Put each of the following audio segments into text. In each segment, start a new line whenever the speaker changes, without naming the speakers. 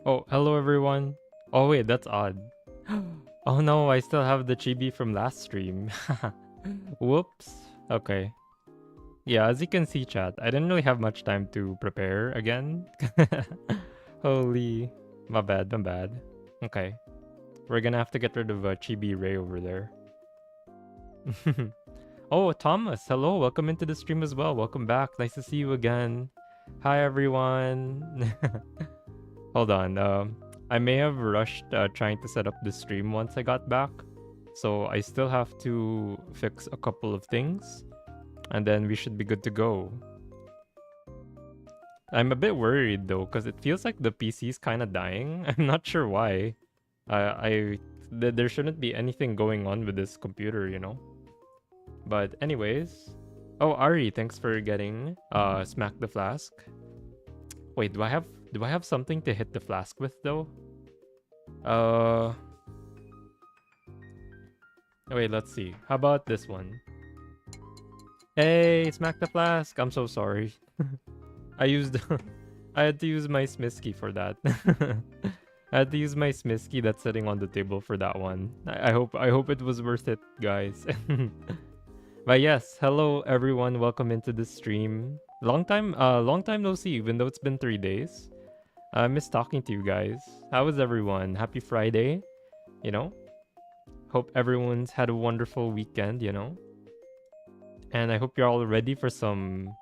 Oh, hello everyone. Oh wait, that's odd. Oh no, I still have the chibi from last stream. Whoops. Okay. Yeah, as you can see, chat, I didn't really have much time to prepare again. Holy. My bad, my bad. Okay. We're gonna have to get rid of Chibi Ray over there. Oh, Thomas, hello. Welcome into the stream as well. Welcome back. Nice to see you again. Hi, everyone. Hold on. I may have rushed trying to set up the stream once I got back. So I still have to fix a couple of things. And then we should be good to go. I'm a bit worried though, because it feels like the PC is kind of dying. I'm not sure why. There shouldn't be anything going on with this computer, you know? But anyways. Oh, Ari, thanks for getting Smack the Flask. Wait, do I have something to hit the flask with though? Uh Wait, let's see. How about this one? Hey, Smack the Flask. I'm so sorry. I used I had to use my Smisky for that. I had to use my Smisky that's sitting on the table for that one. I hope it was worth it, guys. But yes, hello everyone. Welcome into the stream. Long time no see, even though it's been 3 days. I miss talking to you guys. How is everyone? Happy Friday. You know? Hope everyone's had a wonderful weekend, you know? And I hope you're all ready for some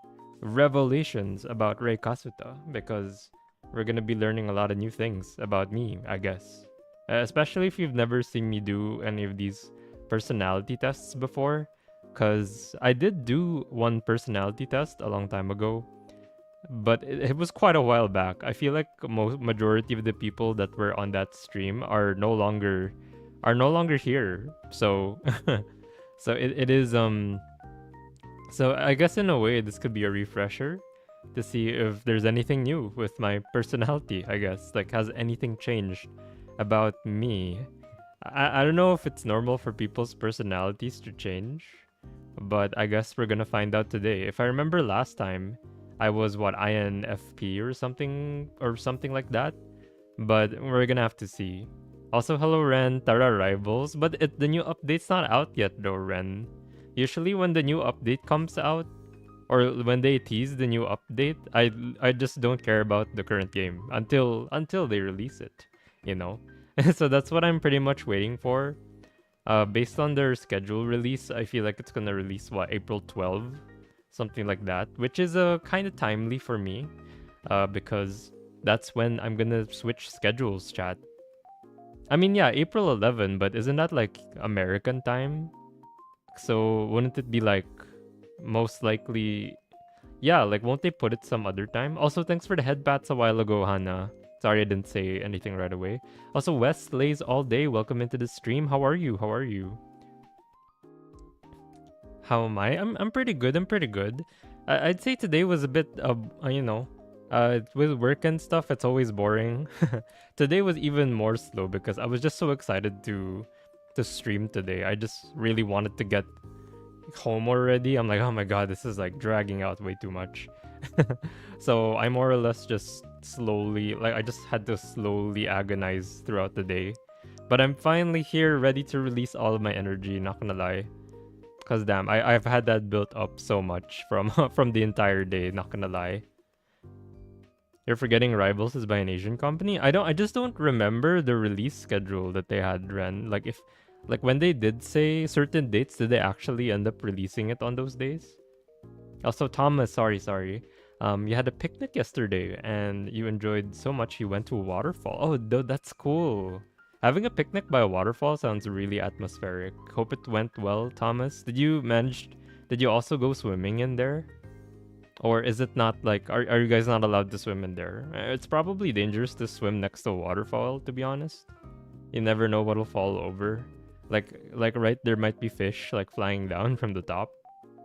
revelations about Rei Kasuta, because we're gonna be learning a lot of new things about me, I guess. Especially if you've never seen me do any of these personality tests before, because I did do one personality test a long time ago, but it was quite a while back. I feel like majority of the people that were on that stream are no longer here. So so it is so I guess in a way this could be a refresher to see if there's anything new with my personality, I guess. Like, has anything changed about me? I don't know if it's normal for people's personalities to change, but I guess we're gonna find out today. If I remember last time, I was what, INFP or something like that. But we're gonna have to see. Also, hello Ren, Tara Rivals. But the new update's not out yet though, Ren. Usually when the new update comes out, or when they tease the new update, I just don't care about the current game until they release it, you know. So that's what I'm pretty much waiting for. Based on their schedule release, I feel like it's gonna release what, April 12, something like that, which is kind of timely for me, because that's when I'm gonna switch schedules, chat. I mean, yeah, April 11, but isn't that like American time? So wouldn't it be like most likely? Yeah, like won't they put it some other time? Also, thanks for the head bats a while ago, Hannah. Sorry I didn't say anything right away. Also, West lays all day. Welcome into the stream. How are you? How are you? How am I? I'm pretty good. I'm pretty good. I'd say today was a bit with work and stuff, it's always boring. Today was even more slow because I was just so excited to stream today. I just really wanted to get home already. I'm like, oh my god, this is like dragging out way too much. So I more or less just slowly, like, I just had to slowly agonize throughout the day. But I'm finally here, ready to release all of my energy, not gonna lie. Cause damn, I've had that built up so much from from the entire day, not gonna lie. You're forgetting Rivals is by an Asian company? I just don't remember the release schedule that they had, Ren. Like when they did say certain dates, did they actually end up releasing it on those days? Also, Thomas, sorry. You had a picnic yesterday and you enjoyed so much you went to a waterfall. Oh, that's cool. Having a picnic by a waterfall sounds really atmospheric. Hope it went well, Thomas. Did you also go swimming in there? Or is it not like, are you guys not allowed to swim in there? It's probably dangerous to swim next to a waterfall, to be honest. You never know what'll fall over. Like right, there might be fish like flying down from the top.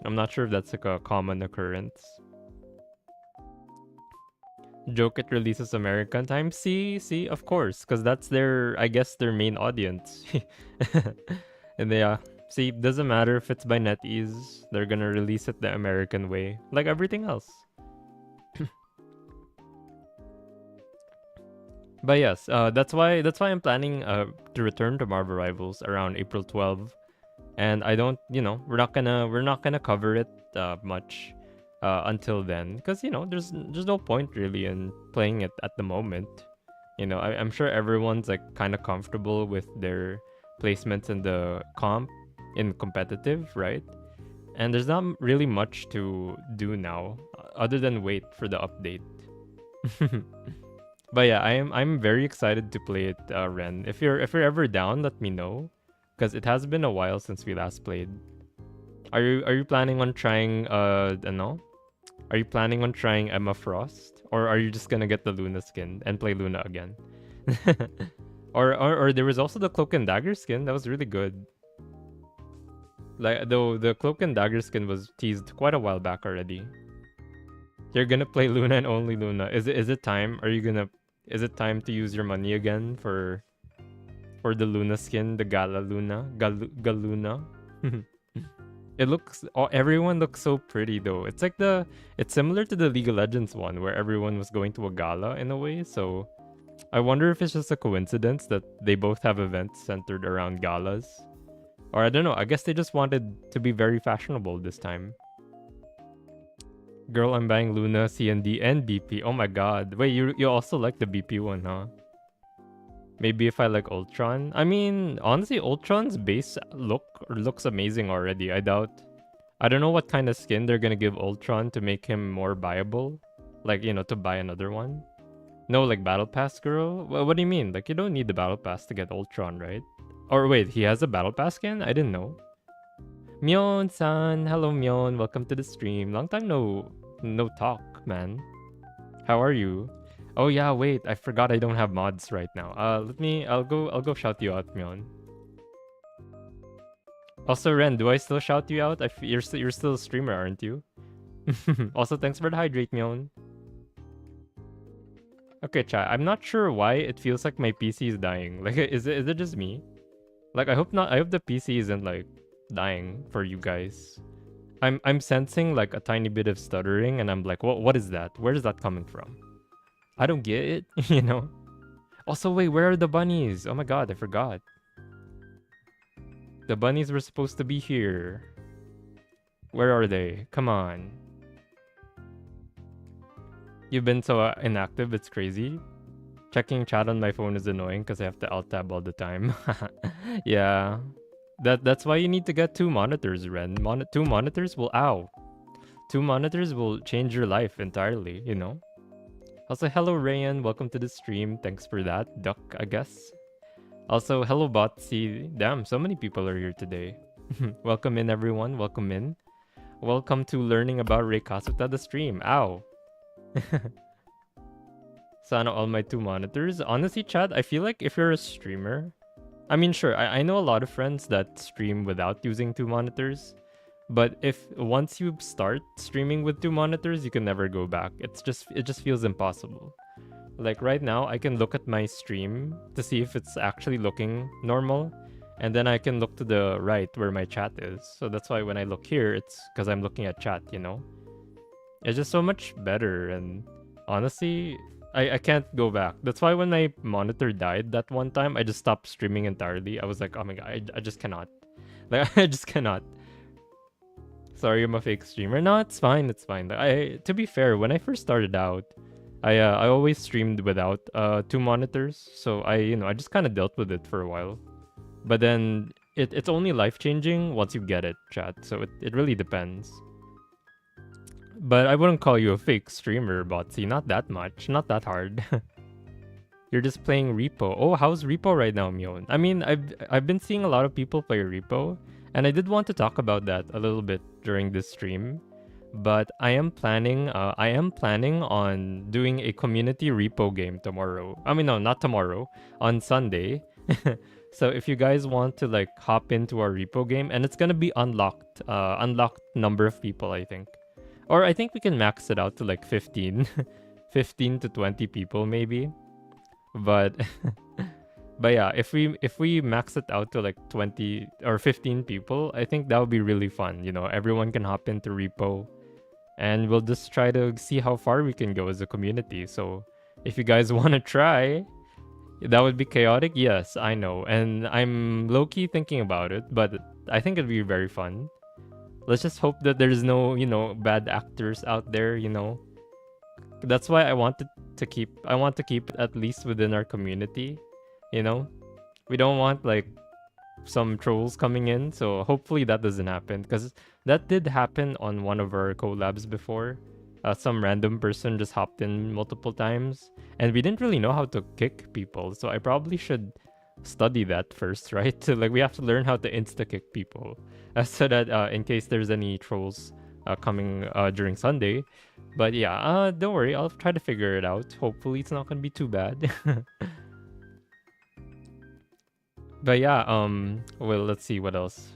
I'm not sure if that's like a common occurrence. Joke, it releases American time. See, of course, because that's their, I guess, their main audience. And they see, doesn't matter if it's by NetEase, they're gonna release it the American way, like everything else. But yes, that's why I'm planning to return to Marvel Rivals around April 12th. And I don't, we're not gonna cover it much until then, because there's no point really in playing it at the moment. I'm sure everyone's like kind of comfortable with their placements in the in competitive, right? And there's not really much to do now other than wait for the update. But yeah, I'm very excited to play it, Ren. If you're ever down, let me know, because it has been a while since we last played. Are you planning on trying no? Are you planning on trying Emma Frost, or are you just gonna get the Luna skin and play Luna again? Or there was also the Cloak and Dagger skin that was really good. Like though the Cloak and Dagger skin was teased quite a while back already. You're gonna play Luna and only Luna. Is it time? Is it time to use your money again for the Luna skin, the Gala Luna, Galuna? Everyone looks so pretty though. It's similar to the League of Legends one where everyone was going to a gala in a way. So I wonder if it's just a coincidence that they both have events centered around galas. Or I don't know, I guess they just wanted to be very fashionable this time. Girl, I'm buying Luna, CND, and BP. Oh my god. Wait, you also like the BP one, huh? Maybe if I like Ultron. I mean, honestly, Ultron's base looks amazing already. I don't know what kind of skin they're gonna give Ultron to make him more buyable. Like, to buy another one. No, like Battle Pass, girl? What do you mean? Like, you don't need the Battle Pass to get Ultron, right? Or wait, he has a Battle Pass skin? I didn't know. Myon-san, hello Myon, welcome to the stream. Long time no talk, man. How are you? Oh yeah, wait, I forgot I don't have mods right now. I'll go shout you out, Myon. Also, Ren, do I still shout you out? You're still a streamer, aren't you? Also, thanks for the hydrate, Myon. Okay, chat. I'm not sure why it feels like my PC is dying. Like, is it just me? Like, I hope not. I hope the PC isn't like dying for you guys. I'm sensing like a tiny bit of stuttering, and I'm like, what is that? Where is that coming from? I don't get it, Also, wait, where are the bunnies? Oh my god, I forgot. The bunnies were supposed to be here. Where are they? Come on. You've been so inactive, it's crazy. Checking chat on my phone is annoying because I have to alt tab all the time. Yeah. That's why you need to get two monitors, Ren. Two monitors will Two monitors will change your life entirely, Also, hello Rayan, welcome to the stream. Thanks for that, Duck, I guess. Also, hello Botsy. Damn, so many people are here today. Welcome in, everyone. Welcome in. Welcome to learning about Rey Kasuta, the stream. Ow. Sana all my two monitors. Honestly, chat, I feel like if you're a streamer, I mean, sure, I know a lot of friends that stream without using two monitors, but once you start streaming with two monitors, you can never go back. It just feels impossible. Like right now, I can look at my stream to see if it's actually looking normal, and then I can look to the right where my chat is. So that's why when I look here, it's because I'm looking at chat, It's just so much better, and honestly, I can't go back. That's why when my monitor died that one time, I just stopped streaming entirely. I was like, oh my god, I just cannot. Like, I just cannot. Sorry, I'm a fake streamer. No, it's fine. It's fine. To be fair, when I first started out, I always streamed without two monitors, so I just kind of dealt with it for a while. But then it's only life changing once you get it, chat. So it really depends. But I wouldn't call you a fake streamer, Botsy. Not that much. Not that hard. You're just playing Repo. Oh, how's Repo right now, Myon? I mean, I've been seeing a lot of people play Repo, and I did want to talk about that a little bit during this stream. But I am planning on doing a community Repo game tomorrow. I mean, no, not tomorrow. On Sunday. So if you guys want to like hop into our Repo game, and it's gonna be unlocked number of people, I think. Or I think we can max it out to like 15. 15 to 20 people maybe. But yeah, if we max it out to like 20 or 15 people, I think that would be really fun. Everyone can hop into Repo, and we'll just try to see how far we can go as a community. So if you guys want to try, That would be chaotic. Yes, I know, and I'm low key thinking about it, but I think it'd be very fun. Let's just hope that there's no, bad actors out there. That's why I want to keep it at least within our community. You know, we don't want like some trolls coming in, so hopefully that doesn't happen because that did happen on one of our collabs before. Some random person just hopped in multiple times, and we didn't really know how to kick people, so I probably should study that first, right? So, like, we have to learn how to insta kick people, so that in case there's any trolls coming during Sunday. But yeah, don't worry, I'll try to figure it out. Hopefully, it's not gonna be too bad. But yeah, well, let's see what else.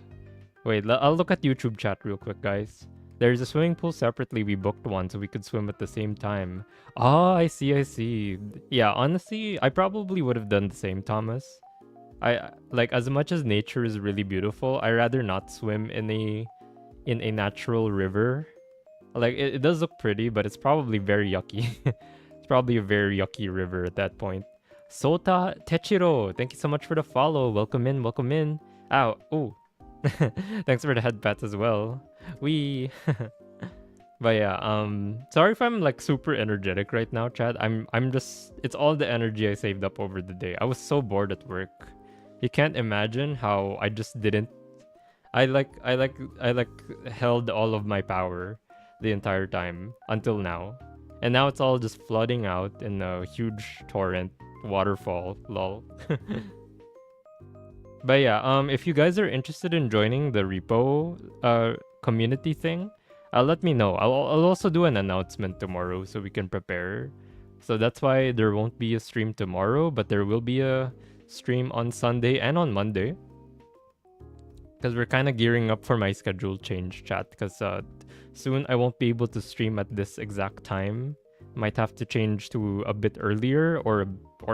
Wait, I'll look at YouTube chat real quick, guys. There's a swimming pool separately. We booked one so we could swim at the same time. Oh, I see, I see. Yeah, honestly, I probably would have done the same, Thomas. I like as much as nature is really beautiful, I rather not swim in a natural river. Like it does look pretty, but it's probably very yucky. It's probably a very yucky river at that point. Sota Techiro, thank you so much for the follow. Welcome in, welcome in. Ow, oh. Thanks for the head pats as well. We But yeah, sorry if I'm like super energetic right now, Chad. I'm just it's all the energy I saved up over the day. I was so bored at work. You can't imagine how I just didn't I like held all of my power the entire time until now. And now it's all just flooding out in a huge torrent waterfall, lol. But yeah, if you guys are interested in joining the repo community thing, let me know. I'll also do an announcement tomorrow so we can prepare. So that's why there won't be a stream tomorrow, but there will be a stream on Sunday and on Monday. Because we're kind of gearing up for my schedule change, chat. Because soon I won't be able to stream at this exact time. Might have to change to a bit earlier or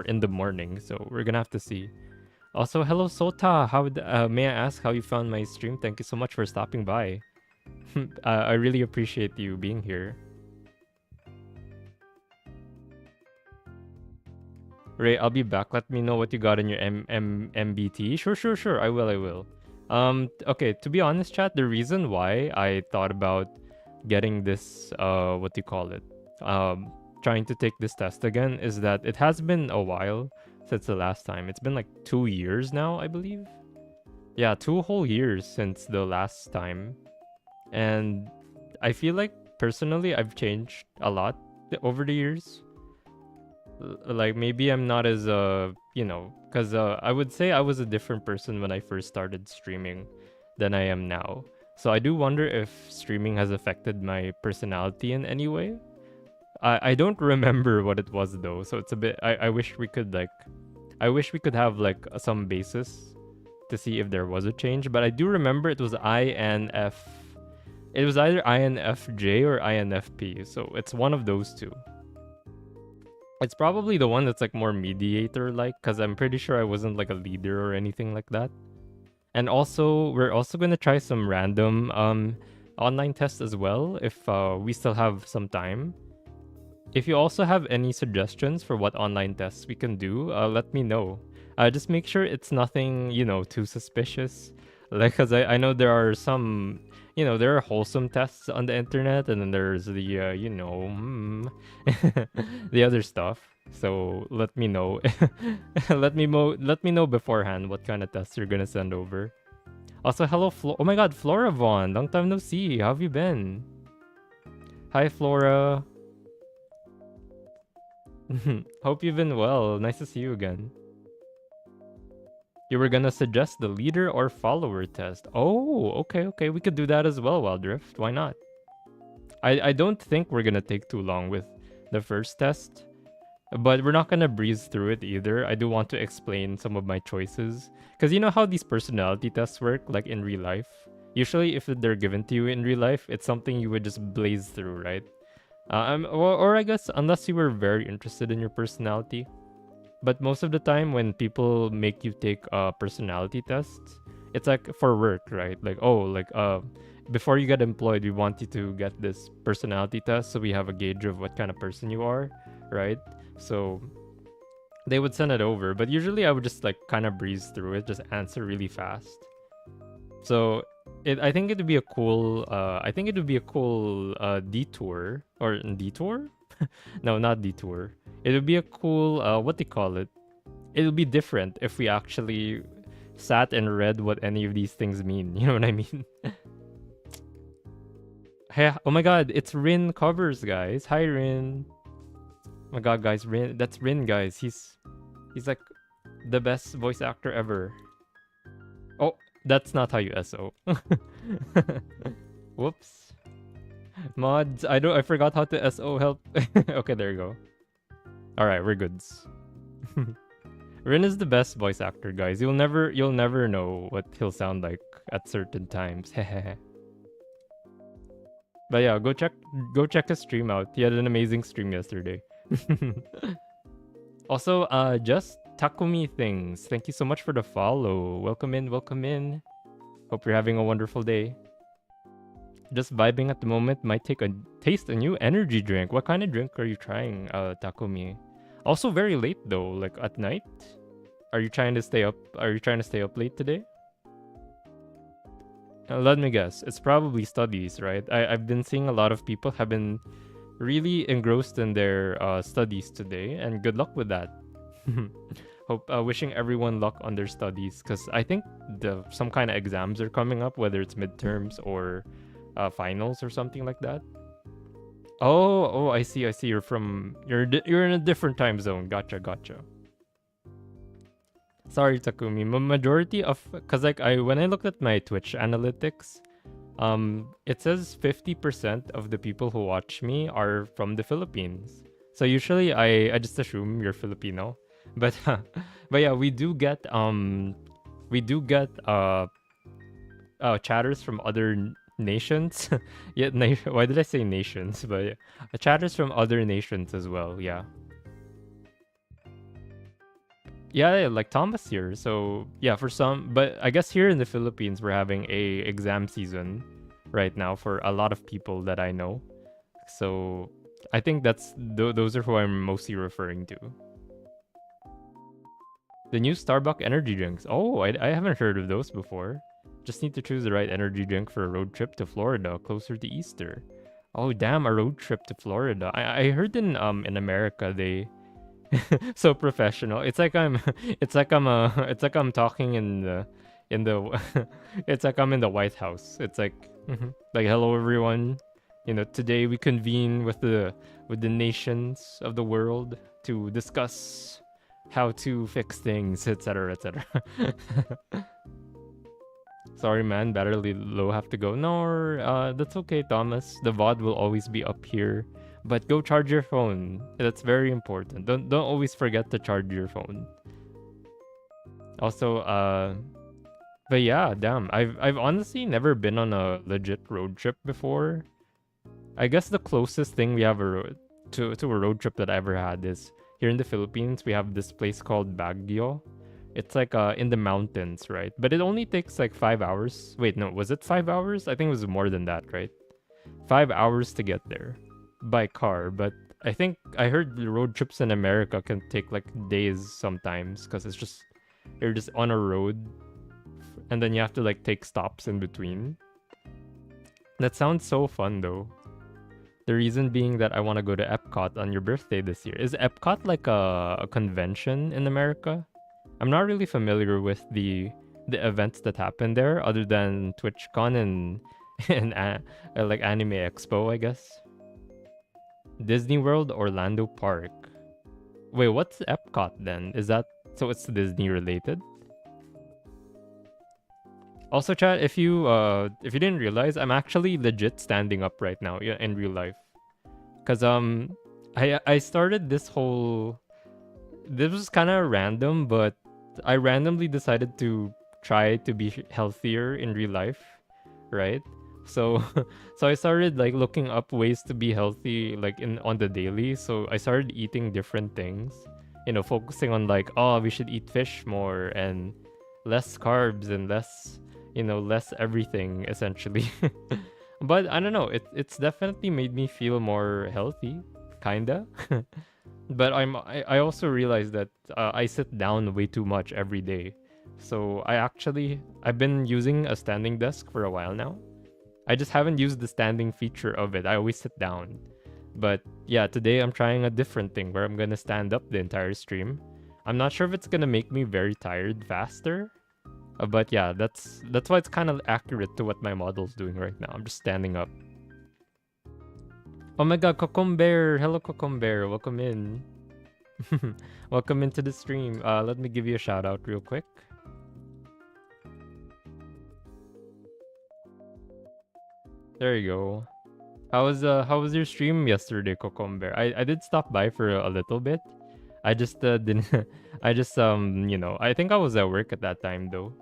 in the morning. So we're gonna have to see. Also, hello Sota. May I ask how you found my stream? Thank you so much for stopping by. I really appreciate you being here. Ray, I'll be back. Let me know what you got in your MBT. Sure. I will. Okay, to be honest, chat, the reason why I thought about getting this, what do you call it? Trying to take this test again is that it has been a while since the last time. It's been like 2 years now, I believe. Yeah, 2 whole years since the last time. And I feel like personally I've changed a lot over the years. Like maybe I'm not as because I would say I was a different person when I first started streaming than I am now. So I do wonder if streaming has affected my personality in any way. I don't remember what it was though, so it's a bit. I wish we could have like some basis to see if there was a change. But I do remember it was INF. It was either INFJ or INFP, so it's one of those two. It's probably the one that's like more mediator like, because I'm pretty sure I wasn't like a leader or anything like that. And also, we're also gonna try some random online tests as well if we still have some time. If you also have any suggestions for what online tests we can do, let me know. Just make sure it's nothing, too suspicious. Like, because I know there are some, there are wholesome tests on the internet, and then there's the, the other stuff. So let me know. let me know beforehand what kind of tests you're gonna send over. Also, hello, oh my God, Flora Vaughn, long time no see. How have you been? Hi, Flora. Hope you've been well. Nice to see you again. You were gonna suggest the leader or follower test. Oh, okay. We could do that as well, Wildrift. Why not? I don't think we're gonna take too long with the first test, but we're not gonna breeze through it either. I do want to explain some of my choices. Because you know how these personality tests work, like in real life? Usually, if they're given to you in real life, it's something you would just blaze through, right? Or I guess unless you were very interested in your personality. But most of the time when people make you take personality tests, it's like for work, right? Like, before you get employed, we want you to get this personality test so we have a gauge of what kind of person you are, right? So they would send it over, but usually I would just like kind of breeze through it, just answer really fast. So I think it would be a cool detour or detour? No, not detour. It would be a cool what they call it. It would be different if we actually sat and read what any of these things mean. You know what I mean? Hey, oh my god, it's Rin covers, guys. Hi Rin. Oh my god, guys, Rin, that's Rin, guys. He's like the best voice actor ever. Oh, that's not how you SO. Whoops. Mods, I forgot how to SO help. Okay, there you go. Alright, we're goods. Rin is the best voice actor, guys. You'll never know what he'll sound like at certain times. But yeah, go check his stream out. He had an amazing stream yesterday. Also, just Takumi Things. Thank you so much for the follow. Welcome in, welcome in. Hope you're having a wonderful day. Just vibing at the moment. Might taste a new energy drink. What kind of drink are you trying, Takumi? Also very late though, like at night. Are you trying to stay up? Are you trying to stay up late today? Let me guess. It's probably studies, right? I've been seeing a lot of people have been really engrossed in their studies today, and good luck with that. Hope wishing everyone luck on their studies, because I think some kind of exams are coming up, whether it's midterms or finals or something like that. Oh, I see. You're in a different time zone. Gotcha. Sorry, Takumi. Majority of, cause like when I looked at my Twitch analytics, it says 50% of the people who watch me are from the Philippines. So usually I just assume you're Filipino, but but yeah, we do get chatters from other nations. Yeah, why did I say nations? But yeah, chatters from other nations as well. Yeah. Yeah, like Thomas here. So yeah, for some, but I guess here in the Philippines we're having a exam season right now for a lot of people that I know. So I think those are who I'm mostly referring to. The new Starbucks energy drinks. Oh, I haven't heard of those before. Just need to choose the right energy drink for a road trip to Florida closer to Easter. Oh damn, a road trip to Florida. I heard in America they so professional. It's like I'm talking in the it's like I'm in the White House. It's like like hello everyone. You know, today we convene with the nations of the world to discuss how to fix things, etc., etc. Sorry, man, battery low, have to go. No, that's okay, Thomas. The VOD will always be up here. But go charge your phone. That's very important. Don't always forget to charge your phone. Also, but yeah, damn. I've honestly never been on a legit road trip before. I guess the closest thing we have to a road trip that I ever had is here in the Philippines. We have this place called Baguio. It's like in the mountains, right? But it only takes like 5 hours. Wait, no, was it 5 hours? I think it was more than that, right? 5 hours to get there by car. But I think I heard the road trips in America can take like days sometimes because you're just on a road and then you have to like take stops in between. That sounds so fun though. The reason being that I want to go to Epcot on your birthday this year. Is Epcot like a convention in America? I'm not really familiar with the events that happen there other than TwitchCon and like Anime Expo, I guess. Disney World, Orlando Park. Wait, what's Epcot then? Is that so it's Disney related? Also, chat, if you didn't realize, I'm actually legit standing up right now, yeah, in real life. Cause I started this whole. This was kind of random, but I randomly decided to try to be healthier in real life, right? So so I started like looking up ways to be healthy like on the daily. So I started eating different things, focusing on like, oh, we should eat fish more and less carbs and less everything essentially. But I don't know, it's definitely made me feel more healthy, kinda. But I also realize that I sit down way too much every day. So I've been using a standing desk for a while now. I just haven't used the standing feature of it. I always sit down. But yeah, today I'm trying a different thing where I'm gonna stand up the entire stream. I'm not sure if it's gonna make me very tired faster. But yeah, that's why it's kind of accurate to what my model's doing right now. I'm just standing up. Oh my god, Cocombear! Hello, Cocombear. Welcome in. Welcome into the stream. Let me give you a shout out real quick. There you go. How was your stream yesterday, Cocombear? I did stop by for a little bit. I just didn't. I just I think I was at work at that time though.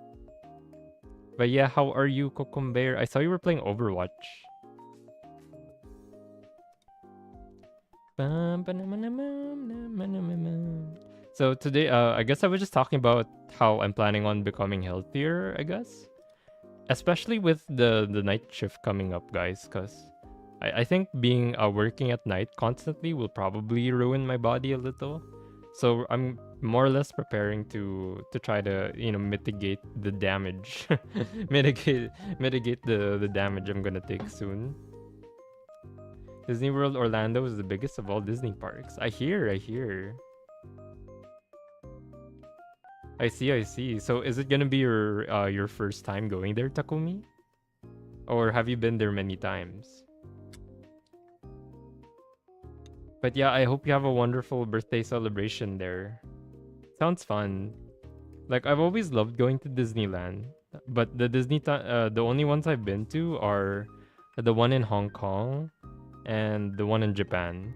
But yeah, how are you, Cocombear? I saw you were playing Overwatch. So today, I guess I was just talking about how I'm planning on becoming healthier, I guess. Especially with the night shift coming up, guys, because I think being working at night constantly will probably ruin my body a little. So I'm more or less preparing to try to mitigate the damage, mitigate the damage I'm gonna take soon. Disney World Orlando is the biggest of all Disney parks. I hear. I see. So is it gonna be your first time going there, Takumi? Or have you been there many times? But yeah, I hope you have a wonderful birthday celebration there. Sounds fun. Like I've always loved going to Disneyland, but the only ones I've been to are the one in Hong Kong and the one in Japan.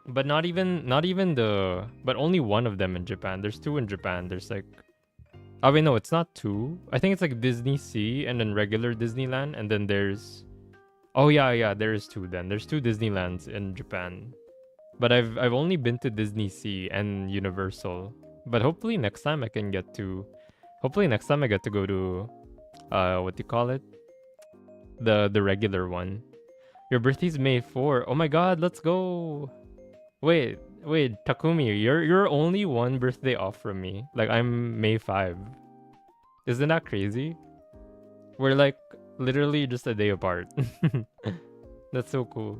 But but only one of them in Japan. There's two in Japan. There's like, oh wait, no, it's not two. I think it's like Disney Sea and then regular Disneyland, and then there's, oh yeah, there is two. Then there's two Disneylands in Japan. But I've only been to Disney Sea and Universal. But hopefully next time I get to go to what do you call it? The regular one. Your birthday's May 4. Oh my god, let's go. Wait, Takumi, you're only one birthday off from me. Like I'm May 5. Isn't that crazy? We're like literally just a day apart. That's so cool.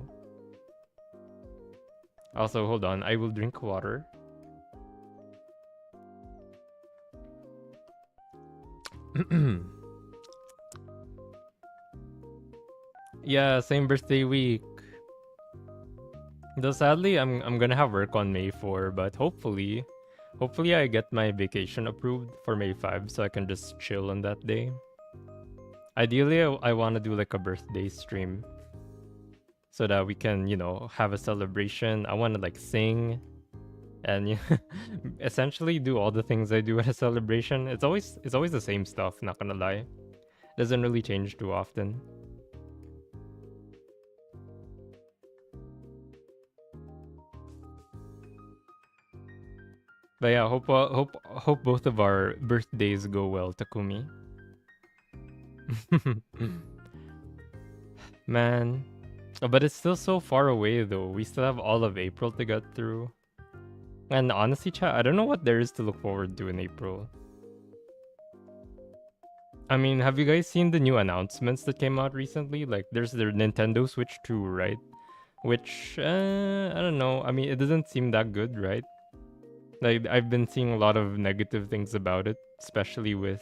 Also, hold on, I will drink water. Yeah, same birthday week. Though sadly, I'm gonna have work on May 4, but hopefully I get my vacation approved for May 5 so I can just chill on that day. Ideally, I want to do like a birthday stream so that we can, have a celebration. I want to like sing and essentially do all the things I do at a celebration. It's always the same stuff, not gonna lie. Doesn't really change too often. But yeah, hope both of our birthdays go well, Takumi. Man. But it's still so far away though. We still have all of April to get through. And honestly, chat, I don't know what there is to look forward to in April. I mean, have you guys seen the new announcements that came out recently? Like, there's the Nintendo Switch 2, right? Which, I don't know. I mean, it doesn't seem that good, right? Like, I've been seeing a lot of negative things about it, especially with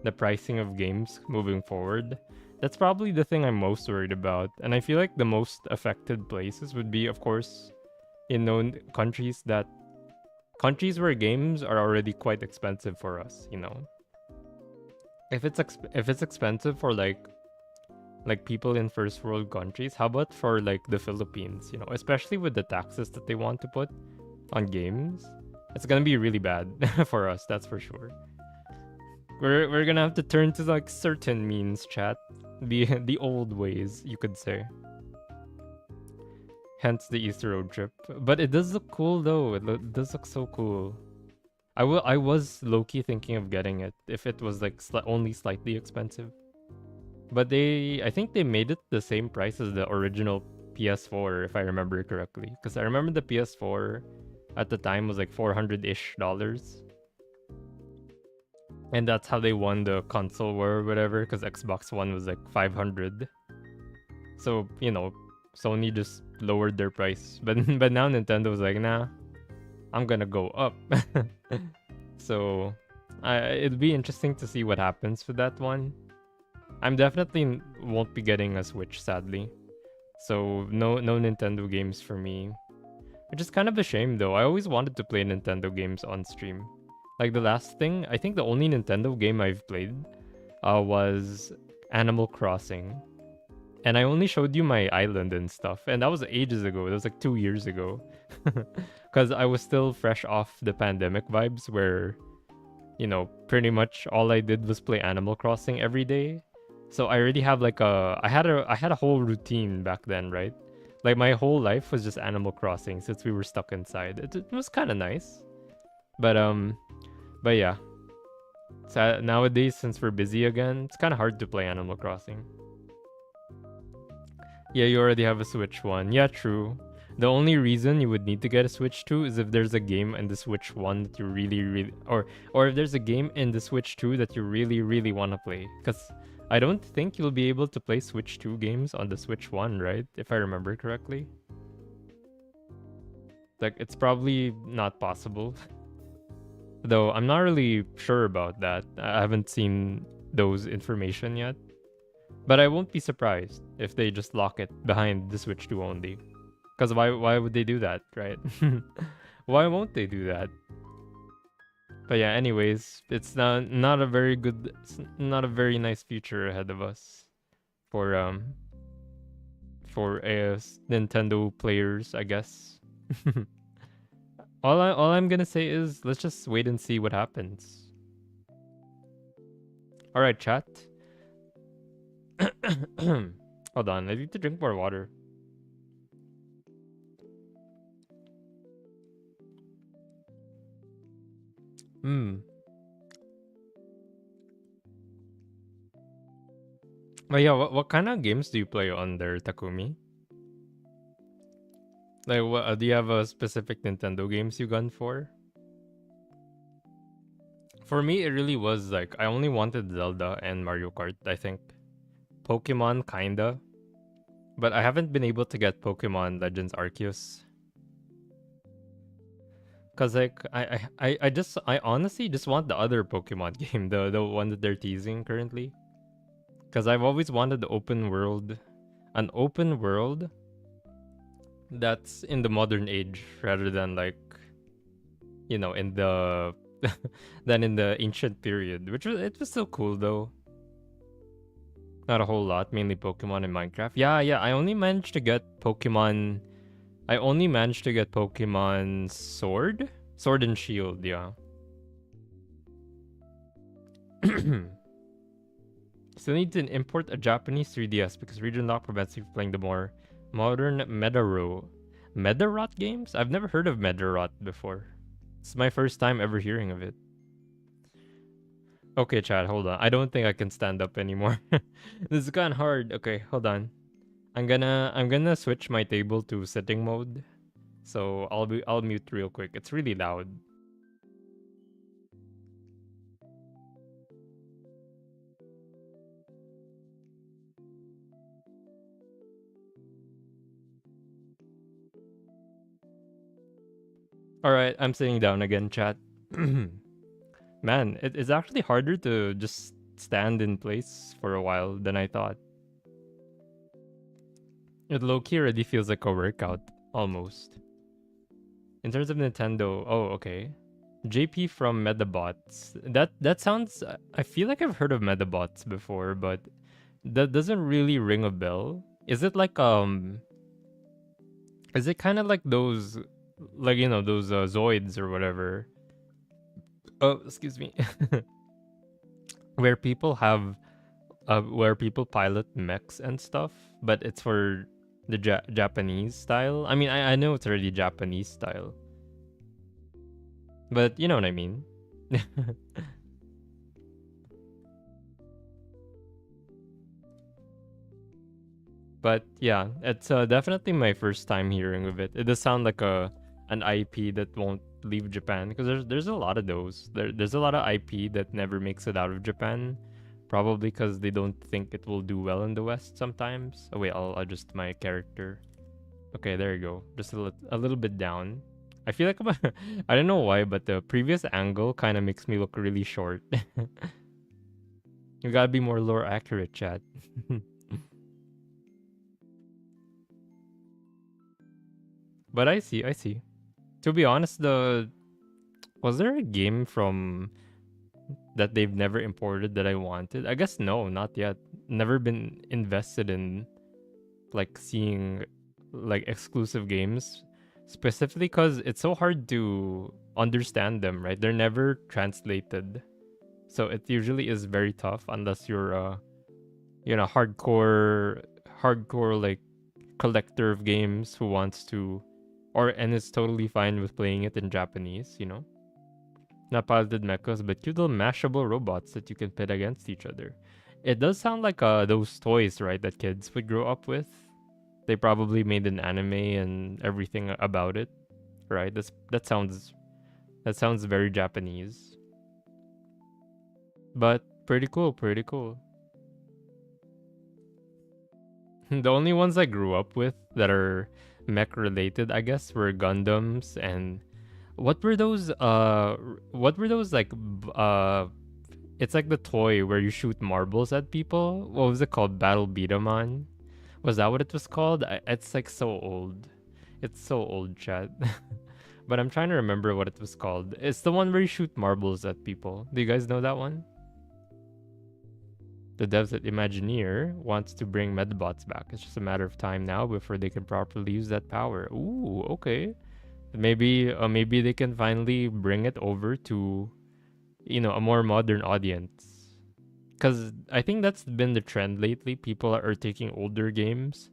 the pricing of games moving forward. That's probably the thing I'm most worried about. And I feel like the most affected places would be, of course, in countries where games are already quite expensive for us, If it's expensive for like people in first world countries, how about for like the Philippines, especially with the taxes that they want to put on games? It's gonna be really bad for us, that's for sure. We're gonna have to turn to like certain means, chat. The old ways, you could say. Hence the Easter road trip. But it does look cool though. It does look so cool. I was low-key thinking of getting it if it was like only slightly expensive. But I think they made it the same price as the original PS4 if I remember correctly, because I remember the PS4 at the time was like $400-ish, and that's how they won the console war or whatever. Because Xbox One was like 500. So Sony just lowered their price, but but now Nintendo was like, nah, I'm gonna go up. So it'd be interesting to see what happens with that one. I'm definitely won't be getting a Switch, sadly. So no Nintendo games for me. Which is kind of a shame though. I always wanted to play Nintendo games on stream. Like the last thing, I think the only Nintendo game I've played was Animal Crossing. And I only showed you my island and stuff. And that was ages ago. That was like 2 years ago. Because I was still fresh off the pandemic vibes where, pretty much all I did was play Animal Crossing every day. So I already have like I had a whole routine back then, right? Like my whole life was just Animal Crossing since we were stuck inside. It was kind of nice. But yeah. So nowadays, since we're busy again, it's kind of hard to play Animal Crossing. Yeah, you already have a Switch one. Yeah, true. The only reason you would need to get a Switch 2 is if there's a game in the Switch 1 that you really or if there's a game in the Switch 2 that you really want to play. Cuz I don't think you'll be able to play Switch 2 games on the Switch 1, right? If I remember correctly. Like it's probably not possible. Though I'm not really sure about that. I haven't seen those information yet. But I won't be surprised if they just lock it behind the Switch 2 only. Because why would they do that, right? Why won't they do that? But yeah, anyways, it's not a very nice future ahead of us for Nintendo players, I guess. all I'm gonna say is let's just wait and see what happens. All right, chat. Hold on, I need to drink more water. But yeah, what kind of games do you play on there, Takumi? Like, what do you have a specific Nintendo games you gone for? For me, it really was like I only wanted Zelda and Mario Kart. I think Pokemon kinda, but I haven't been able to get Pokemon Legends Arceus. Cause like I honestly just want the other Pokemon game, the one that they're teasing currently. Cause I've always wanted an open world that's in the modern age rather than like, in the than in the ancient period, it was still cool though. Not a whole lot, mainly Pokemon and Minecraft. Yeah, I only managed to get Pokemon. I only managed to get Pokemon Sword and Shield, yeah. Still need to import a Japanese 3DS because region lock prevents you from playing the more modern Medarot games? I've never heard of Medarot before. It's my first time ever hearing of it. Okay, Chad, hold on. I don't think I can stand up anymore. This is kind of hard. Okay, hold on. I'm gonna switch my table to sitting mode. So I'll mute real quick. It's really loud. All right, I'm sitting down again, chat. Man, it's actually harder to just stand in place for a while than I thought. It low-key already feels like a workout, almost. In terms of Nintendo, oh, okay. JP from Medabots. That sounds... I feel like I've heard of Medabots before, but that doesn't really ring a bell. Is it like, Is it kind of like those... Like, those Zoids or whatever? Oh, excuse me. Where people have... where people pilot mechs and stuff, but it's for the Japanese style. I mean, I know it's already Japanese style, but you know what I mean. But yeah, it's definitely my first time hearing of it. It does sound like a an IP that won't leave Japan because there's a lot of those. There's a lot of IP that never makes it out of Japan, probably because they don't think it will do well in the West sometimes. Oh wait, I'll adjust my character. Okay, there you go. Just a little bit down. I feel like I don't know why, but the previous angle kind of makes me look really short. You gotta be more lore accurate, chat. But I see, I see. To be honest, the was there a game from that they've never imported that I wanted? I guess no, not yet. Never been invested in like seeing like exclusive games specifically because it's so hard to understand them, right? They're never translated. So it usually is very tough unless you're hardcore like collector of games who wants to or and is totally fine with playing it in Japanese. Not piloted mechas, but cute little mashable robots that you can pit against each other. It does sound like those toys, right, that kids would grow up with. They probably made an anime and everything about it, right? That sounds very Japanese, but pretty cool, pretty cool. The only ones I grew up with that are mech related, I guess, were Gundams and what were those like it's like the toy where you shoot marbles at people. What was it called? Battle Beat 'em on? Was that what it was called? It's like so old. It's so old, chat. But I'm trying to remember what it was called. It's the one where you shoot marbles at people. Do you guys know that one? The devs at Imagineer wants to bring Medbots back. It's just a matter of time now before they can properly use that power. Ooh, okay. Maybe they can finally bring it over to a more modern audience. Because I think that's been the trend lately. People are taking older games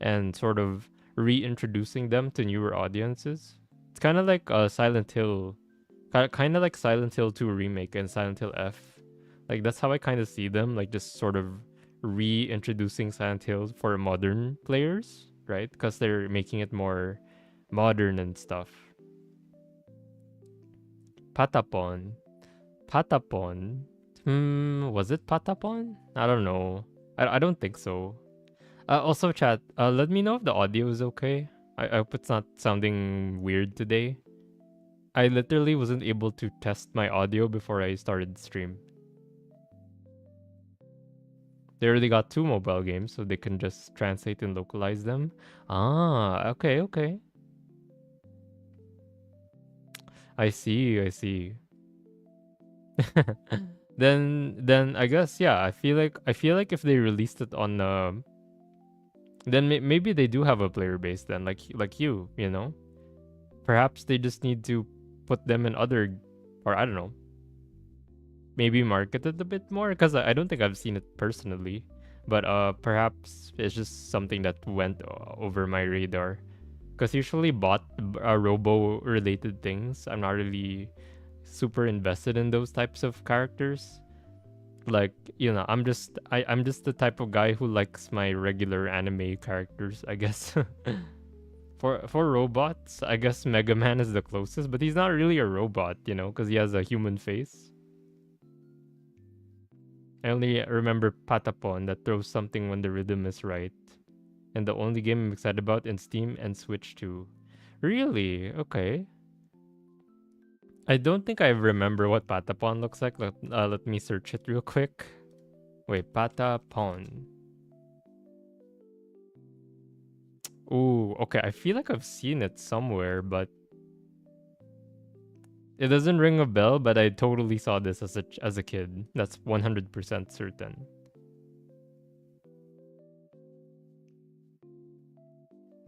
and sort of reintroducing them to newer audiences. It's kind of like Silent Hill, kind of like Silent Hill 2 remake and Silent Hill F. Like that's how I kind of see them, like just sort of reintroducing Silent Hill for modern players, right? Because they're making it more modern and stuff. Patapon. Patapon. Was it Patapon? I don't know. I don't think so. Also, chat, let me know if the audio is okay. I hope it's not sounding weird today. I literally wasn't able to test my audio before I started the stream. They already got two mobile games, so they can just translate and localize them. Ah, okay, okay. I see, I see. Then I guess yeah. I feel like if they released it on then maybe they do have a player base then like you. Perhaps they just need to put them in other or I don't know. Maybe market it a bit more because I don't think I've seen it personally. But perhaps it's just something that went over my radar. Because usually bot robo related things, I'm not really super invested in those types of characters. Like I'm just the type of guy who likes my regular anime characters, I guess. For robots, I guess Mega Man is the closest, but he's not really a robot, because he has a human face. I only remember Patapon that throws something when the rhythm is right. And the only game I'm excited about in Steam and Switch too. Really? Okay. I don't think I remember what Patapon looks like. Let me search it real quick. Wait, Patapon. Ooh, okay. I feel like I've seen it somewhere, but it doesn't ring a bell. But I totally saw this as a kid. That's 100% certain.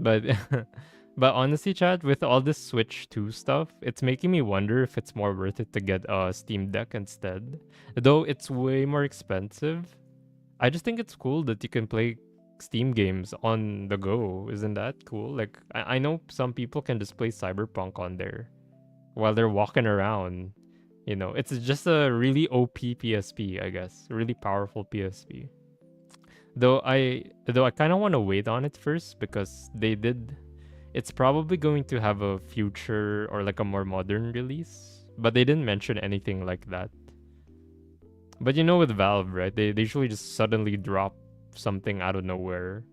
But but honestly, Chad, with all this Switch 2 stuff, it's making me wonder if it's more worth it to get a Steam Deck instead. Though it's way more expensive. I just think it's cool that you can play Steam games on the go. Isn't that cool? Like I know some people can just play Cyberpunk on there while they're walking around. It's just a really OP PSP, I guess. A really powerful PSP. Though I kind of want to wait on it first because they did. It's probably going to have a future or like a more modern release, but they didn't mention anything like that. But you know, with Valve, right? They usually just suddenly drop something out of nowhere.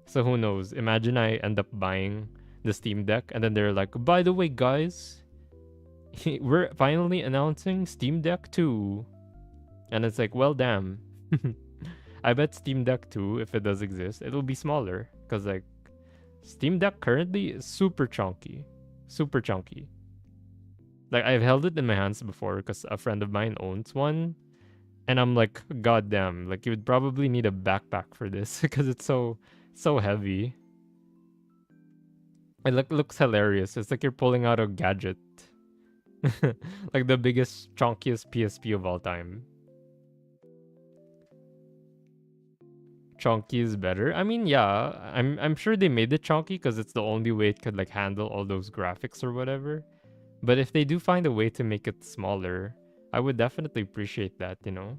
So who knows? Imagine I end up buying the Steam Deck and then they're like, by the way, guys, we're finally announcing Steam Deck 2. And it's like, well, damn. I bet Steam Deck 2, if it does exist, it'll be smaller. Because, like, Steam Deck currently is super chunky. Super chunky. Like, I've held it in my hands before because a friend of mine owns one. And I'm like, god damn, like, you would probably need a backpack for this because it's so heavy. It looks hilarious. It's like you're pulling out a gadget. Like the biggest, chunkiest PSP of all time. Chunky is better. I mean, yeah, I'm sure they made it chunky because it's the only way it could like handle all those graphics or whatever. But if they do find a way to make it smaller, I would definitely appreciate that, you know?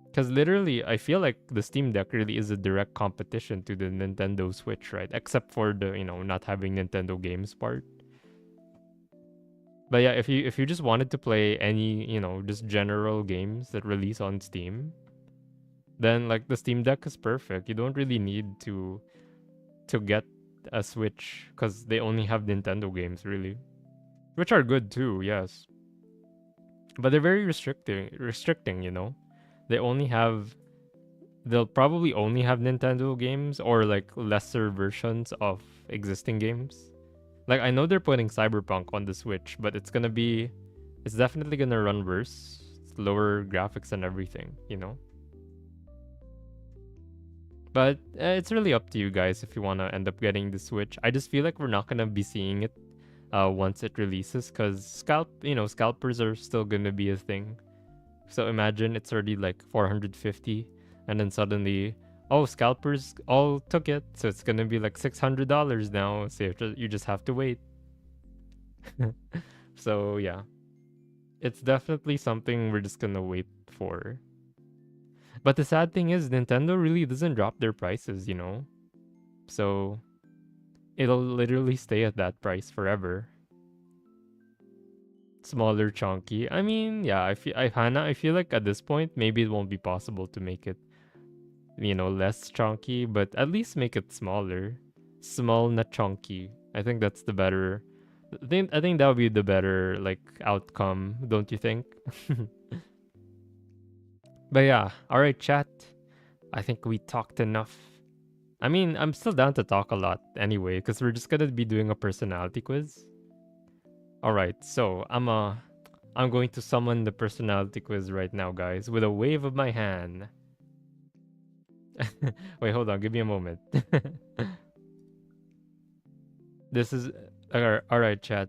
Because literally, I feel like the Steam Deck really is a direct competition to the Nintendo Switch, right? Except for the, not having Nintendo games part. But yeah, if you just wanted to play any, just general games that release on Steam, then like the Steam Deck is perfect. You don't really need to get a Switch because they only have Nintendo games really, which are good too, yes. But they're very restricting, you know. They only have they'll probably only have Nintendo games or like lesser versions of existing games. Like I know they're putting Cyberpunk on the Switch, but it's definitely gonna run worse. It's lower graphics and everything, you know. But it's really up to you guys if you want to end up getting the Switch. I just feel like we're not gonna be seeing it once it releases because scalpers are still gonna be a thing. So imagine it's already like 450, and then suddenly, oh, scalpers all took it, so it's gonna be like $600 now. So you just have to wait. So yeah, it's definitely something we're just gonna wait for. But the sad thing is, Nintendo really doesn't drop their prices, you know? So it'll literally stay at that price forever. Smaller, chunky. I mean, yeah, I feel like at this point, maybe it won't be possible to make it, less chunky, but at least make it smaller. Small, not chunky. I think that's the better. I think that would be the better like outcome, don't you think? But yeah, all right, chat. I think we talked enough. I mean, I'm still down to talk a lot anyway, because we're just gonna be doing a personality quiz. All right, so I'm going to summon the personality quiz right now, guys, with a wave of my hand. Wait, hold on, give me a moment. This is all right, chat.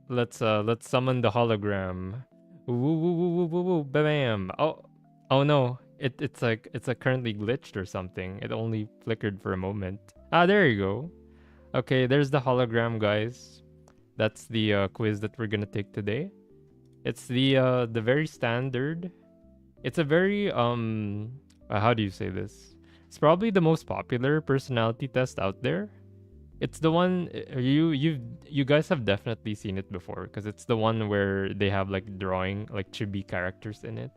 Let's summon the hologram. Woo woo woo woo woo woo bam. Oh no. It's like currently glitched or something. It only flickered for a moment. Ah, there you go. Okay, there's the hologram, guys. That's the quiz that we're gonna take today. It's the very standard. It's a very how do you say this? It's probably the most popular personality test out there. It's the one you guys have definitely seen it before because it's the one where they have like drawing like chibi characters in it.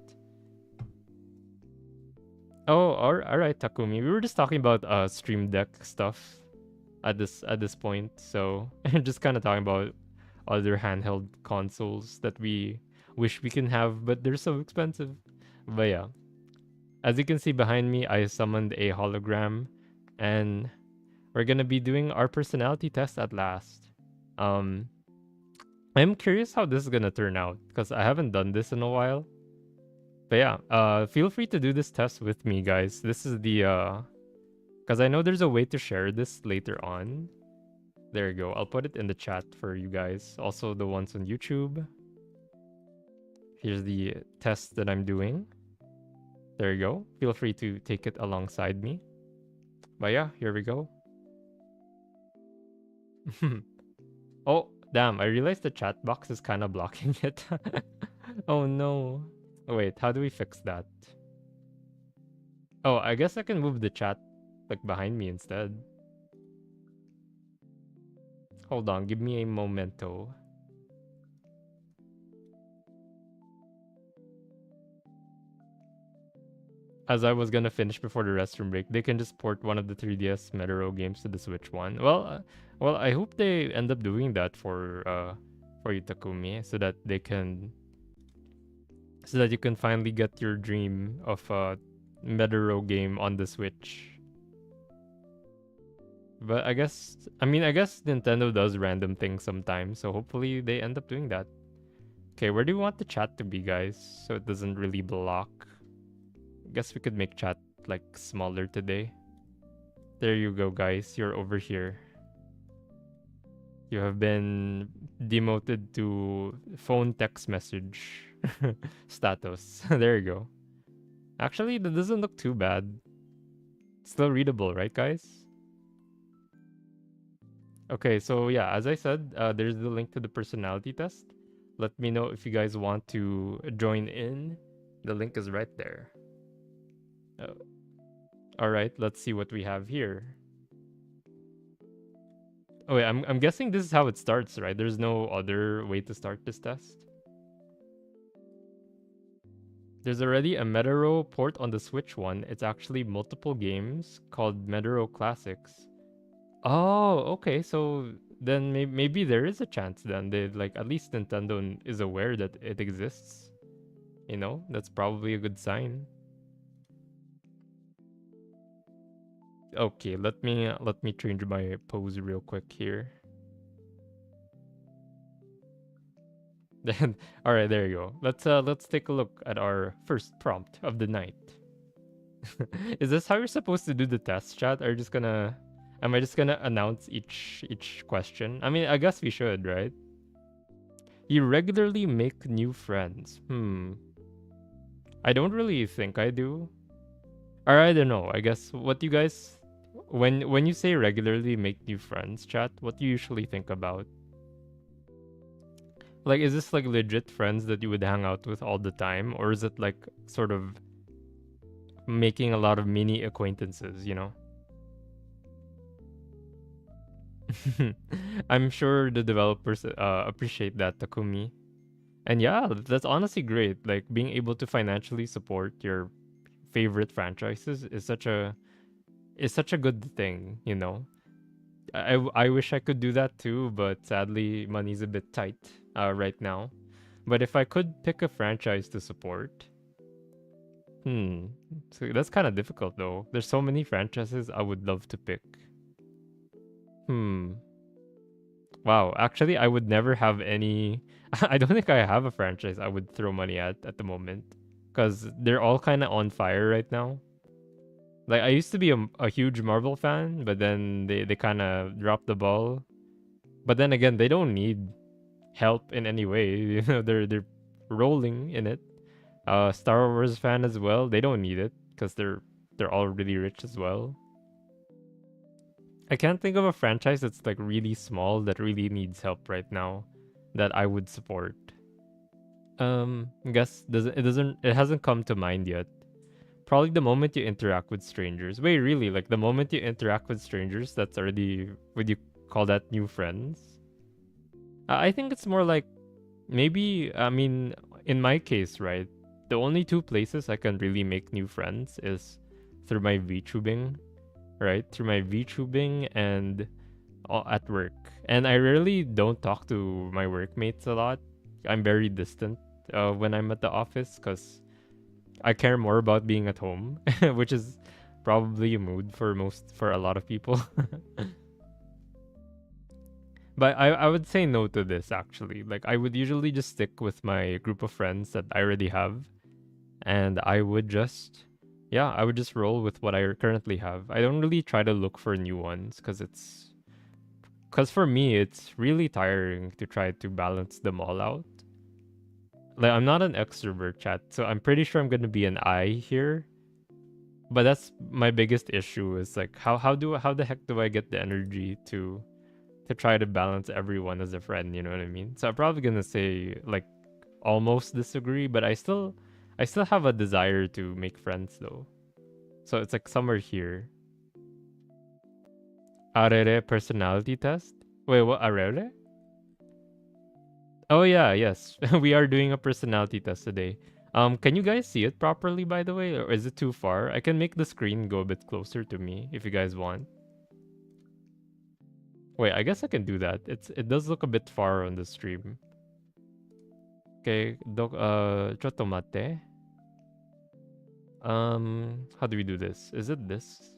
Oh, all right, Takumi. We were just talking about Stream Deck stuff at this point, so just kind of talking about other handheld consoles that we wish we can have, but they're so expensive. But yeah, as you can see behind me, I summoned a hologram, and we're gonna be doing our personality test at last. Um, I'm curious how this is gonna turn out because I haven't done this in a while. But yeah, feel free to do this test with me, guys. This is the because I know there's a way to share this later on. There you go. I'll put it in the chat for you guys. Also, the ones on YouTube. Here's the test that I'm doing. There you go. Feel free to take it alongside me. But yeah, here we go. Oh, damn. I realized the chat box is kind of blocking it. Oh no. Wait, how do we fix that? Oh, I guess I can move the chat like behind me instead. Hold on, give me a momento. As I was gonna finish before the restroom break, they can just port one of the 3DS Metaro games to the Switch one. Well, I hope they end up doing that for you, Takumi, so that you can finally get your dream of a Metaro game on the Switch. But I guess Nintendo does random things sometimes, so hopefully they end up doing that. Okay, where do you want the chat to be, guys? So it doesn't really block. I guess we could make chat like smaller today. There you go, guys. You're over here. You have been demoted to phone text message status. There you go. Actually, that doesn't look too bad. Still readable, right, guys? Okay, so yeah, as I said, there's the link to the personality test. Let me know if you guys want to join in. The link is right there. All right, let's see what we have here. Oh wait, I'm guessing this is how it starts, right? There's no other way to start this test. There's already a Metaro port on the Switch one. It's actually multiple games called Metaro Classics. Oh, okay. So then maybe there is a chance then they like at least Nintendo is aware that it exists. You know, that's probably a good sign. Okay, let me change my pose real quick here. Then all right, there you go. Let's take a look at our first prompt of the night. Is this how you're supposed to do the test, chat? Are you just gonna am I just gonna announce each question? I mean, I guess we should, right? You regularly make new friends. I don't really think I do. Or I don't know. I guess what you guys when you say regularly make new friends, chat, what do you usually think about? Like, is this like legit friends that you would hang out with all the time, or is it like sort of making a lot of mini acquaintances? You know. I'm sure the developers appreciate that, Takumi. And yeah, that's honestly great. Like being able to financially support your favorite franchises is such a good thing, you know. I wish I could do that too, but sadly money's a bit tight right now. But if I could pick a franchise to support, hmm, so that's kind of difficult though. There's so many franchises I would love to pick. Hmm. Wow, actually, I would never have any. I don't think I have a franchise I would throw money at the moment because they're all kind of on fire right now. Like I used to be a huge Marvel fan, but then they kind of dropped the ball. But then again, they don't need help in any way. You know, they're rolling in it. Star Wars fan as well. They don't need it because they're all really rich as well. I can't think of a franchise that's like really small that really needs help right now that I would support. I guess it hasn't come to mind yet. Probably the moment you interact with strangers. Wait, really? Like the moment you interact with strangers, that's already would you call that new friends? I think it's more like maybe I mean in my case, right? The only two places I can really make new friends is through my VTubing, right? Through my VTubing and at work. And I really don't talk to my workmates a lot. I'm very distant when I'm at the office because I care more about being at home, which is probably a mood for a lot of people. But I would say no to this actually. Like I would usually just stick with my group of friends that I already have, and I would just roll with what I currently have. I don't really try to look for new ones because for me it's really tiring to try to balance them all out. Like I'm not an extrovert, chat, so I'm pretty sure I'm gonna be an I here. But that's my biggest issue is like how the heck do I get the energy to try to balance everyone as a friend, you know what I mean? So I'm probably gonna say like almost disagree, but I still have a desire to make friends though. So it's like somewhere here. Arere personality test? Wait, what? Arere? Oh yeah, yes. We are doing a personality test today. Can you guys see it properly by the way, or is it too far? I can make the screen go a bit closer to me if you guys want. Wait, I guess I can do that. It does look a bit far on the stream. Okay, chotto matte. How do we do this? Is it this?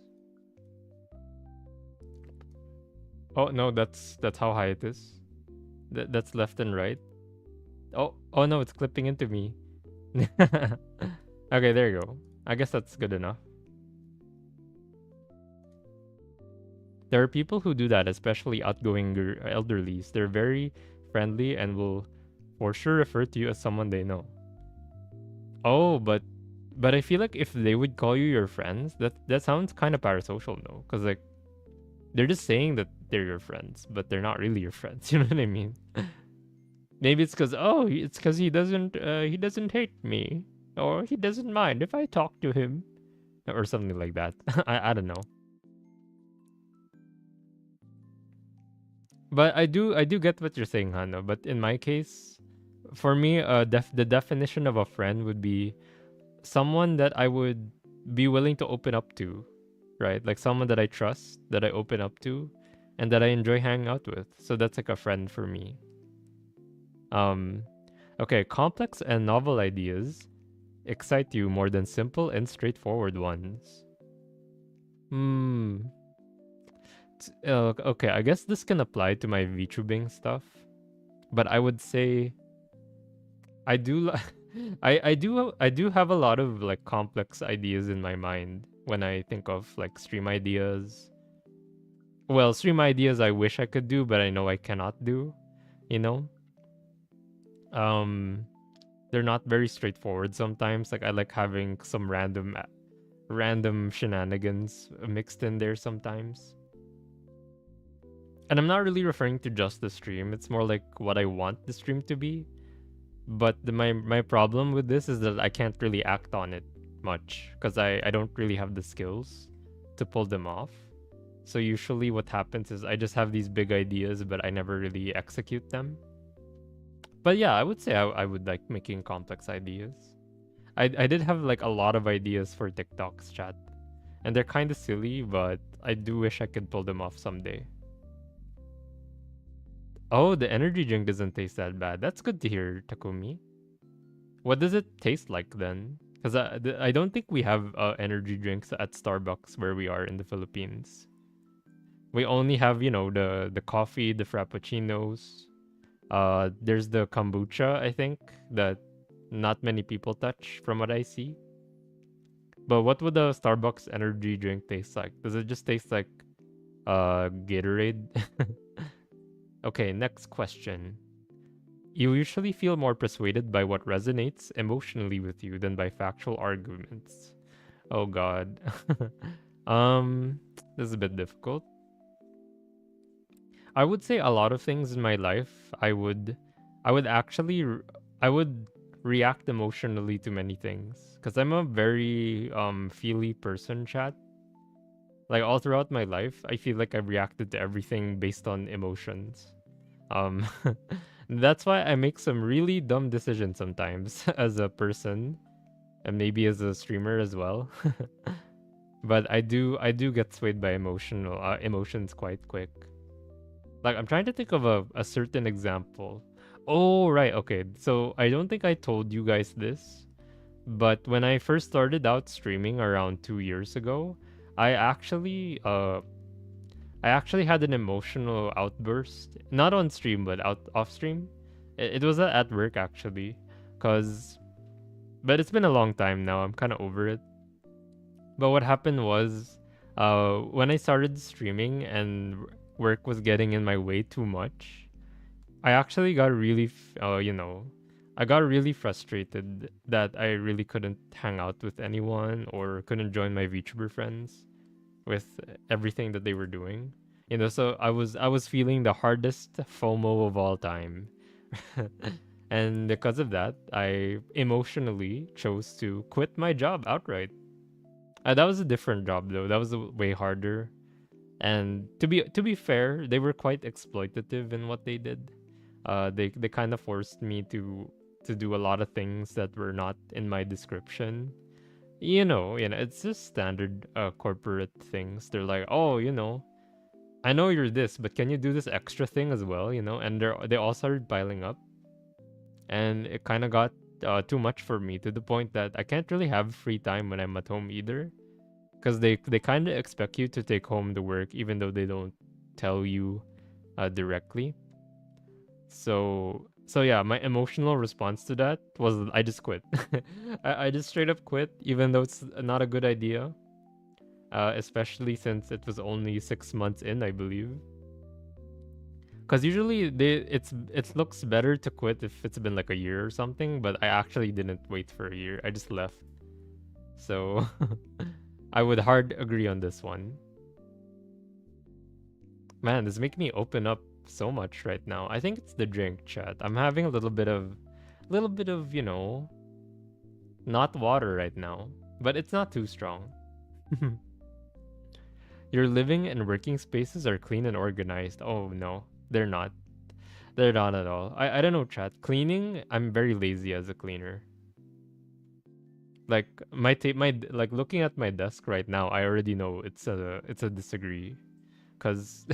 Oh no, that's how high it is. That's left and right. Oh no, it's clipping into me. Okay, there you go. I guess that's good enough. There are people who do that, especially outgoing elderlies. They're very friendly and will for sure refer to you as someone they know. Oh, but I feel like if they would call you your friends, that sounds kind of parasocial though, because like they're just saying that they're your friends, but they're not really your friends. You know what I mean? Maybe it's because it's because he doesn't hate me, or he doesn't mind if I talk to him, or something like that. I don't know. But I do get what you're saying, Hano. But in my case, for me, the definition of a friend would be someone that I would be willing to open up to, right? Like someone that I trust, that I open up to, and that I enjoy hanging out with. So that's like a friend for me. Um, okay, complex and novel ideas excite you more than simple and straightforward ones. Hmm. Okay, I guess this can apply to my VTubing stuff, but I would say I do I do have a lot of like complex ideas in my mind when I think of like stream ideas. Well, stream ideas I wish I could do, but I know I cannot do, you know? Um they're not very straightforward sometimes. Like I like having some random shenanigans mixed in there sometimes. And I'm not really referring to just the stream. It's more like what I want the stream to be. But my problem with this is that I can't really act on it much because I don't really have the skills to pull them off. So usually what happens is I just have these big ideas, but I never really execute them. But yeah, I would say I would like making complex ideas. I did have like a lot of ideas for TikToks chat, and they're kind of silly, but I do wish I could pull them off someday. Oh, the energy drink doesn't taste that bad. That's good to hear, Takumi. What does it taste like then? Because I don't think we have energy drinks at Starbucks where we are in the Philippines. We only have, the coffee, the frappuccinos. There's the kombucha, I think, that not many people touch from what I see. But what would a Starbucks energy drink taste like? Does it just taste like Gatorade? Okay, next question. You usually feel more persuaded by what resonates emotionally with you than by factual arguments. Oh god. um this is a bit difficult. I would say a lot of things in my life I would actually I would react emotionally to many things cuz I'm a very feely person, chat. Like all throughout my life, I feel like I've reacted to everything based on emotions. Um, that's why I make some really dumb decisions sometimes as a person and maybe as a streamer as well. But I do get swayed by emotions quite quick. Like I'm trying to think of a certain example. Oh right, okay. So I don't think I told you guys this, but when I first started out streaming around 2 years ago, I actually uh I actually had an emotional outburst, not on stream but out off stream. It was at work actually, cause but it's been a long time now. I'm kind of over it. But what happened was, when I started streaming and work was getting in my way too much, I actually got really, I got really frustrated that I really couldn't hang out with anyone or couldn't join my VTuber friends with everything that they were doing. So I was feeling the hardest FOMO of all time. And because of that, I emotionally chose to quit my job outright. That was a different job though. That was way harder. And to be fair, they were quite exploitative in what they did. They kind of forced me to do a lot of things that were not in my description. It's just standard corporate things. They're like, oh, I know you're this, but can you do this extra thing as well? And they all started piling up, and it kind of got too much for me to the point that I can't really have free time when I'm at home either, because they kind of expect you to take home the work even though they don't tell you directly. So yeah, my emotional response to that was I just quit. I just straight up quit, even though it's not a good idea. Especially since it was only 6 months in, I believe. Because usually it looks better to quit if it's been like a year or something, but I actually didn't wait for a year. I just left. So I would hard agree on this one. Man, this making me open up so much right now. I think it's the drink, chat. I'm having a little bit of, not water right now, but it's not too strong. Your living and working spaces are clean and organized. Oh no, they're not. They're not at all. I don't know, chat. Cleaning, I'm very lazy as a cleaner. Like like looking at my desk right now, I already know it's a disagree. Cause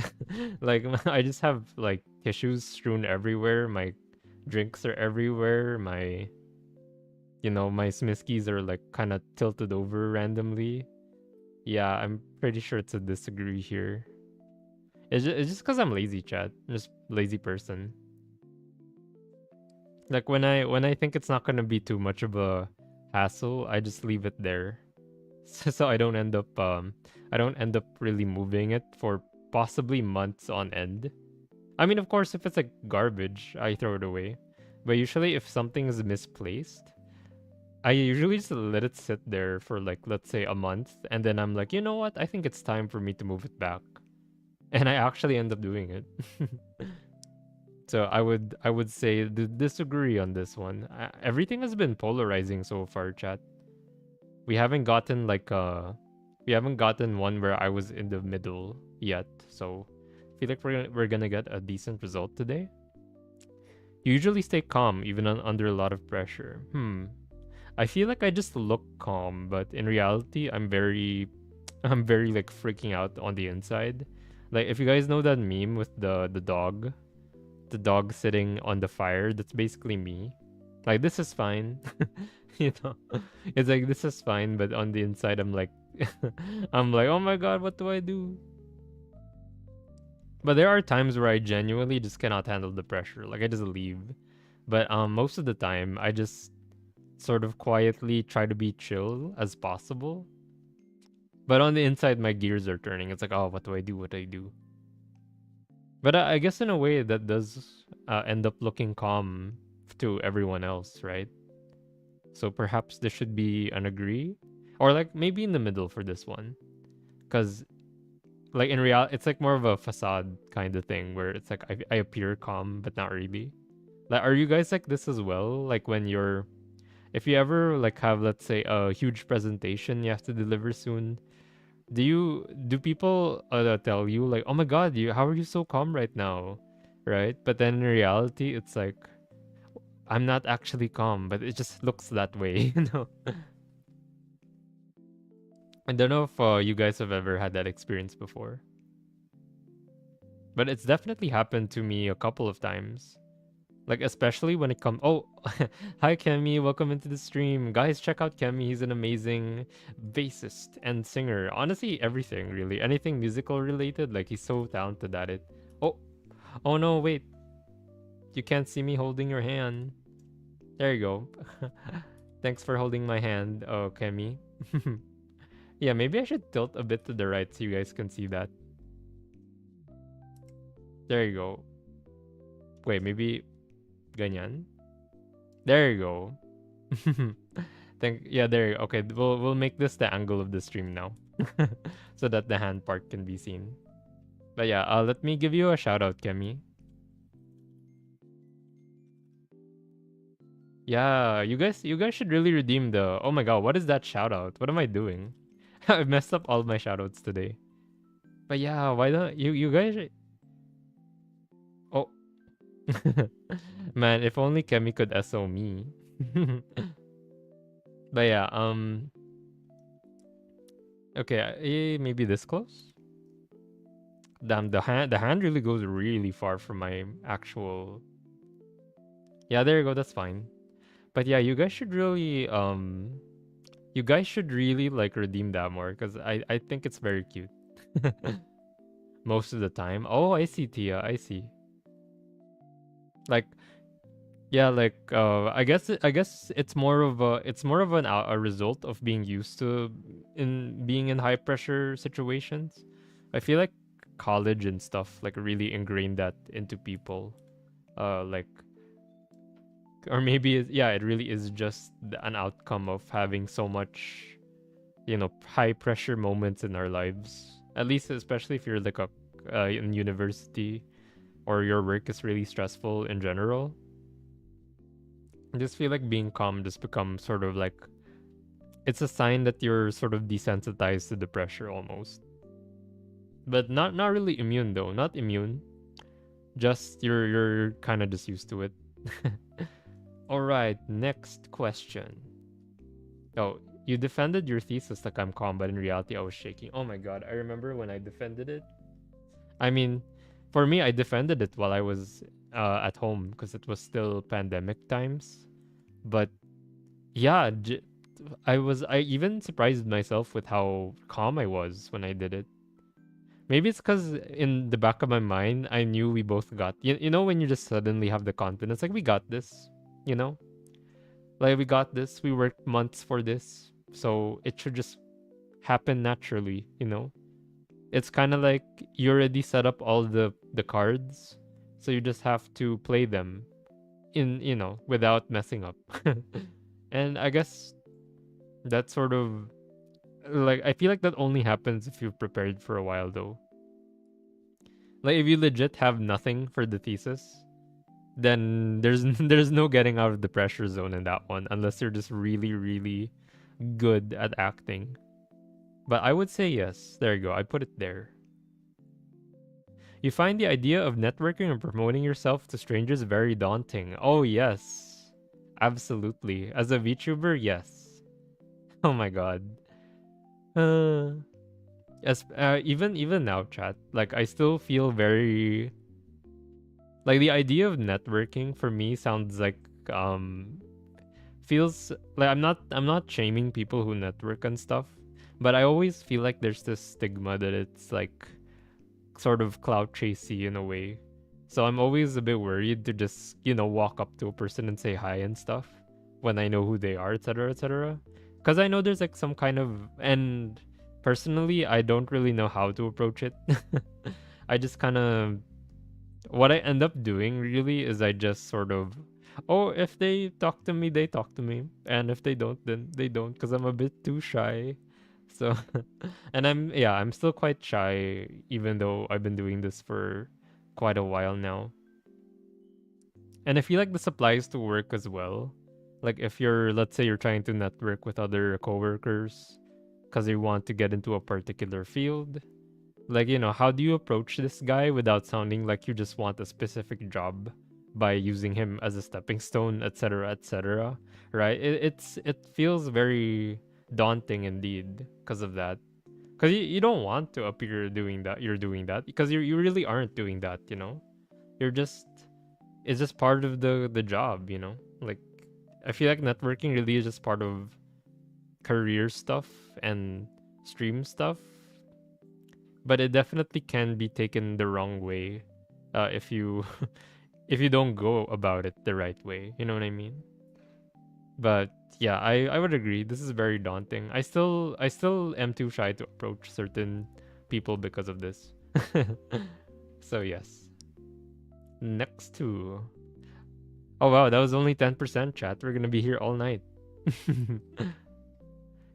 like I just have like tissues strewn everywhere. My drinks are everywhere. My smiskies are like kind of tilted over randomly. Yeah, I'm pretty sure it's a disagree here. It's just because I'm lazy, chat. Just lazy person. Like when I think it's not gonna be too much of a hassle, I just leave it there, so I don't end up really moving it for possibly months on end. I mean, of course, if it's like garbage, I throw it away. But usually, if something is misplaced, I usually just let it sit there for like, let's say, a month, and then I'm like, you know what? I think it's time for me to move it back, and I actually end up doing it. So I would say disagree on this one. Everything has been polarizing so far, chat. We haven't gotten one where I was in the middle yet. So I feel like we're gonna get a decent result today. You usually stay calm even under a lot of pressure. I feel like I just look calm, but in reality, I'm very I'm very like freaking out on the inside. Like if you guys know that meme with the dog sitting on the fire, that's basically me. Like this is fine. you know. It's like this is fine, but on the inside I'm like I'm like, "Oh my god, what do I do?" But there are times where I genuinely just cannot handle the pressure. Like I just leave. But most of the time I just sort of quietly try to be chill as possible. But on the inside my gears are turning. It's like, "Oh, what do I do? What do I do?" But I guess in a way that does end up looking calm to everyone else, right? So perhaps this should be an agree, or like maybe in the middle for this one, because like in real, it's like more of a facade kind of thing where it's like I appear calm but not really. Like, are you guys like this as well? Like if you ever like have, let's say, a huge presentation you have to deliver soon, do people tell you like, oh my god, how are you so calm right now, right? But then in reality it's like I'm not actually calm, but it just looks that way. I don't know if you guys have ever had that experience before, but it's definitely happened to me a couple of times. Like especially when it comes. Oh, hi Kemi, welcome into the stream, guys. Check out Kemi. He's an amazing bassist and singer. Honestly, everything really, anything musical related. Like he's so talented at it. Oh, oh no, wait. You can't see me holding your hand. There you go. Thanks for holding my hand, oh Kemi. Yeah, maybe I should tilt a bit to the right so you guys can see that. There you go. Wait, maybe ganyan. There you go. Yeah, there you go. Okay, we'll make this the angle of the stream now. So that the hand part can be seen. But yeah, let me give you a shout out, Kemi. Yeah, you guys should really redeem the. Oh my god, what is that shout out? What am I doing? I messed up all my shoutouts today. But yeah, why don't you guys? Oh, man, if only Kemi could SO me. But yeah, okay, maybe this close. Damn, the hand really goes really far from my actual. Yeah, there you go. That's fine. But yeah, you guys should really like redeem that more because I think it's very cute. Most of the time. Oh, I see, Tia. I see. Like, yeah, like I guess it's more of a result of being used to in being in high pressure situations. I feel like college and stuff like really ingrained that into people. Like, or maybe yeah, it really is just an outcome of having so much, high pressure moments in our lives. At least, especially if you're like in university or your work is really stressful in general. I just feel like being calm just becomes sort of like it's a sign that you're sort of desensitized to the pressure almost. But not really immune though. Not immune. Just you're kind of just used to it. All right, next question. Oh, you defended your thesis like I'm calm, but in reality I was shaking. Oh my god, I remember when I defended it. I mean, for me, I defended it while I was at home because it was still pandemic times. But yeah, I even surprised myself with how calm I was when I did it. Maybe it's because in the back of my mind, I knew we both got. You know when you just suddenly have the confidence, like we got this. You know, like we got this. We worked months for this, so it should just happen naturally. It's kind of like you already set up all the cards, so you just have to play them in without messing up. And I guess that sort of like I feel like that only happens if you've prepared for a while though. Like if you legit have nothing for the thesis, then there's no getting out of the pressure zone in that one unless you're just really really good at acting. But I would say yes. There you go. I put it there. You find the idea of networking and promoting yourself to strangers very daunting. Oh yes. Absolutely. As a VTuber, yes. Oh my god. Uh even now, chat. Like I still feel very like the idea of networking for me sounds like um feels like I'm not shaming people who network and stuff, but I always feel like there's this stigma that it's like sort of clout chasey in a way. So I'm always a bit worried to just, walk up to a person and say hi and stuff when I know who they are, etc., etc. Because I know there's like some kind of, and personally, I don't really know how to approach it. I just kind of, what I end up doing really is I just sort of, oh, if they talk to me, they talk to me. And if they don't, then they don't because I'm a bit too shy. So, and I'm still quite shy, even though I've been doing this for quite a while now. And I feel like this applies to work as well. Like if let's say you're trying to network with other coworkers because you want to get into a particular field. Like, how do you approach this guy without sounding like you just want a specific job by using him as a stepping stone, etc., etc., right? It feels very daunting indeed because of that. Because you don't want to appear doing that. You're doing that because you really aren't doing that. You're just it's just part of the job. Like I feel like networking really is just part of career stuff and stream stuff, but it definitely can be taken the wrong way if you if you don't go about it the right way. You know what I mean? But yeah, I would agree. This is very daunting. I still am too shy to approach certain people because of this. So yes. Next to oh wow, that was only 10% chat. We're gonna be here all night.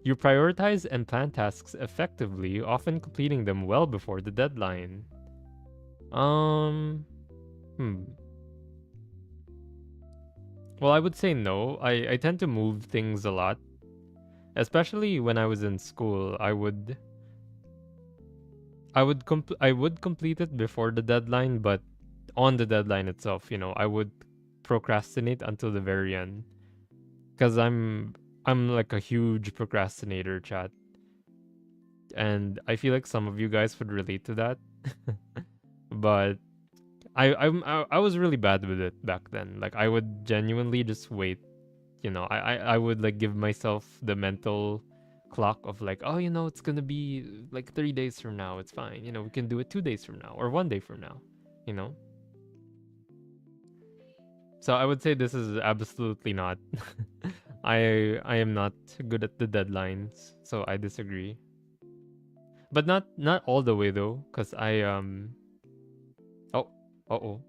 You prioritize and plan tasks effectively, often completing them well before the deadline. Um, hmm. Well, I would say no. I tend to move things a lot. Especially when I was in school, I would complete it before the deadline, but on the deadline itself, I would procrastinate until the very end because I'm like a huge procrastinator, chat, and I feel like some of you guys would relate to that. But I was really bad with it back then. Like I would genuinely just wait. I would like give myself the mental clock of like, oh, it's gonna be like 3 days from now. It's fine. We can do it 2 days from now or one day from now. You know. So I would say this is absolutely not. I am not good at the deadlines, so I disagree. But not all the way though, cause oh oh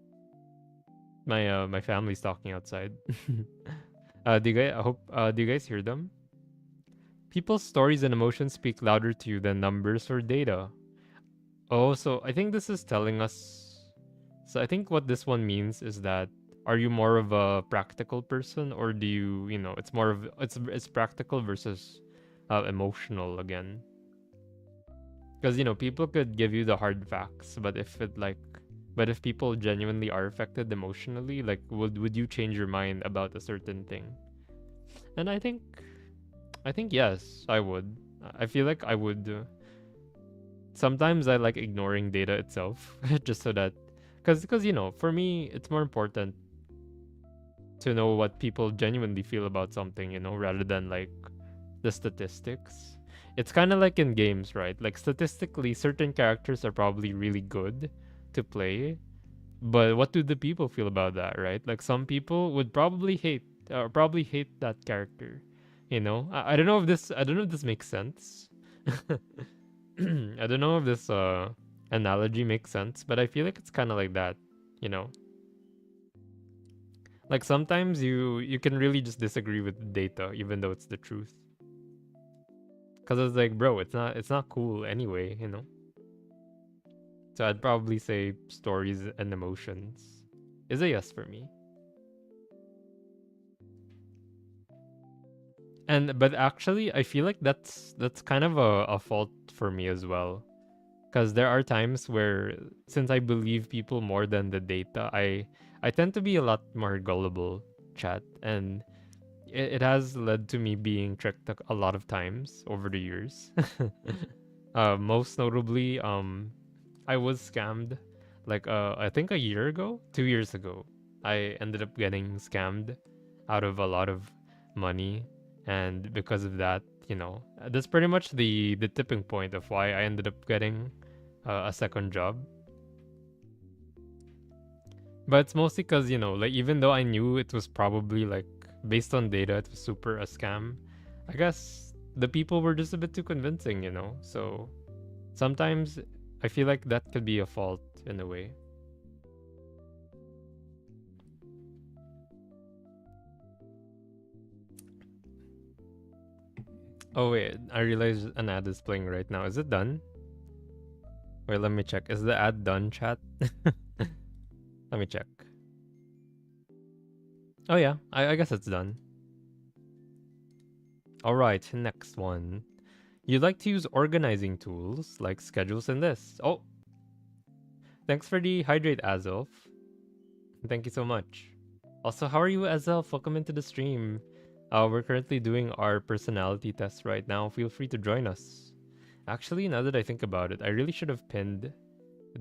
my family's talking outside. Do you guys I hope do you guys hear them? People's stories and emotions speak louder to you than numbers or data. Oh, so I think this is telling us. So I think what this one means is that are you more of a practical person or do it's more of it's practical versus emotional again. Because people could give you the hard facts, but if people genuinely are affected emotionally, like would you change your mind about a certain thing? And I think yes, I would. I feel like I would. Sometimes I like ignoring data itself, just so that, because for me it's more important to know what people genuinely feel about something, rather than like the statistics. It's kind of like in games, right? Like statistically, certain characters are probably really good to play, but what do the people feel about that, right? Like some people would probably hate that character. I don't know if this makes sense. I don't know if this analogy makes sense, but I feel like it's kind of like that, you know. Like sometimes you can really just disagree with the data even though it's the truth. Cuz it's like, bro, it's not cool anyway. So I'd probably say stories and emotions is a yes for me. But actually I feel like that's kind of a fault for me as well. Because there are times where, since I believe people more than the data, I tend to be a lot more gullible, chat, and it has led to me being tricked a lot of times over the years. Most notably, I was scammed, like I think a year ago, 2 years ago. I ended up getting scammed out of a lot of money, and because of that, that's pretty much the tipping point of why I ended up getting a second job. But it's mostly because, like, even though I knew it was probably, like, based on data, it was super a scam, I guess the people were just a bit too convincing. So sometimes I feel like that could be a fault in a way. Oh, wait, I realize an ad is playing right now. Is it done? Wait, let me check. Is the ad done, chat? Let me check. Oh, yeah, I guess it's done. All right, next one. You'd like to use organizing tools like schedules and lists. Oh, thanks for the hydrate, Azelf. Thank you so much. Also, how are you, Azelf? Welcome into the stream. We're currently doing our personality test right now. Feel free to join us. Actually, now that I think about it, I really should have pinned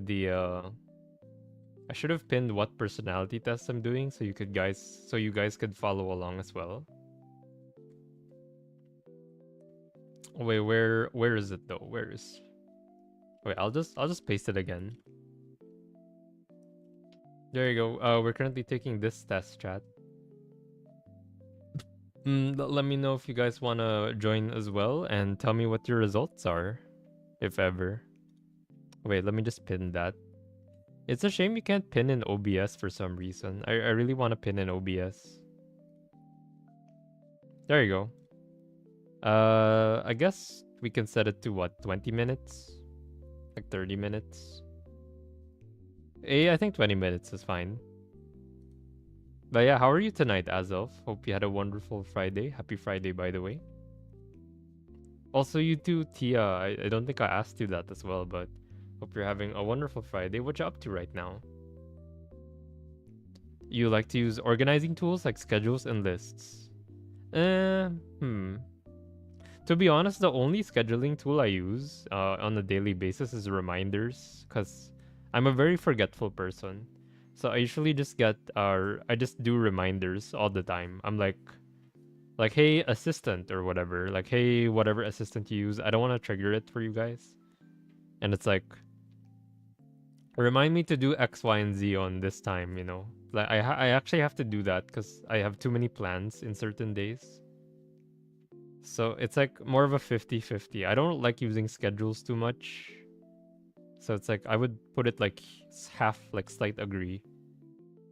the I should have pinned what personality test I'm doing so you guys could follow along as well. Wait, where is it though? Where is Wait, I'll just paste it again. There you go. We're currently taking this test, chat. Let me know if you guys want to join as well and tell me what your results are, if ever. Wait, let me just pin that. It's a shame you can't pin in OBS for some reason. I really want to pin in OBS. There you go. I guess we can set it to what, 20 minutes? Like 30 minutes? I think 20 minutes is fine. But yeah, how are you tonight, Azelf? Hope you had a wonderful Friday. Happy Friday, by the way. Also, you too, Tia. I don't think I asked you that as well, but hope you're having a wonderful Friday. What you up to right now? You like to use organizing tools like schedules and lists. Uh, hmm. To be honest, the only scheduling tool I use on a daily basis is reminders, because I'm a very forgetful person. So I usually just I just do reminders all the time. I'm like, hey, assistant or whatever. Like, hey, whatever assistant you use, I don't want to trigger it for you guys. And it's like, remind me to do X, Y, and Z on this time, you know? Like, I actually have to do that because I have too many plans in certain days. So it's like more of a 50-50. I don't like using schedules too much. So it's like I would put it like half like slight agree.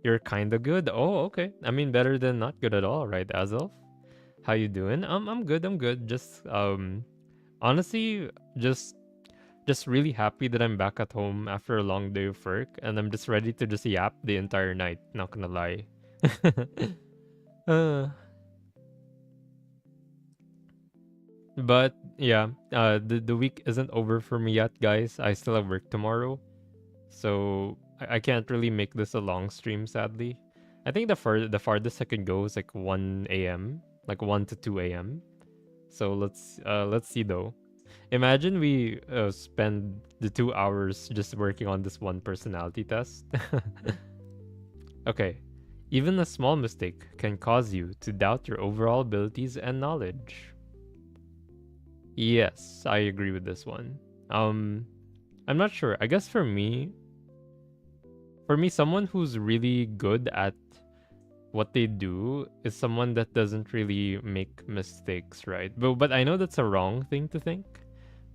You're kinda good. Oh, okay. I mean better than not good at all, right, Azelf? How you doing? I'm good, I'm good. Just honestly, just really happy that I'm back at home after a long day of work and I'm just ready to just yap the entire night, not gonna lie. uh, But yeah, the week isn't over for me yet, guys. I still have work tomorrow, so I can't really make this a long stream, sadly. I think the farthest I can go is like 1 a.m., like 1 to 2 a.m. So let's see though. Imagine we spend the 2 hours just working on this one personality test. Okay, even a small mistake can cause you to doubt your overall abilities and knowledge. Yes, I agree with this one. Um, I'm not sure. I guess for me, someone who's really good at what they do is someone that doesn't really make mistakes, right? But I know that's a wrong thing to think,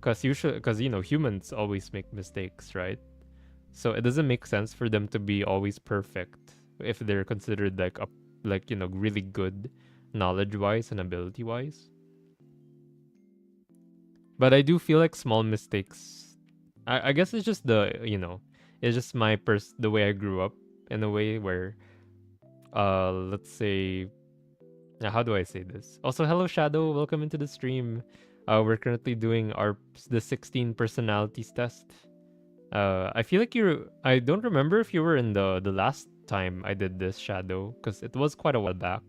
because humans always make mistakes, right? So it doesn't make sense for them to be always perfect if they're considered like really good knowledge wise and ability wise. But I do feel like small mistakes. I guess it's just it's just the way I grew up in a way where let's say, now how do I say this? Also, hello Shadow, welcome into the stream. We're currently doing the 16 personalities test. I feel like I don't remember if you were in the last time I did this, Shadow, because it was quite a while back.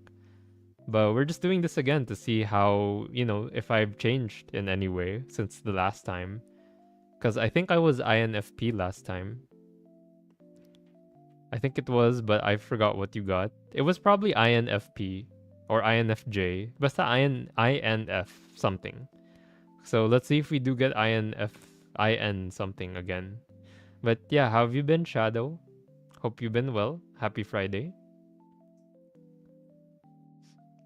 But we're just doing this again to see how, if I've changed in any way since the last time. Because I think I was INFP last time. I think it was, but I forgot what you got. It was probably INFP or INFJ. Basta INF something. So let's see if we do get IN something again. But yeah, how have you been, Shadow? Hope you've been well. Happy Friday.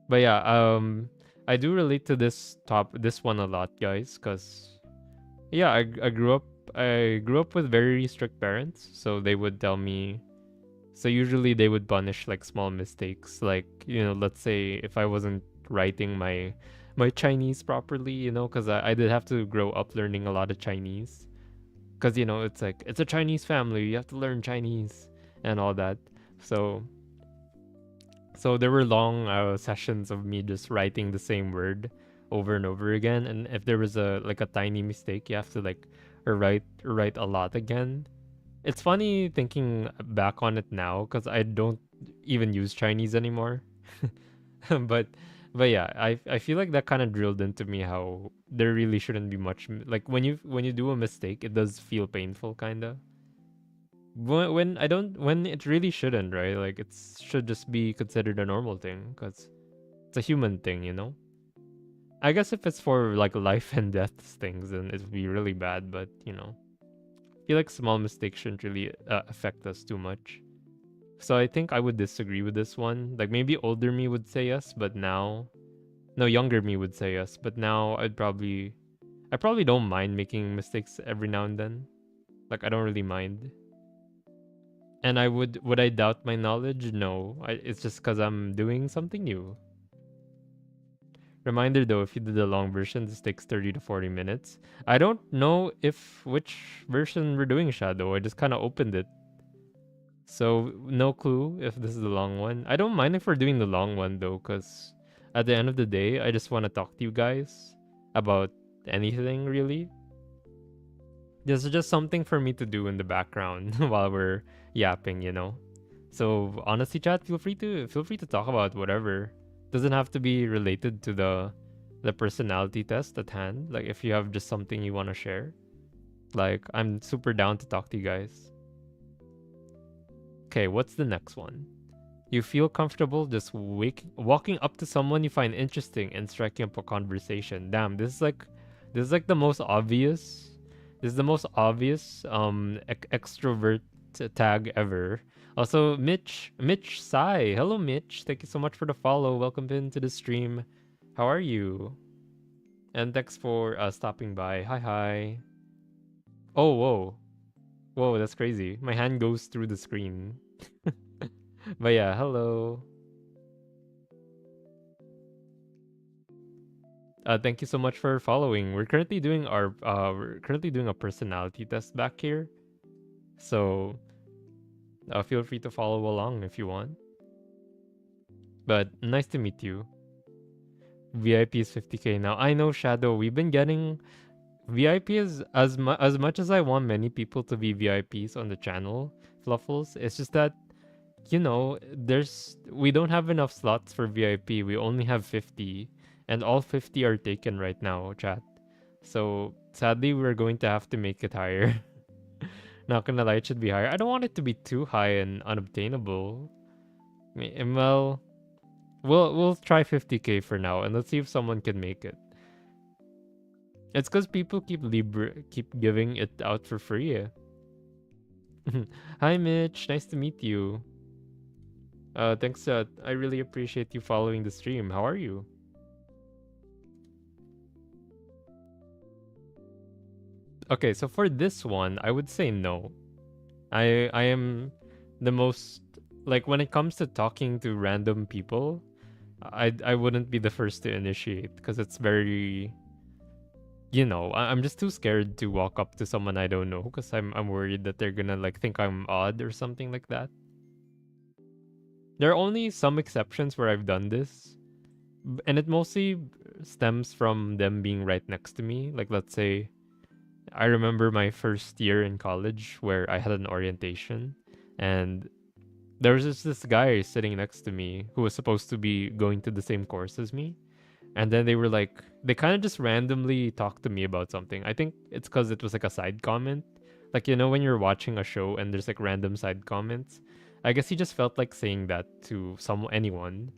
But yeah, I do relate to this one a lot, guys, because yeah, I grew up with very strict parents, so they would tell me. So usually they would punish like small mistakes, like let's say if I wasn't writing my Chinese properly, because I did have to grow up learning a lot of Chinese, because it's like it's a Chinese family, you have to learn Chinese and all that. So there were long sessions of me just writing the same word over and over again, and if there was a tiny mistake, you have to like write a lot again. It's funny thinking back on it now because I don't even use Chinese anymore. but but yeah, I feel like that kind of drilled into me how there really shouldn't be much like when you do a mistake, it does feel painful kind of. When I don't when it really shouldn't, right? Like it should just be considered a normal thing because it's a human thing. I guess if it's for like life and death things, then it'd be really bad. But I feel like small mistakes shouldn't really affect us too much. So I think I would disagree with this one. Like maybe older me would say yes, but now, no, younger me would say yes, but now I probably don't mind making mistakes every now and then. Like I don't really mind. And would I doubt my knowledge? No, it's just because I'm doing something new. Reminder though, if you did the long version, this takes 30 to 40 minutes. I don't know if which version we're doing, Shadow. I just kind of opened it. So no clue if this is the long one. I don't mind if we're doing the long one though, because at the end of the day, I just want to talk to you guys about anything really. This is just something for me to do in the background while we're yapping, you know. So honestly, chat, feel free to talk about whatever. Doesn't have to be related to the personality test at hand. Like if you have just something you want to share, like I'm super down to talk to you guys. Okay, what's the next one? You feel comfortable just walking up to someone you find interesting and striking up a conversation. Damn, this is like the most obvious. This is the most obvious extrovert tag ever. Also, Mitch Sai. Hello, Mitch. Thank you so much for the follow. Welcome into the stream. How are you? And thanks for stopping by. Hi, hi. Oh, whoa, whoa, that's crazy. My hand goes through the screen. But yeah, hello. Thank you so much for following. We're currently doing a personality test back here. So feel free to follow along if you want. But nice to meet you. VIP is 50k now. I know, Shadow. We've been getting VIP is as much as I want many people to be VIPs on the channel, Fluffles. It's just that we don't have enough slots for VIP. We only have 50, and all 50 are taken right now, chat. So sadly, we're going to have to make it higher. Not gonna lie, it should be higher. I don't want it to be too high and unobtainable. Well, we'll try 50k for now, and let's see if someone can make it. It's because people keep giving it out for free. Hi, Mitch. Nice to meet you. Thanks. I really appreciate you following the stream. How are you? Okay, so for this one, I would say no. I am the most like when it comes to talking to random people, I wouldn't be the first to initiate because it's very I'm just too scared to walk up to someone I don't know because I'm worried that they're gonna like think I'm odd or something like that. There are only some exceptions where I've done this, and it mostly stems from them being right next to me. Like, let's say, I remember my first year in college where I had an orientation, and there was just this guy sitting next to me who was supposed to be going to the same course as me. And then they kind of just randomly talked to me about something. I think it's because it was like a side comment. Like, when you're watching a show and there's like random side comments. I guess he just felt like saying that to anyone.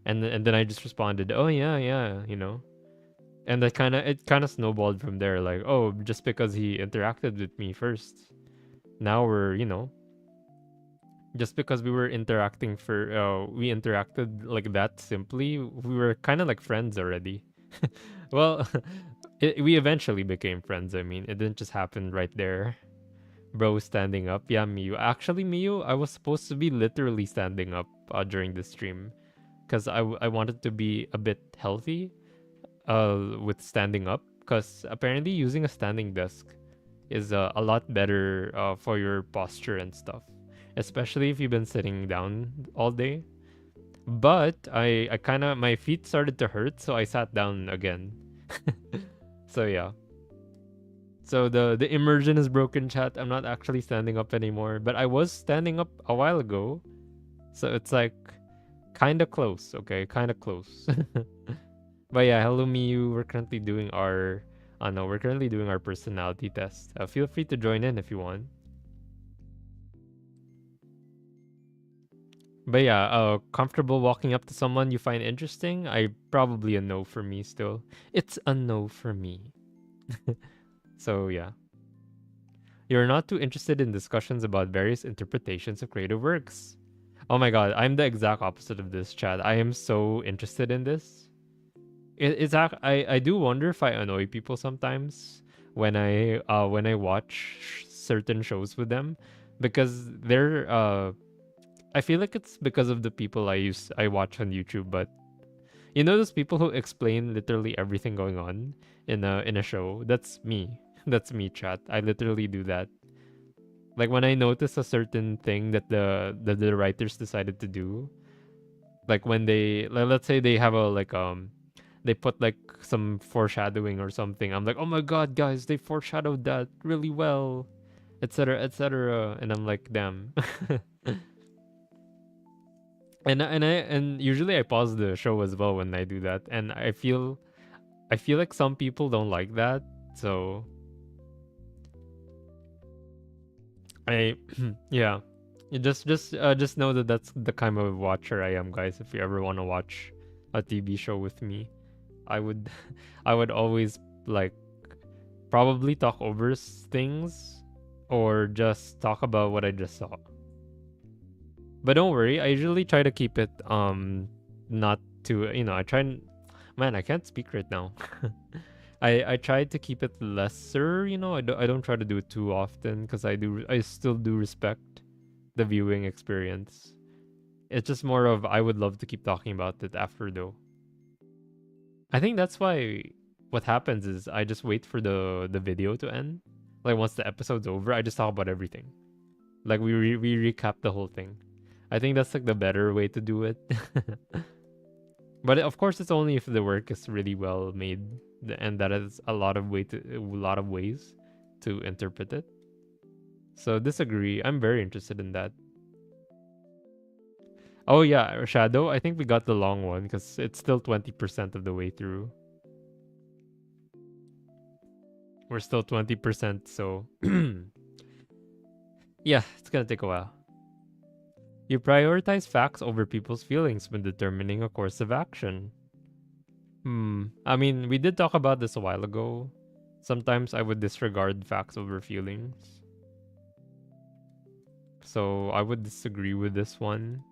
And then I just responded, oh, yeah, yeah, And it kind of snowballed from there. Like, oh, just because he interacted with me first. Now just because we were interacting we interacted like that simply, we were kind of like friends already. Well, we eventually became friends. I mean, it didn't just happen right there. Bro standing up. Yeah, Miyu. Actually, Miyu, I was supposed to be literally standing up during the stream because I wanted to be a bit healthy with standing up because apparently using a standing desk is a lot better for your posture and stuff, especially if you've been sitting down all day. But I kind of my feet started to hurt, so I sat down again. So yeah. So the immersion is broken, chat. I'm not actually standing up anymore, but I was standing up a while ago. So it's like kind of close, okay? Kind of close. But yeah, hello Miyu. We're currently doing our personality test. Feel free to join in if you want. But yeah, comfortable walking up to someone you find interesting? Probably a no for me still. It's a no for me. So yeah. You're not too interested in discussions about various interpretations of creative works. Oh my god, I'm the exact opposite of this, Chad. I am so interested in this. I do wonder if I annoy people sometimes when I watch certain shows with them because I feel like it's because of the people I watch on YouTube, but those people who explain literally everything going on in a show. That's me. That's me, chat. I literally do that. Like when I notice a certain thing that the writers decided to do, like when let's say they they put like some foreshadowing or something. I'm like, oh my god, guys, they foreshadowed that really well, etc., etc. And I'm like, damn. And usually I pause the show as well when I do that, and I feel like some people don't like that, so I yeah. You just know that that's the kind of watcher I am, guys. If you ever want to watch a TV show with me, I would I would always like probably talk over things or just talk about what I just saw. But don't worry, I usually try to keep it not too, I try and man, I can't speak right now. I try to keep it lesser, I don't try to do it too often because I still do respect the viewing experience. It's just more of I would love to keep talking about it after though. I think that's why what happens is I just wait for the video to end. Like once the episode's over, I just talk about everything. Like we recap the whole thing. I think that's like the better way to do it. But of course, it's only if the work is really well made, and that is a lot of ways to interpret it. So disagree. I'm very interested in that. Oh yeah, Shadow. I think we got the long one because it's still 20% of the way through. We're still 20%, so yeah, it's gonna take a while. You prioritize facts over people's feelings when determining a course of action. I mean, we did talk about this a while ago. Sometimes I would disregard facts over feelings. So I would disagree with this one.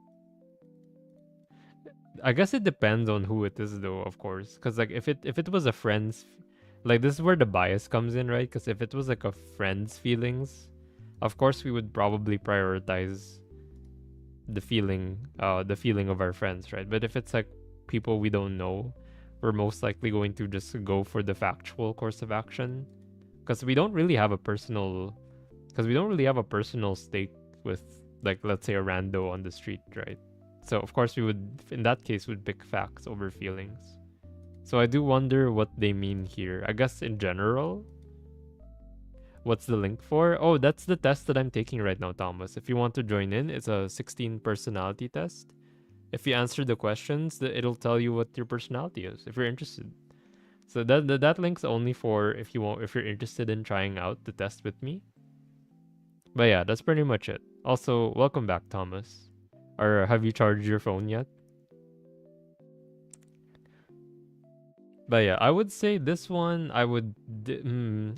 I guess it depends on who it is though, of course. Because like if it was a friend's like this is where the bias comes in, right? Because if it was like a friend's feelings, of course we would probably prioritize the feeling of our friends, right? But if it's like people we don't know, we're most likely going to just go for the factual course of action because we don't really have a personal stake with, like, let's say a rando on the street, right? So of course we would, in that case, would pick facts over feelings. So I do wonder what they mean here. I guess in general, what's the link for? Oh, that's the test that I'm taking right now, Thomas. If you want to join in, it's a 16 personality test. If you answer the questions, it'll tell you what your personality is if you're interested. So that link's only for if you're interested in trying out the test with me. But yeah, that's pretty much it. Also, welcome back, Thomas. Or have you charged your phone yet? But yeah, I would say this one.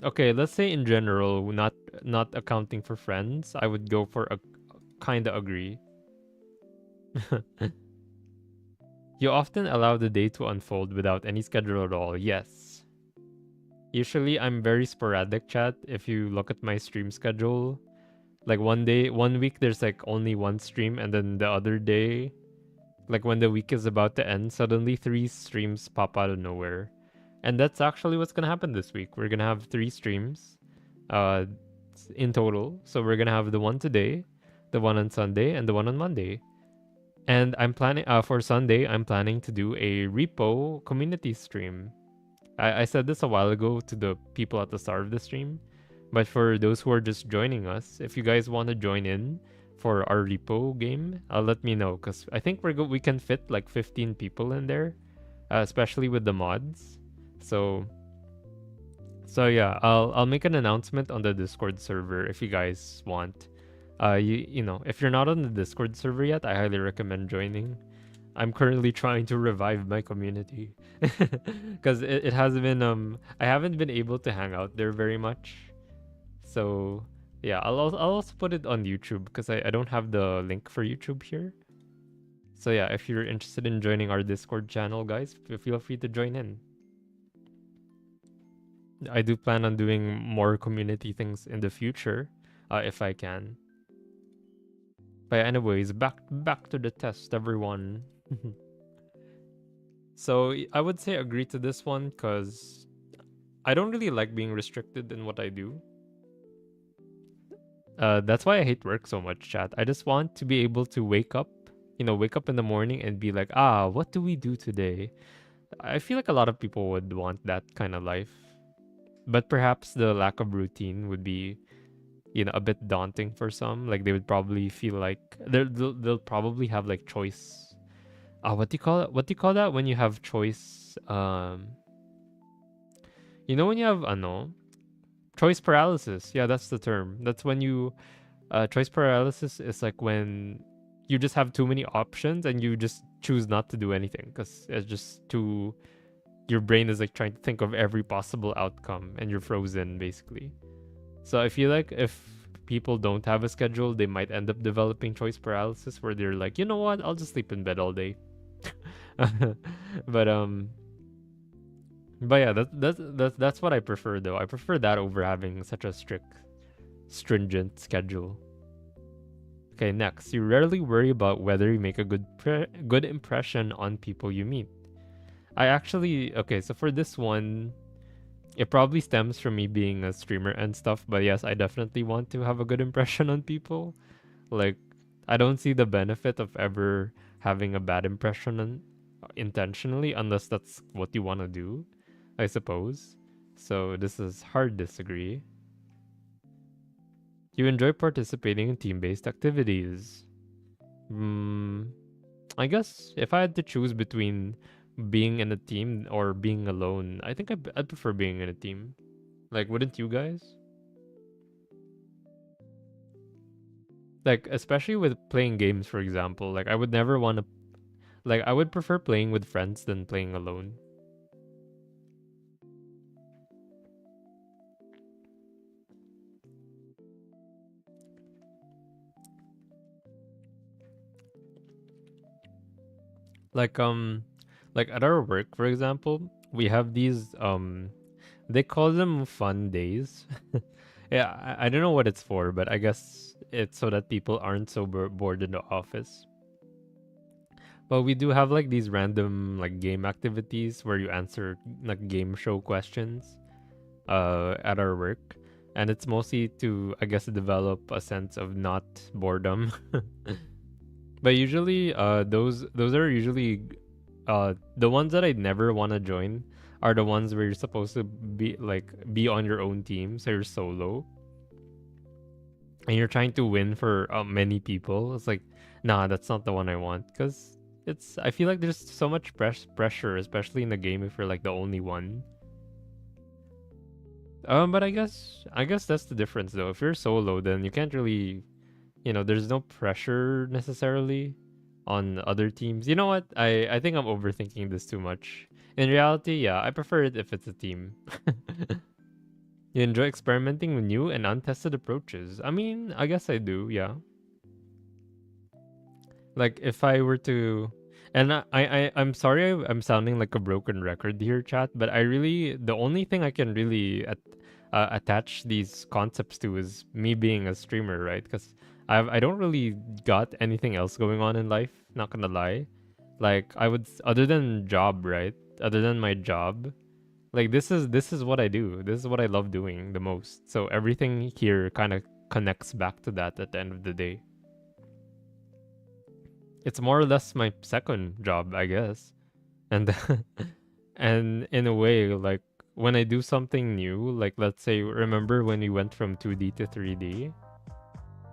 Okay, let's say in general, not accounting for friends, I would go for a kinda agree. You often allow the day to unfold without any schedule at all. Yes. Usually, I'm very sporadic, chat. If you look at my stream schedule, like one week, there's like only one stream, and then the other day, like when the week is about to end, suddenly 3 streams pop out of nowhere. And that's actually what's gonna happen this week. We're gonna have 3 streams uh, in total. So we're gonna have the one today, the one on Sunday, and the one on Monday. And I'm planning for Sunday. I'm planning to do a repo community stream. I said this a while ago to the people at the start of the stream, but for those who are just joining us, if you guys want to join in for our repo game, let me know because I think we can fit like 15 people in there, especially with the mods. So yeah, I'll make an announcement on the Discord server if you guys want. If you're not on the Discord server yet, I highly recommend joining. I'm currently trying to revive my community because it has been I haven't been able to hang out there very much. So yeah, I'll also put it on YouTube because I don't have the link for YouTube here. So yeah, if you're interested in joining our Discord channel, guys, feel free to join in. I do plan on doing more community things in the future, if I can. But anyways, back to the test, everyone. So I would say agree to this one because I don't really like being restricted in what I do. That's why I hate work so much, chat. I just want to be able to wake up in the morning and be like, what do we do today? I feel like a lot of people would want that kind of life. But perhaps the lack of routine would be, a bit daunting for some. Like they would probably feel like they'll probably have like choice. What do you call it? What do you call that when you have choice? When you have ano choice paralysis. Yeah, that's the term. That's when you choice paralysis is like when you just have too many options and you just choose not to do anything because it's just too. Your brain is like trying to think of every possible outcome and you're frozen basically. So I feel like if people don't have a schedule, they might end up developing choice paralysis where they're like, you know what, I'll just sleep in bed all day. but um but yeah, that's what I prefer though. I prefer that over having such a stringent schedule. Okay, next, you rarely worry about whether you make a good impression on people you meet. I actually okay, so for this one, it probably stems from me being a streamer and stuff, but yes, I definitely want to have a good impression on people. Like, I don't see the benefit of ever having a bad impression intentionally, unless that's what you want to do, I suppose. So this is hard disagree. You enjoy participating in team-based activities. I guess if I had to choose between being in a team or being alone, I think I'd prefer being in a team. Like, wouldn't you guys? Like, especially with playing games, for example. Like, I would never want to. Like, I would prefer playing with friends than playing alone. Like, like at our work, for example, we have these they call them fun days. Yeah, I don't know what it's for, but I guess it's so that people aren't so bored in the office. But we do have like these random like game activities where you answer like game show questions at our work. And it's mostly to, I guess, develop a sense of not boredom. But usually those are usually the ones that I never want to join are the ones where you're supposed to be on your own team, so you're solo and you're trying to win for many people. It's like, nah, that's not the one I want because I feel like there's so much pressure, especially in the game if you're like the only one. But I guess that's the difference though. If you're solo, then you can't really, there's no pressure necessarily on other teams. You know what? I think I'm overthinking this too much. In reality, yeah, I prefer it if it's a team. You enjoy experimenting with new and untested approaches. I mean, I guess I do, yeah. Like if I were to and I'm sorry I'm sounding like a broken record here, chat, but the only thing I can really attach these concepts to is me being a streamer, right? Because I don't really got anything else going on in life, not gonna lie. Like I would other than job, right? Other than my job, like this is what I do. This is what I love doing the most. So everything here kind of connects back to that at the end of the day. It's more or less my second job, I guess. And and in a way, like when I do something new, like let's say remember when we went from 2D to 3D?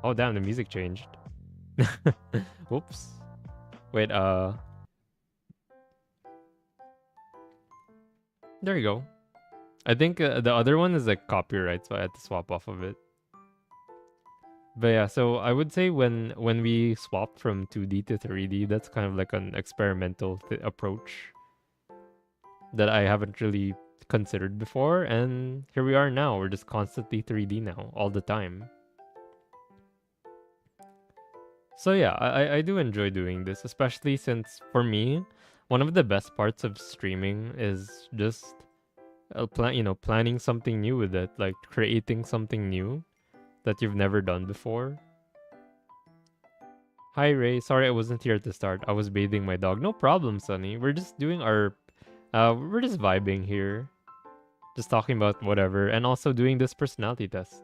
Oh damn, the music changed. Whoops. Wait, there you go. I think the other one is like copyright, so I had to swap off of it. But yeah, so I would say when we swapped from 2D to 3D, that's kind of like an experimental approach that I haven't really considered before, and here we are now. We're just constantly 3D now, all the time. So yeah, I do enjoy doing this, especially since for me, one of the best parts of streaming is just planning something new with it, like creating something new that you've never done before. Hi Ray, sorry I wasn't here at the start. I was bathing my dog. No problem, Sunny. We're just doing we're just vibing here. Just talking about whatever and also doing this personality test.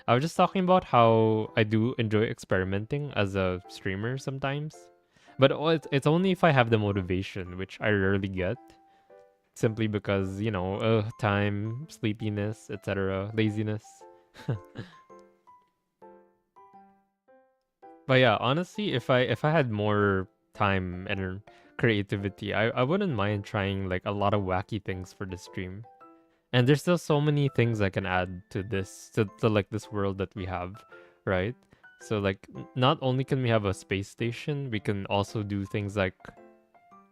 I was just talking about how I do enjoy experimenting as a streamer sometimes. But it's only if I have the motivation, which I rarely get. simply because, time, sleepiness, etc., laziness. But yeah, honestly, if I had more time and creativity, I wouldn't mind trying like a lot of wacky things for the stream. And there's still so many things I can add to to like this world that we have, right? So like not only can we have a space station, we can also do things like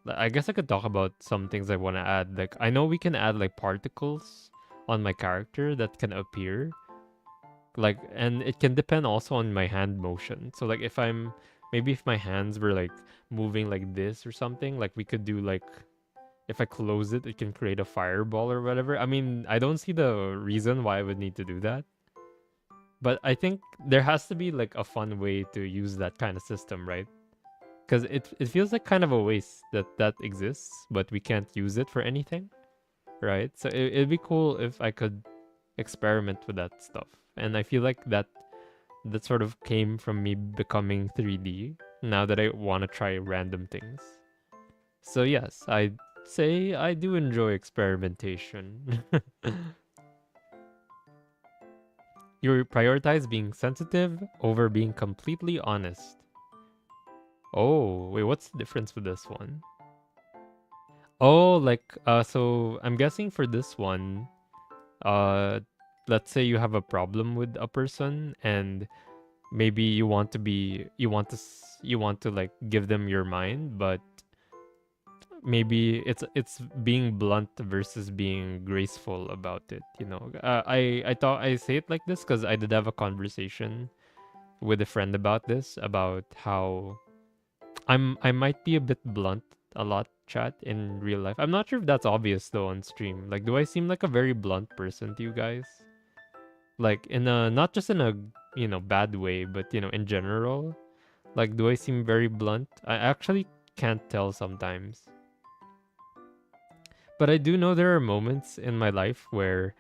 I guess I could talk about some things I want to add. Like I know we can add like particles on my character that can appear. Like and it can depend also on my hand motion. So like if my hands were like moving like this or something, like we could do like if I close it, it can create a fireball or whatever. I mean, I don't see the reason why I would need to do that. But I think there has to be like a fun way to use that kind of system, right? Because it feels like kind of a waste that that exists, but we can't use it for anything, right? So it'd be cool if I could experiment with that stuff. And I feel like that sort of came from me becoming 3D now that I want to try random things. So yes, I'd say I do enjoy experimentation. You prioritize being sensitive over being completely honest. Oh, wait, what's the difference with this one? Oh, like so I'm guessing for this one, uh let's say you have a problem with a person and maybe you want to like give them your mind, but maybe it's being blunt versus being graceful about it, you know. I thought I say it like this because I did have a conversation with a friend about this, about how I might be a bit blunt a lot, chat, in real life. I'm not sure if that's obvious though on stream. Like, do I seem like a very blunt person to you guys? Like in a not just in a bad way, but in general. Like, do I seem very blunt? I actually can't tell sometimes. But I do know there are moments in my life where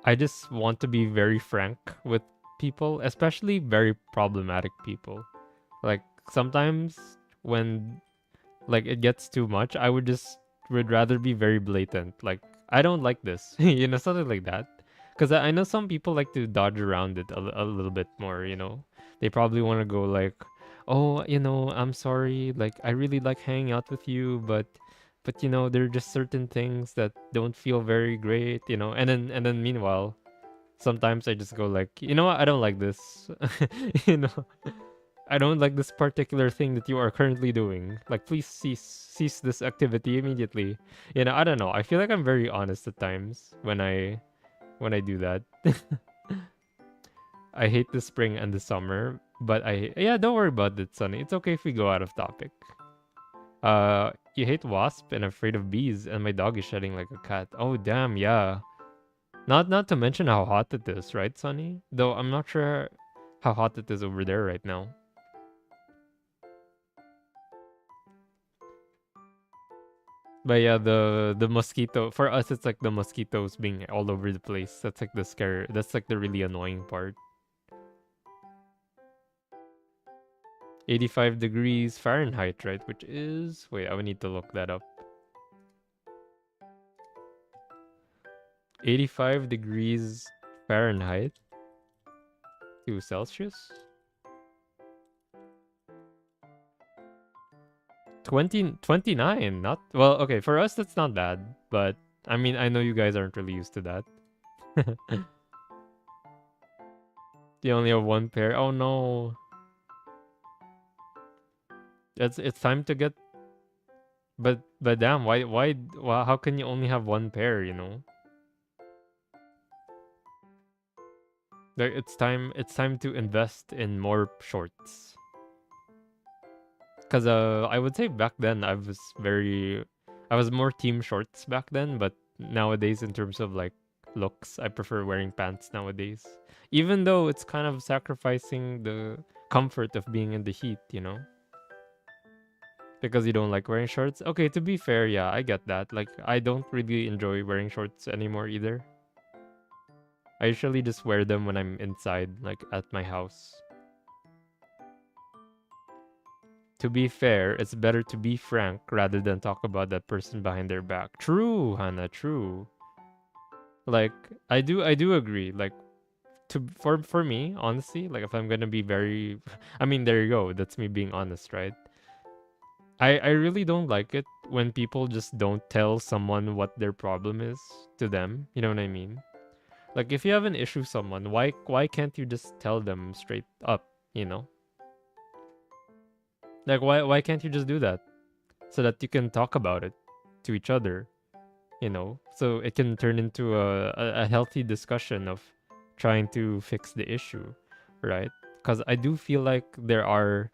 I just want to be very frank with people, especially very problematic people. Like sometimes when like it gets too much, I would rather be very blatant. Like I don't like this, something like that. Because I know some people like to dodge around it a little bit more. They probably want to go like, oh, I'm sorry. Like I really like hanging out with you, but there are just certain things that don't feel very great. And then meanwhile, sometimes I just go like, you know what? I don't like this. you know. I don't like this particular thing that you are currently doing. Like, please cease this activity immediately. I don't know. I feel like I'm very honest at times when I do that. I hate the spring and the summer, but yeah, don't worry about it, Sunny. It's okay if we go out of topic. You hate wasp and afraid of bees, and my dog is shedding like a cat. Oh damn, yeah. Not to mention how hot it is, right, Sunny? Though I'm not sure how hot it is over there right now. But yeah, the mosquito for us, it's like the mosquitoes being all over the place. That's like the scare. That's like the really annoying part. 85 degrees Fahrenheit, right? Which is wait, I would need to look that up. 85 degrees Fahrenheit to Celsius. 29. Not well. Okay, for us that's not bad, but I mean I know you guys aren't really used to that. You only have one pair. Oh no. It's time to get. But damn, why how can you only have one pair? Like it's time to invest in more shorts. Cause I would say back then I was more team shorts back then, but nowadays in terms of like looks, I prefer wearing pants nowadays. Even though it's kind of sacrificing the comfort of being in the heat. Because you don't like wearing shorts. Okay, to be fair, yeah, I get that. Like I don't really enjoy wearing shorts anymore either. I usually just wear them when I'm inside, like at my house. To be fair, it's better to be frank rather than talk about that person behind their back. True, Hannah, true. Like I do agree. Like for me, honestly, like if I'm gonna be very I mean there you go, that's me being honest, right? I really don't like it when people just don't tell someone what their problem is to them. You know what I mean? Like if you have an issue with someone, why can't you just tell them straight up, you know? Like why can't you just do that? So that you can talk about it to each other, you know? So it can turn into a healthy discussion of trying to fix the issue, right? Because I do feel like there are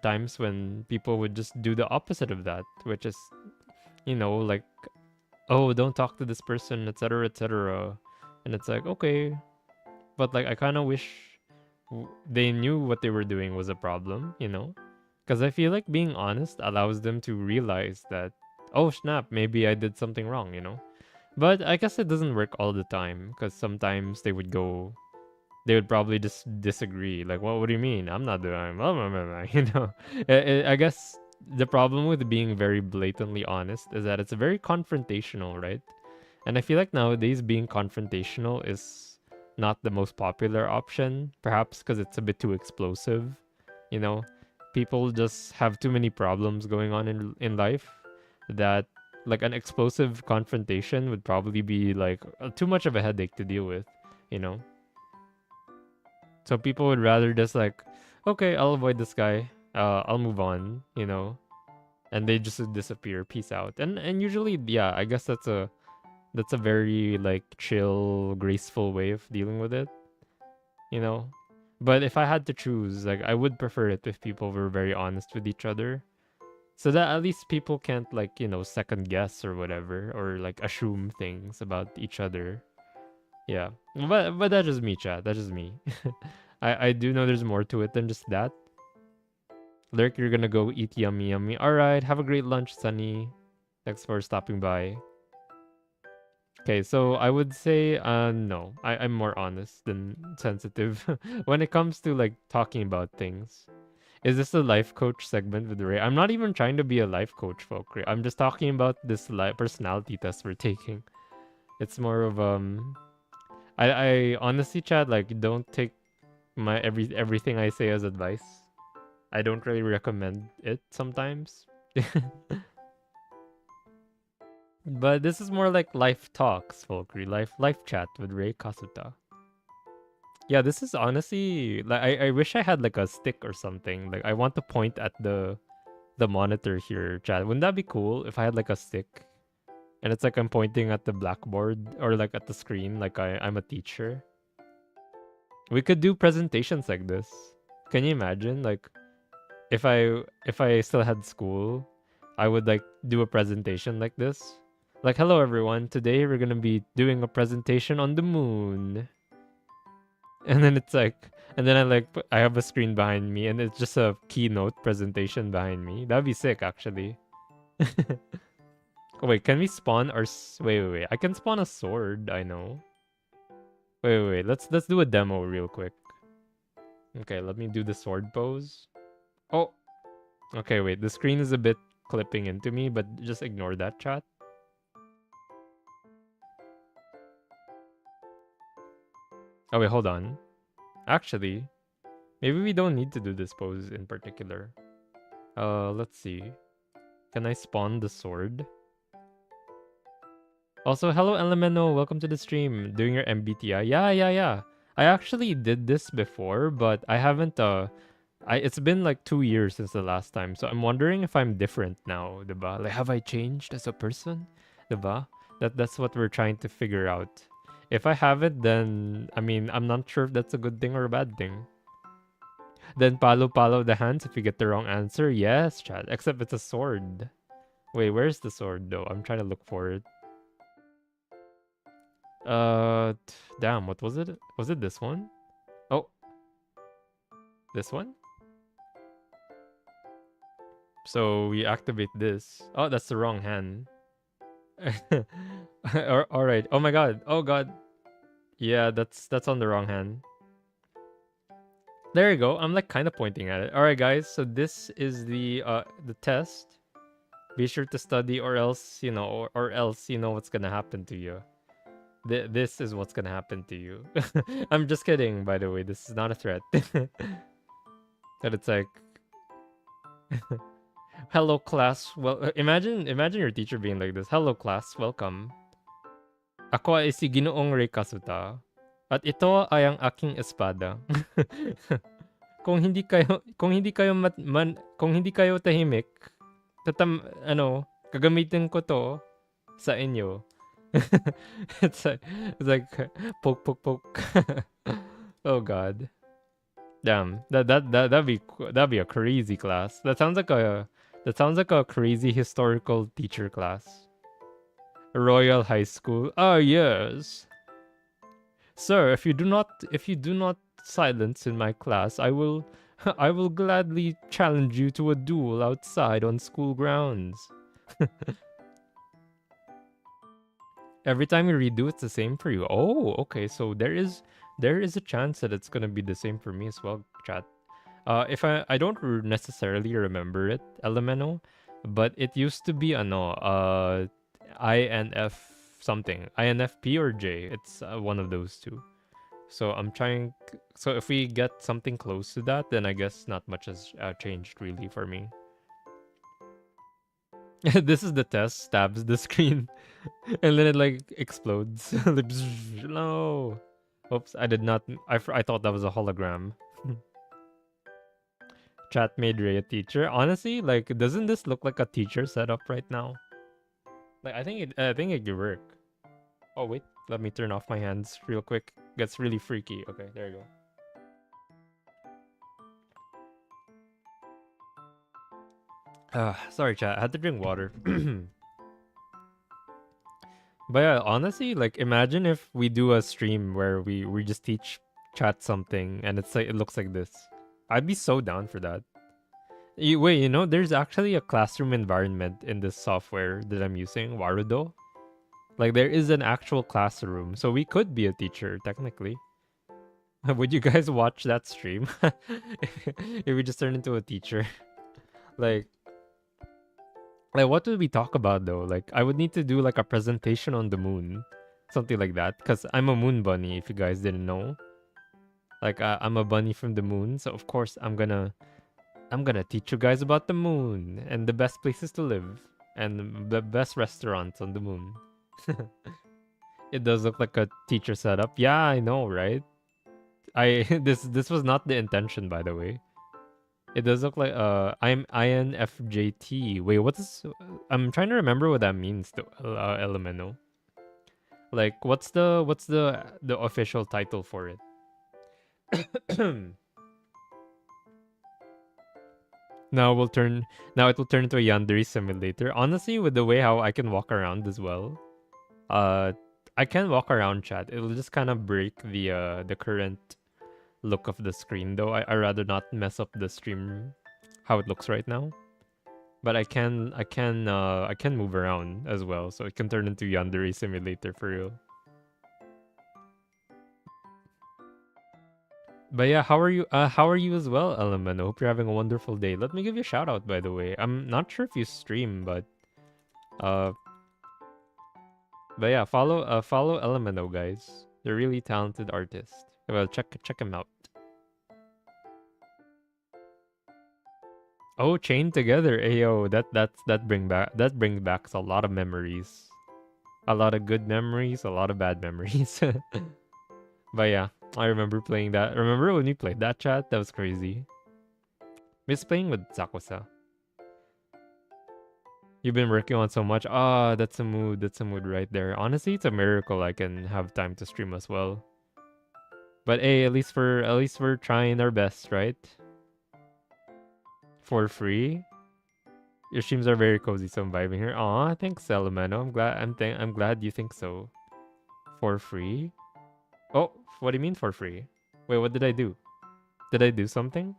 times when people would just do the opposite of that, which is, like, oh, don't talk to this person, etc., etc. And it's like, okay, but like I kind of wish they knew what they were doing was a problem, you know? Because I feel like being honest allows them to realize that, oh snap, maybe I did something wrong, you know? But I guess it doesn't work all the time because sometimes they would probably just disagree. Like, what do you mean? I'm not doing, blah, blah, blah, blah," you know? I guess the problem with being very blatantly honest is that it's very confrontational, right? And I feel like nowadays being confrontational is not the most popular option, perhaps because it's a bit too explosive, you know? People just have too many problems going on in life that like an explosive confrontation would probably be like too much of a headache to deal with, you know? So people would rather just like, okay, I'll avoid this guy. I'll move on, you know? And they just disappear, peace out. And usually, yeah, I guess that's a very like chill, graceful way of dealing with it, you know? But if I had to choose, like I would prefer it if people were very honest with each other. So that at least people can't like, second guess or whatever or like assume things about each other. Yeah. But that's just me, chat. That's just me. I do know there's more to it than just that. Lurk, you're gonna go eat yummy yummy. Alright, have a great lunch, Sunny. Thanks for stopping by. Okay, so I would say no. I'm more honest than sensitive when it comes to like talking about things. Is this a life coach segment with Ray? I'm not even trying to be a life coach, folk. I'm just talking about this personality test we're taking. It's more of I honestly, Chad, like don't take my everything I say as advice. I don't really recommend it sometimes. But this is more like life talks, Volkry. Life chat with Ray Kasuta. Yeah, this is honestly like I wish I had like a stick or something. Like I want to point at the monitor here, chat. Wouldn't that be cool if I had like a stick? And it's like I'm pointing at the blackboard or like at the screen, like I'm a teacher. We could do presentations like this. Can you imagine? Like if I still had school, I would like do a presentation like this. Like, hello everyone, today we're gonna be doing a presentation on the moon. And then it's like, and then I have a screen behind me, and it's just a keynote presentation behind me. That'd be sick, actually. Oh, wait, can we spawn our? Wait. I can spawn a sword. I know. Wait. Let's do a demo real quick. Okay, let me do the sword pose. Oh, okay. Wait, the screen is a bit clipping into me, but just ignore that, chat. Oh wait, hold on. Actually, maybe we don't need to do this pose in particular. Let's see. Can I spawn the sword? Also, hello Elemento, welcome to the stream. Doing your MBTI. Yeah. I actually did this before, but I haven't it's been like 2 years since the last time. So I'm wondering if I'm different now, diba? Like have I changed as a person? Diba? That's what we're trying to figure out. If I haven't, then I mean I'm not sure if that's a good thing or a bad thing. Then palo the hands if you get the wrong answer. Yes, Chad. Except it's a sword. Wait, where's the sword though? I'm trying to look for it. Damn, what was it? Was it this one? Oh, this one? So we activate this. Oh, that's the wrong hand. All right. Oh my god. Oh god. Yeah, that's on the wrong hand. There you go. I'm like kind of pointing at it. All right, guys. So this is the test. Be sure to study, or else or else what's gonna happen to you. This is what's gonna happen to you. I'm just kidding, by the way. This is not a threat. But it's like, hello class. Well, imagine your teacher being like this. Hello class, welcome. Ako ay si Ginoong Rey Kasuta. At ito ay ang aking espada. Kung hindi kayo tahimik, gagamitin ko to sa inyo. it's like it's like poke poke poke. Oh god. Damn. That'd be a crazy class. That sounds like a crazy historical teacher class. Royal High School. Ah, yes. Sir, if you do not silence in my class, I will I will gladly challenge you to a duel outside on school grounds. Every time you redo, it's the same for you. Oh, okay. So there is a chance that it's gonna be the same for me as well, chat. If I don't necessarily remember it, Elemento, but it used to be INF something, INFP or J. It's one of those two. So I'm trying. So if we get something close to that, then I guess not much has changed really for me. This is the test. Stabs the screen, and then it like explodes. No. Oops, I did not. I thought that was a hologram. Chat made Ray a teacher. Honestly, like, doesn't this look like a teacher setup right now? Like, I think it could work. Oh wait, let me turn off my hands real quick. Gets really freaky. Okay, there you go. Sorry, chat. I had to drink water. But yeah, honestly, like, imagine if we do a stream where we just teach chat something and it's like it looks like this. I'd be so down for that. Wait, there's actually a classroom environment in this software that I'm using, Warudo. Like, there is an actual classroom, so we could be a teacher technically. Would you guys watch that stream if we just turn into a teacher? Like, what would we talk about though? Like, I would need to do like a presentation on the moon, something like that, because I'm a moon bunny. If you guys didn't know, like, I'm a bunny from the moon, so of course I'm gonna teach you guys about the moon and the best places to live and the best restaurants on the moon. It does look like a teacher setup. Yeah, I know, right? This was not the intention, by the way. It does look like I'm INFJT. Wait, what is? I'm trying to remember what that means. To Elemento. Like, what's the official title for it? Now we'll turn. Now it will turn into a Yandere simulator. Honestly, with the way how I can walk around as well, uh, I can walk around chat. It'll just kind of break the current look of the screen though. I rather not mess up the stream how it looks right now. But I can move around as well, so it can turn into Yandere simulator for real. But yeah, how are you? How are you as well, Element? I hope you're having a wonderful day. Let me give you a shout out, by the way. I'm not sure if you stream, uh, but yeah, follow Elemento, guys. They're really talented artists. Well, check them out. Oh, chained together. Ayo, that brings back a lot of memories. A lot of good memories, a lot of bad memories. But yeah, I remember playing that. Remember when we played that, chat? That was crazy. Miss playing with Sakusa. You've been working on so much. Ah, that's a mood. That's a mood right there. Honestly, it's a miracle I can have time to stream as well. But hey, at least we're trying our best, right? For free. Your streams are very cozy, so I'm vibing here. Aw, thanks, Elemento. I'm glad you think so. For free? Oh, what do you mean for free? Wait, what did I do? Did I do something?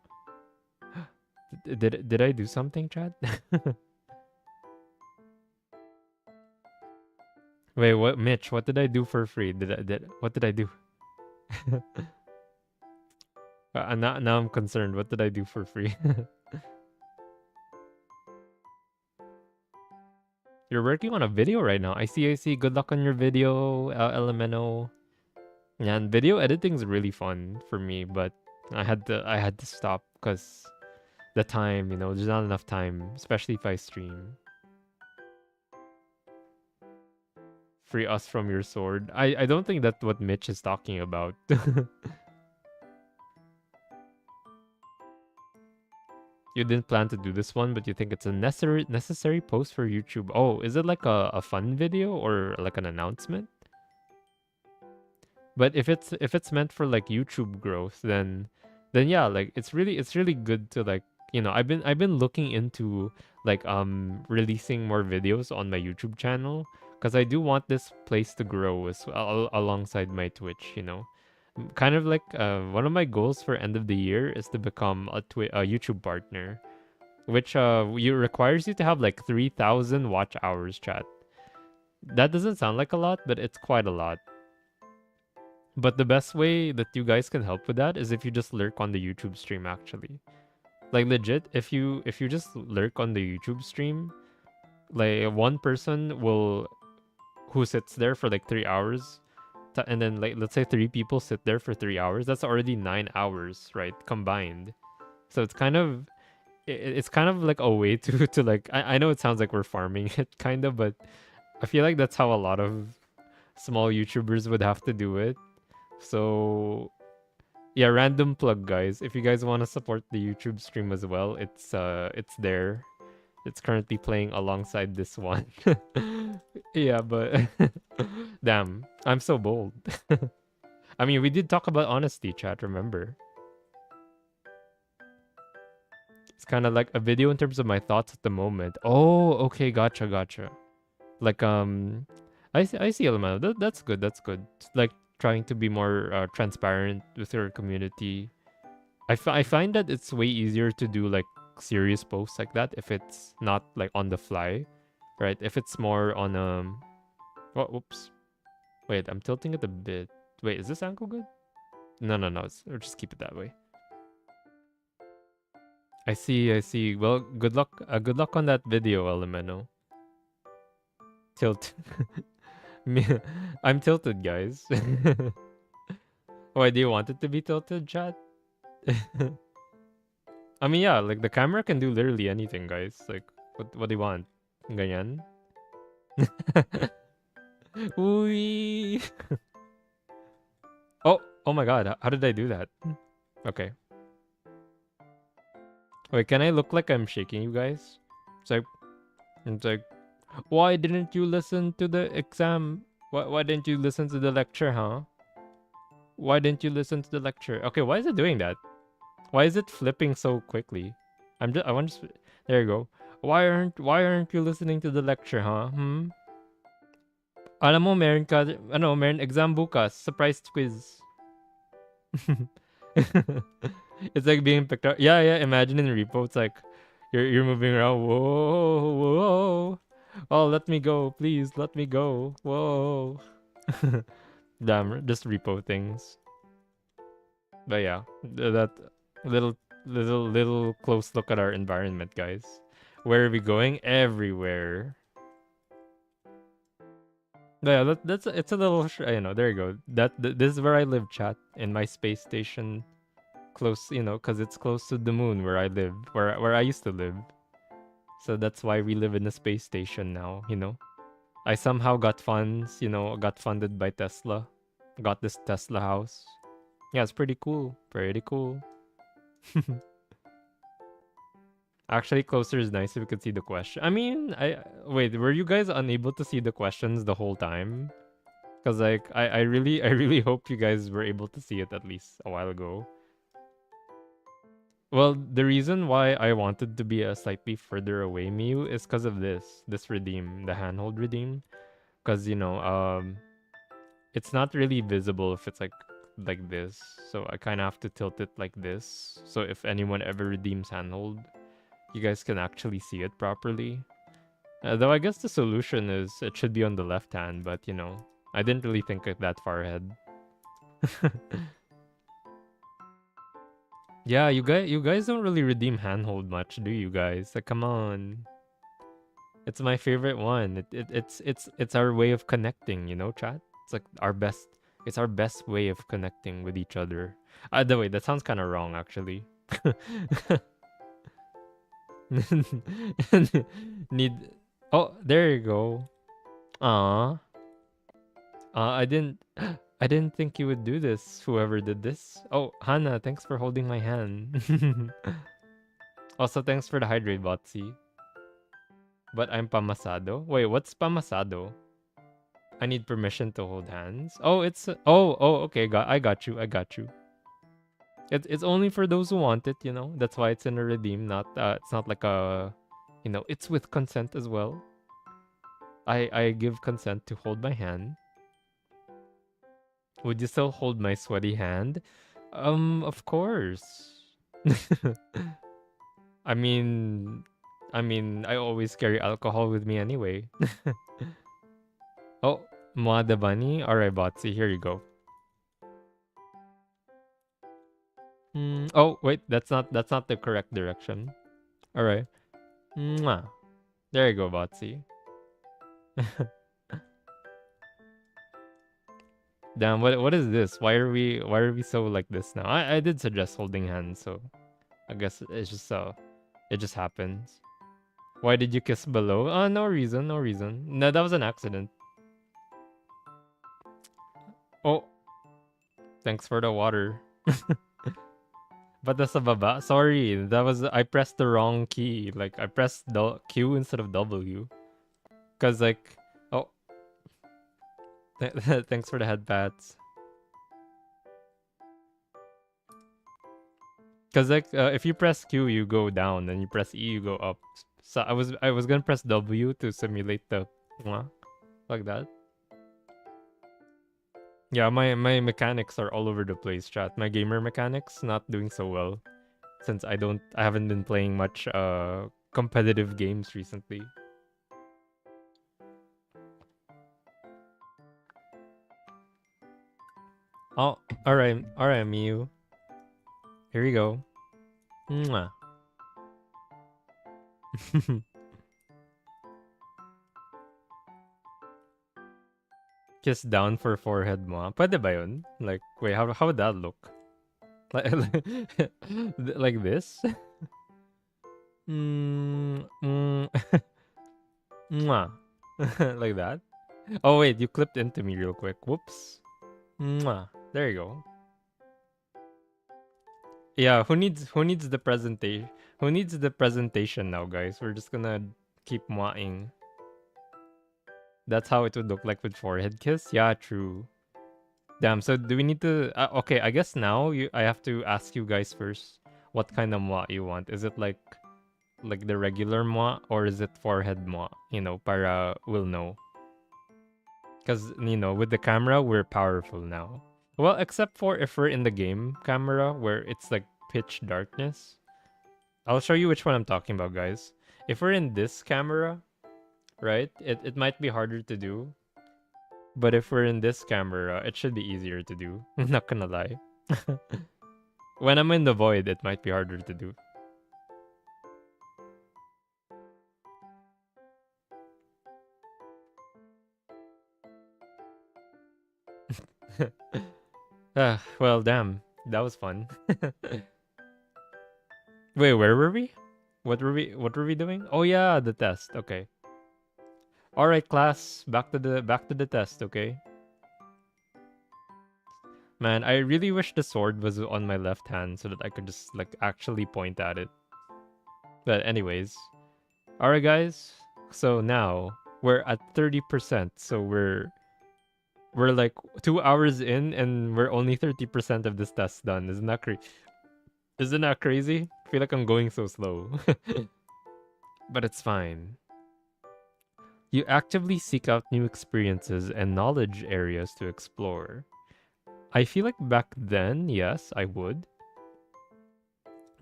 Did I do something, Chad? Wait, what, Mitch? What did I do for free? What did I do? Now I'm concerned. What did I do for free? You're working on a video right now. I see, I see. Good luck on your video, LMNO. Yeah, and video editing's really fun for me, but I had to stop because the time, there's not enough time, especially if I stream. Free us from your sword. I don't think that's what Mitch is talking about. You didn't plan to do this one, but you think it's a necessary post for YouTube. Oh, is it like a fun video or like an announcement? But if it's meant for like YouTube growth, then yeah, like it's really good to like I've been looking into like releasing more videos on my YouTube channel because I do want this place to grow alongside my Twitch. Kind of like one of my goals for end of the year is to become a YouTube partner, which requires you to have like 3,000 watch hours, chat. That doesn't sound like a lot, but it's quite a lot. But the best way that you guys can help with that is if you just lurk on the YouTube stream actually. Like legit, if you just lurk on the YouTube stream, like one person will who sits there for like 3 hours and then like let's say 3 people sit there for 3 hours, that's already 9 hours, right? Combined. So it's kind of like a way to like I know it sounds like we're farming it kind of, but I feel like that's how a lot of small YouTubers would have to do it. So yeah, random plug, guys. If you guys want to support the YouTube stream as well, it's there. It's currently playing alongside this one. Yeah, but damn, I'm so bold. I mean, we did talk about honesty, chat, remember? It's kind of like a video in terms of my thoughts at the moment. Oh, okay, gotcha. Like I see Elemento. That's good. That's good. Like trying to be more transparent with your community. I find that it's way easier to do like serious posts like that if it's not like on the fly, right? If it's more on oh, whoops. Wait, I'm tilting it a bit. Wait, is this angle good? No. Or just keep it that way. I see. Well, good luck. Good luck on that video, Elemento. Tilt. I'm tilted, guys. Why do you want it to be tilted, chat? I mean, yeah, like the camera can do literally anything, guys. Like, what do you want? Ganyan? Ooh. Oh my god, how did I do that? Okay. Wait, can I look like I'm shaking you guys? It's like, why didn't you listen to the exam? Why didn't you listen to the lecture, huh? Why didn't you listen to the lecture? Okay, why is it doing that? Why is it flipping so quickly? I want to. There you go. Why aren't you listening to the lecture, huh? Alam mo, meron exam bukas, surprise quiz. It's like being picked up. Yeah. Imagine in repo, it's like you're moving around. Whoa. Oh, let me go, please. Let me go. Whoa. Damn, just repo things. But yeah, that little close look at our environment, guys. Where are we going? Everywhere. But yeah, it's a little. There you go. This is where I live, chat. In my space station, close. Because it's close to the moon where I live, where I used to live. So that's why we live in a space station now. I somehow got funds. Got funded by Tesla. Got this Tesla house. Yeah, it's pretty cool. Pretty cool. Actually, closer is nice if you could see the question. I mean, wait, were you guys unable to see the questions the whole time? Because like I really hope you guys were able to see it at least a while ago. Well, the reason why I wanted to be a slightly further away, Miu, is because of this redeem, the handhold redeem. Because it's not really visible if it's like this. So I kind of have to tilt it like this. So if anyone ever redeems handhold, you guys can actually see it properly. Though I guess the solution is it should be on the left hand, but I didn't really think that far ahead. Yeah, you guys don't really redeem handhold much, do you guys? Like, come on. It's my favorite one. It's our way of connecting, chat. It's like our best. It's our best way of connecting with each other. The way that sounds kind of wrong, actually. Need. Oh, there you go. Ah, I didn't. I didn't think you would do this. Whoever did this. Oh, Hannah, thanks for holding my hand. Also, thanks for the hydrate, Botsy. But I'm pamasado. Wait, what's pamasado? I need permission to hold hands. Oh, okay. I got you. I got you. It's only for those who want it. That's why it's in a redeem. It's not like it's with consent as well. I give consent to hold my hand. Would you still hold my sweaty hand? Of course. I mean, I always carry alcohol with me anyway. Oh, Moa the bunny. All right, Botsy. Here you go. Oh, wait, that's not the correct direction. All right. Mwah. There you go, Botsy. Damn, what is this? Why are we so like this now? I did suggest holding hands, so I guess it just happens. Why did you kiss below? No reason, no reason. No, that was an accident. Oh, thanks for the water. But that's a baba. Sorry, I pressed the wrong key. Like I pressed the Q instead of W. Cause like, oh, thanks for the head pats. Cause like, if you press Q, you go down, and you press E, you go up. So I was gonna press W to simulate the, like that. Yeah, my mechanics are all over the place, chat. My gamer mechanics not doing so well, since I haven't been playing much competitive games recently. Oh, alright, Miu. Here you go. Mwah. Kiss down for forehead mo. Pwede ba yun? Like, wait, how would that look? Like, like this? Mwah. Like that? Oh wait, you clipped into me real quick. Whoops. Mwah. There you go. Yeah, who needs the presentation? Who needs the presentation now, guys? We're just gonna keep mwahing. That's how it would look like with forehead kiss. Yeah, true. Damn. So do we need to? Okay, I guess now I have to ask you guys first. What kind of mwah you want? Is it like the regular mwah, or is it forehead mwah? Para we'll know. Cause with the camera we're powerful now. Well, except for if we're in the game camera where it's like pitch darkness. I'll show you which one I'm talking about, guys. If we're in this camera, right? It might be harder to do. But if we're in this camera, it should be easier to do. I'm not gonna lie. When I'm in the void, it might be harder to do. Well, damn. That was fun. Wait, where were we? What were we doing? Oh yeah, the test. Okay. All right, class. Back to the test, okay? Man, I really wish the sword was on my left hand so that I could just like actually point at it. But anyways. All right, guys. So now we're at 30%. So we're like 2 hours in and we're only 30% of this test done. Isn't that crazy? I feel like I'm going so slow. But it's fine. You actively seek out new experiences and knowledge areas to explore. I feel like back then, yes, I would.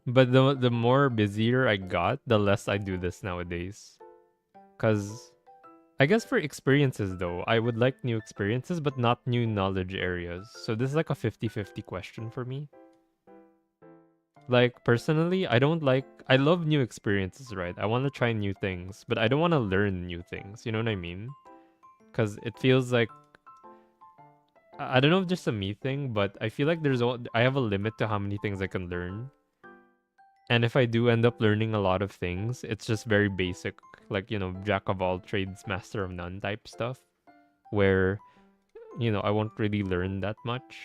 But the more busier I got, the less I do this nowadays. Cause I guess for experiences though, I would like new experiences but not new knowledge areas. So this is like a 50-50 question for me. Like personally, I love new experiences, right? I want to try new things, but I don't want to learn new things. You know what I mean? Cuz it feels like I don't know if just a me thing, but I feel like I have a limit to how many things I can learn. And if I do end up learning a lot of things, it's just very basic, like, jack of all trades, master of none type stuff, where, I won't really learn that much.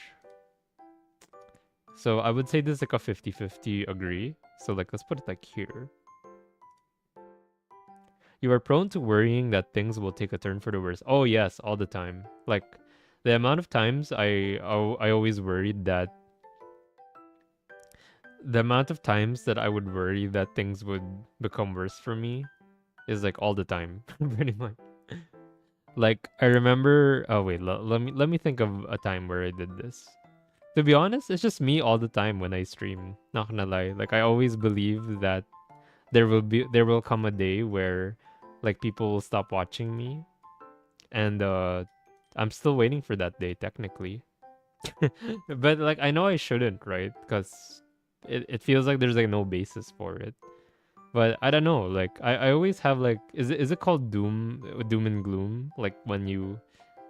So I would say this is like a 50-50 agree. So, like, let's put it like here. You are prone to worrying that things will take a turn for the worse. Oh, yes, all the time. Like, the amount of times I always worried that the amount of times that I would worry that things would become worse for me is like all the time, pretty much. Like I remember. Oh wait, let me think of a time where I did this. To be honest, it's just me all the time when I stream. Not gonna lie, like I always believe that there will come a day where like people will stop watching me, and I'm still waiting for that day technically. But like I know I shouldn't, right? Because it feels like there's like no basis for it. But I don't know. Like I always have like is it called doom and gloom? Like when you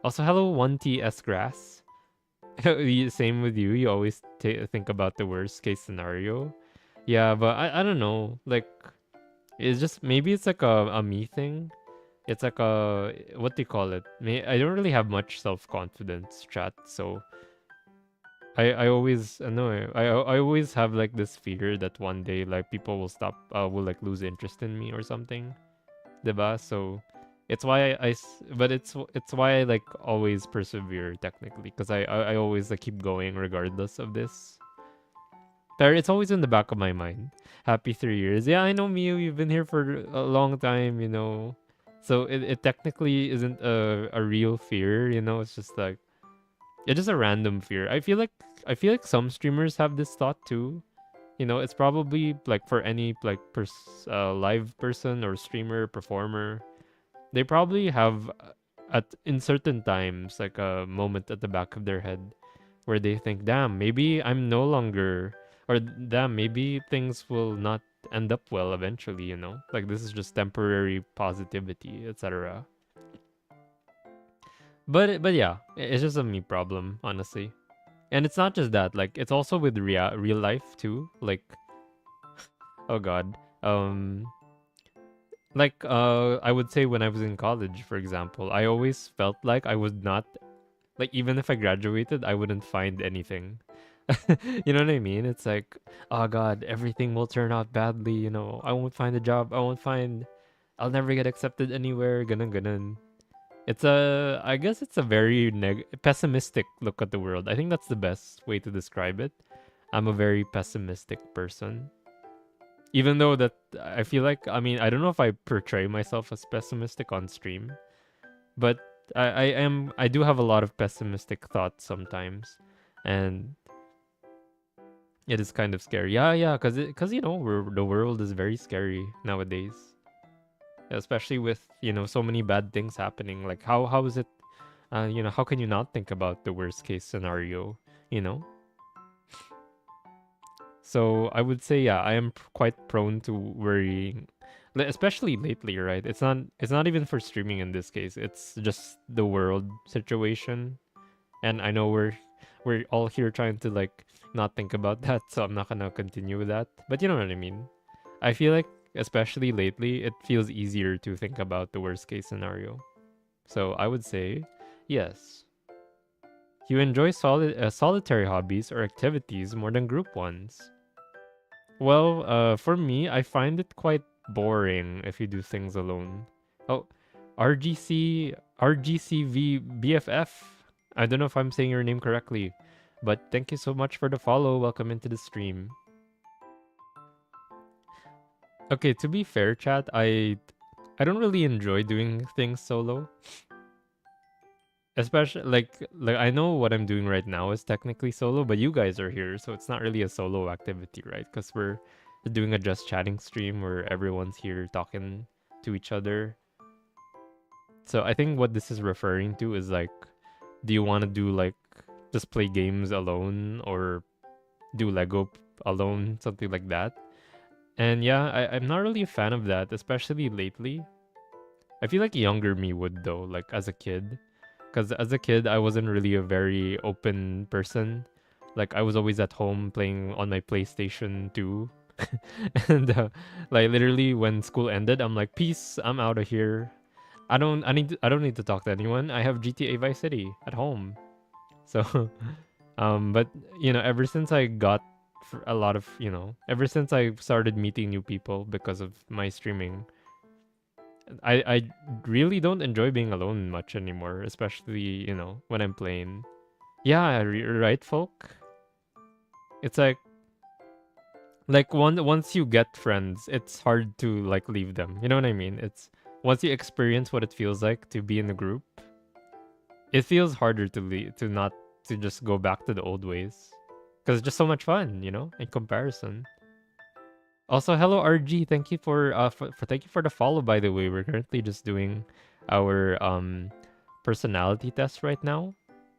also hello 1TS grass. Same with you. You always think about the worst case scenario. Yeah, but I don't know. Like it's just maybe it's like a me thing. It's like a what do you call it? I don't really have much self confidence, chat. So I always know I always have like this fear that one day like people will like lose interest in me or something, diba? So it's why but it's why I like always persevere technically because I always like keep going regardless of this. But it's always in the back of my mind. Happy 3 years. Yeah, I know Miu. You've been here for a long time. So it technically isn't a real fear. It's just like it's just a random fear. I feel like some streamers have this thought too. It's probably like for any like live person or streamer performer, they probably have at in certain times like a moment at the back of their head where they think, "Damn, maybe I'm no longer," or "Damn, maybe things will not end up well eventually." Like this is just temporary positivity, etc. But yeah, it's just a me problem, honestly. And it's not just that, like it's also with real life too. Like, oh god. I would say when I was in college, for example, I always felt like I would not like even if I graduated, I wouldn't find anything. You know what I mean? It's like, oh god, everything will turn out badly, I won't find a job, I'll never get accepted anywhere, gonna. I guess it's a very pessimistic look at the world. I think that's the best way to describe it. I'm a very pessimistic person. Even though that I feel like, I mean, I don't know if I portray myself as pessimistic on stream, but I do have a lot of pessimistic thoughts sometimes, and it is kind of scary. Yeah, because the world is very scary nowadays, especially with so many bad things happening. Like how is it? How can you not think about the worst case scenario? You know. So I would say, yeah, I am quite prone to worrying, especially lately, right? It's not even for streaming in this case. It's just the world situation, and I know we're all here trying to like not think about that, so I'm not gonna continue with that. But you know what I mean. I feel like, especially lately, it feels easier to think about the worst case scenario. So I would say, yes. You enjoy solitary hobbies or activities more than group ones. Well, for me, I find it quite boring if you do things alone. Oh, RGCV BFF. I don't know if I'm saying your name correctly, but thank you so much for the follow. Welcome into the stream. Okay, to be fair, chat, I don't really enjoy doing things solo. Especially like I know what I'm doing right now is technically solo, but you guys are here, so it's not really a solo activity, right? Because we're doing a just chatting stream where everyone's here talking to each other. So I think what this is referring to is like, do you want to do like just play games alone or do Lego alone, something like that. And yeah, I'm not really a fan of that, especially lately. I feel like younger me would though, like as a kid. Because as a kid, I wasn't really a very open person. Like I was always at home playing on my PlayStation 2. And like literally when school ended, I'm like, peace, I'm out of here. I don't need to talk to anyone. I have GTA Vice City at home. So but ever since I got a lot of, ever since I started meeting new people because of my streaming, I really don't enjoy being alone much anymore, especially, when I'm playing. Yeah, right, folk. It's like once you get friends, it's hard to like leave them. You know what I mean? It's once you experience what it feels like to be in a group, it feels harder to leave, to not to just go back to the old ways because it's just so much fun, in comparison. Also, hello RG. Thank you for thank you for the follow. By the way, we're currently just doing our personality test right now,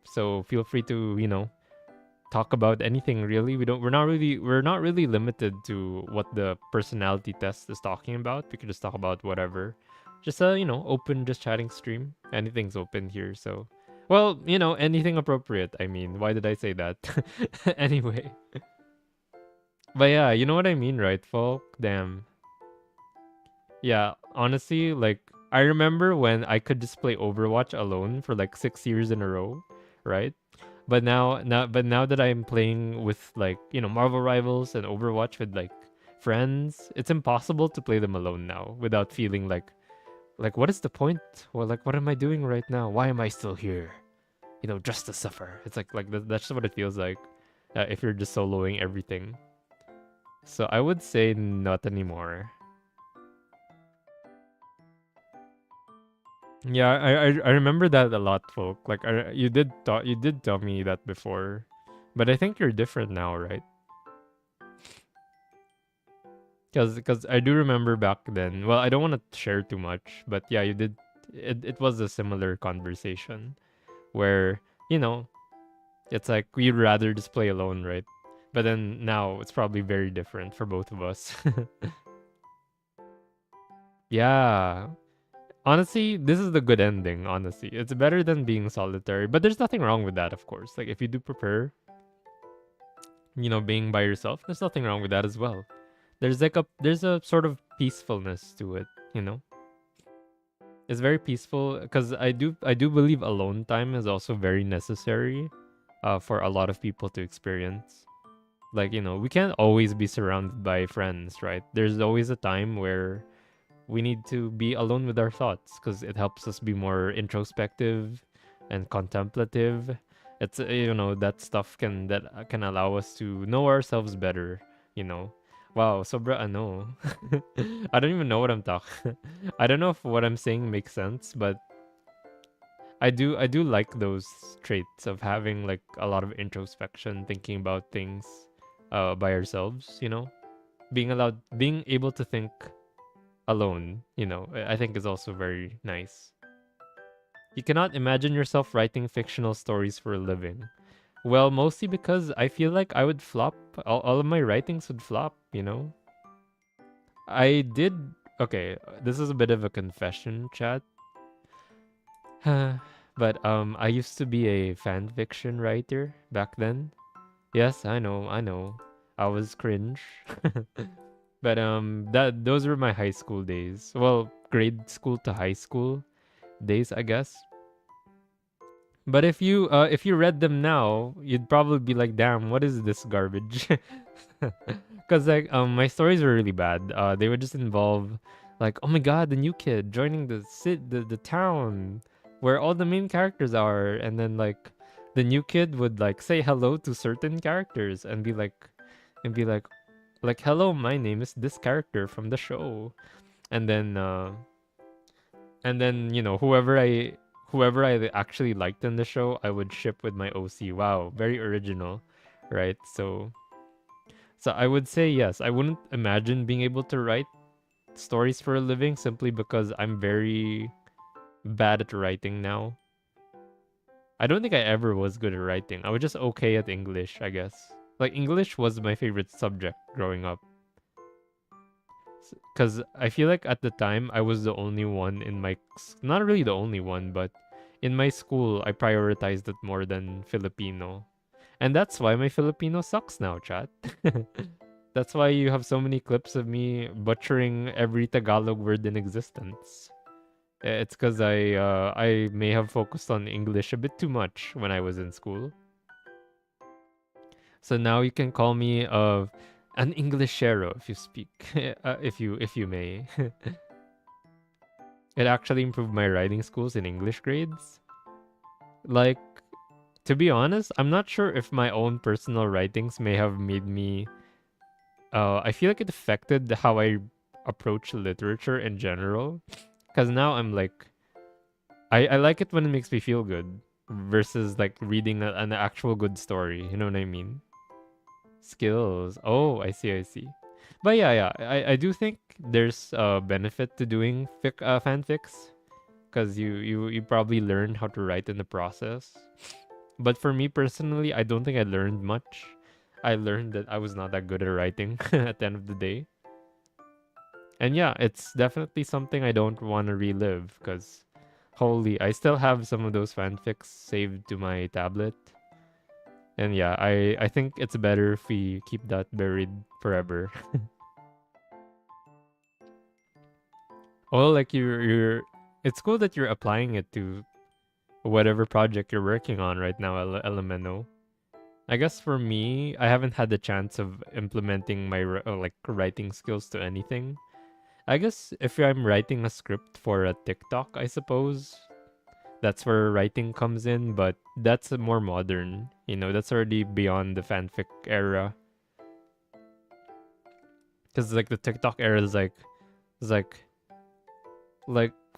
so feel free to talk about anything really. We're not really limited to what the personality test is talking about. We can just talk about whatever. Just open, just chatting stream. Anything's open here. So, well, anything appropriate. I mean, why did I say that? Anyway, but yeah, you know what I mean, right, folk? Damn. Yeah, honestly, like I remember when I could just play Overwatch alone for like 6 years in a row, right? But now that I'm playing with like Marvel Rivals and Overwatch with like friends, it's impossible to play them alone now without feeling like what is the point? Or like what am I doing right now? Why am I still here? Just to suffer. It's that's just what it feels like if you're just soloing everything. So I would say not anymore. Yeah, I remember that a lot, folk. Like you did tell me that before, but I think you're different now, right? Because I do remember back then. Well, I don't want to share too much, but yeah, you did. It was a similar conversation where you know it's like we'd rather just play alone, right? But then now it's probably very different for both of us. Yeah, honestly, this is the good ending, honestly. It's better than being solitary, but there's nothing wrong with that, of course. Like, if you do prefer, being by yourself, there's nothing wrong with that as well. There's a sort of peacefulness to it, you know? It's very peaceful because I do believe alone time is also very necessary for a lot of people to experience. Like, we can't always be surrounded by friends, right? There's always a time where we need to be alone with our thoughts because it helps us be more introspective and contemplative. It's that stuff can allow us to know ourselves better. You know, wow, sobra ano. I don't even know what I'm talking. I don't know if what I'm saying makes sense, but I do like those traits of having like a lot of introspection, thinking about things by ourselves. Being able to think alone, I think is also very nice. You cannot imagine yourself writing fictional stories for a living. Well, mostly because I feel like I would flop. All of my writings would flop. I did. Okay, this is a bit of a confession, chat. But I used to be a fan fiction writer back then. Yes, I know. I was cringe. But that those were my high school days. Well, grade school to high school days, I guess. But if you read them now, you'd probably be like, "Damn, what is this garbage?" Because like my stories were really bad. They would just involve like, "Oh my god, the new kid joining the town where all the main characters are," and then like the new kid would like say hello to certain characters and be like, "Hello, my name is this character from the show," and then whoever I actually liked in the show, I would ship with my OC. Wow, very original, right? So I would say yes. I wouldn't imagine being able to write stories for a living simply because I'm very bad at writing now. I don't think I ever was good at writing. I was just okay at English, I guess. Like English was my favorite subject growing up. Because I feel like at the time I was the only one in my, not really the only one, but in my school I prioritized it more than Filipino. And that's why my Filipino sucks now, chat. That's why you have so many clips of me butchering every Tagalog word in existence. It's because I may have focused on English a bit too much when I was in school. So now you can call me an Englishero if you speak, if you may. It actually improved my writing skills in English grades. Like, to be honest, I'm not sure if my own personal writings may have made me. I feel like it affected how I approach literature in general. Because now I'm like, I like it when it makes me feel good versus like reading an actual good story. You know what I mean? Skills. Oh, I see, I see. But yeah, I do think there's a benefit to doing fanfics because you probably learn how to write in the process. But for me personally, I don't think I learned much. I learned that I was not that good at writing at the end of the day. And yeah, it's definitely something I don't want to relive because holy, I still have some of those fanfics saved to my tablet. And yeah, I think it's better if we keep that buried forever. Well, like you're it's cool that you're applying it to whatever project you're working on right now, LMNO. I guess for me, I haven't had the chance of implementing my like writing skills to anything. I guess if I'm writing a script for a TikTok, I suppose that's where writing comes in, but that's more modern. You know, that's already beyond the fanfic era. Cause like the TikTok era is like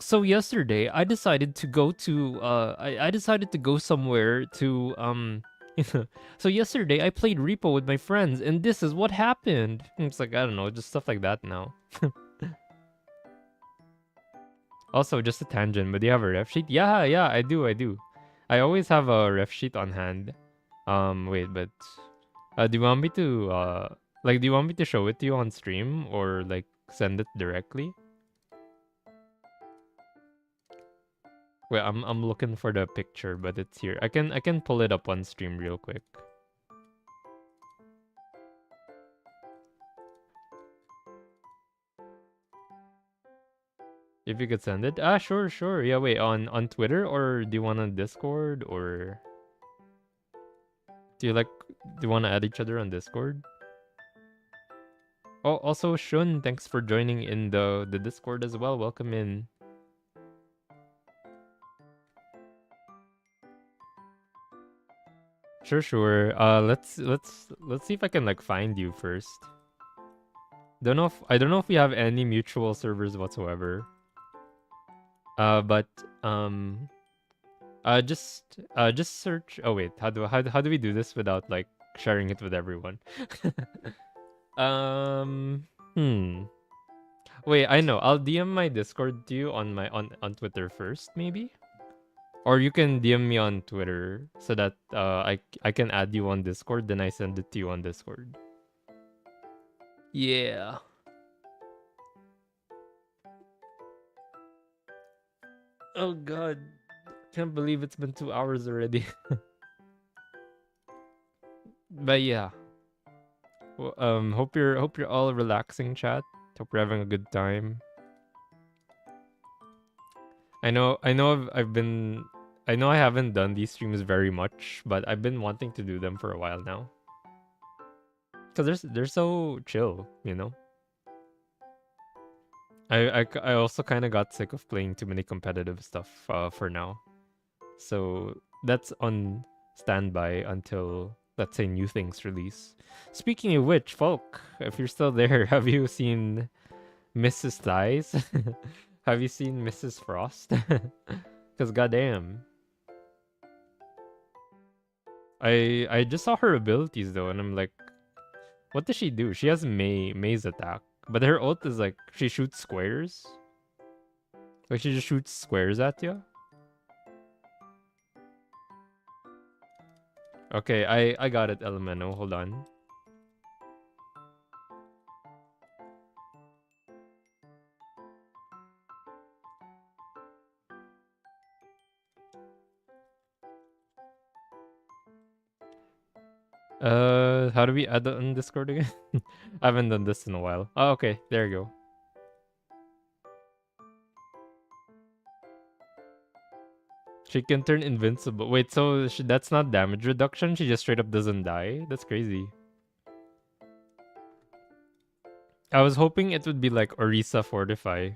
so yesterday I decided to go to I decided to go somewhere to so yesterday I played Repo with my friends and this is what happened. It's like I don't know, just stuff like that now. Also, just a tangent, but do you have a ref sheet? Yeah, I do. I always have a ref sheet on hand. Wait, but do you want me to like do you want me to show it to you on stream or like send it directly? Wait, I'm looking for the picture, but it's here. I can pull it up on stream real quick. If you could send it. Ah, sure. Yeah, wait, on Twitter or do you want on Discord or do you like do you want to add each other on Discord? Oh, also Shun, thanks for joining in the Discord as well. Welcome in. Sure. Let's see if I can like find you first. I don't know if we have any mutual servers whatsoever. But just search. Oh wait, how do we do this without like sharing it with everyone? um, hmm. Wait, I know. I'll DM my Discord to you on my on Twitter first, maybe. Or you can DM me on Twitter so that I can add you on Discord, then I send it to you on Discord. Yeah. Oh god. Can't believe it's been 2 hours already. But yeah. Well, hope you're all relaxing, chat. Hope you're having a good time. I know I haven't done these streams very much, but I've been wanting to do them for a while now. Cause they're so chill, you know. I also kind of got sick of playing too many competitive stuff for now, so that's on standby until let's say new things release. Speaking of which, folk, if you're still there, have you seen Mrs. Thighs? Have you seen Mrs. Frost? Cause goddamn, I just saw her abilities though, and I'm like, what does she do? She has May's attack, but her ult is like she shoots squares. Like she just shoots squares at you. Okay, I got it, Elemento. Hold on. How do we add that on Discord again? I haven't done this in a while. Oh, okay, there you go. She can turn invincible. Wait, so that's not damage reduction? She just straight up doesn't die? That's crazy. I was hoping it would be like Orisa Fortify.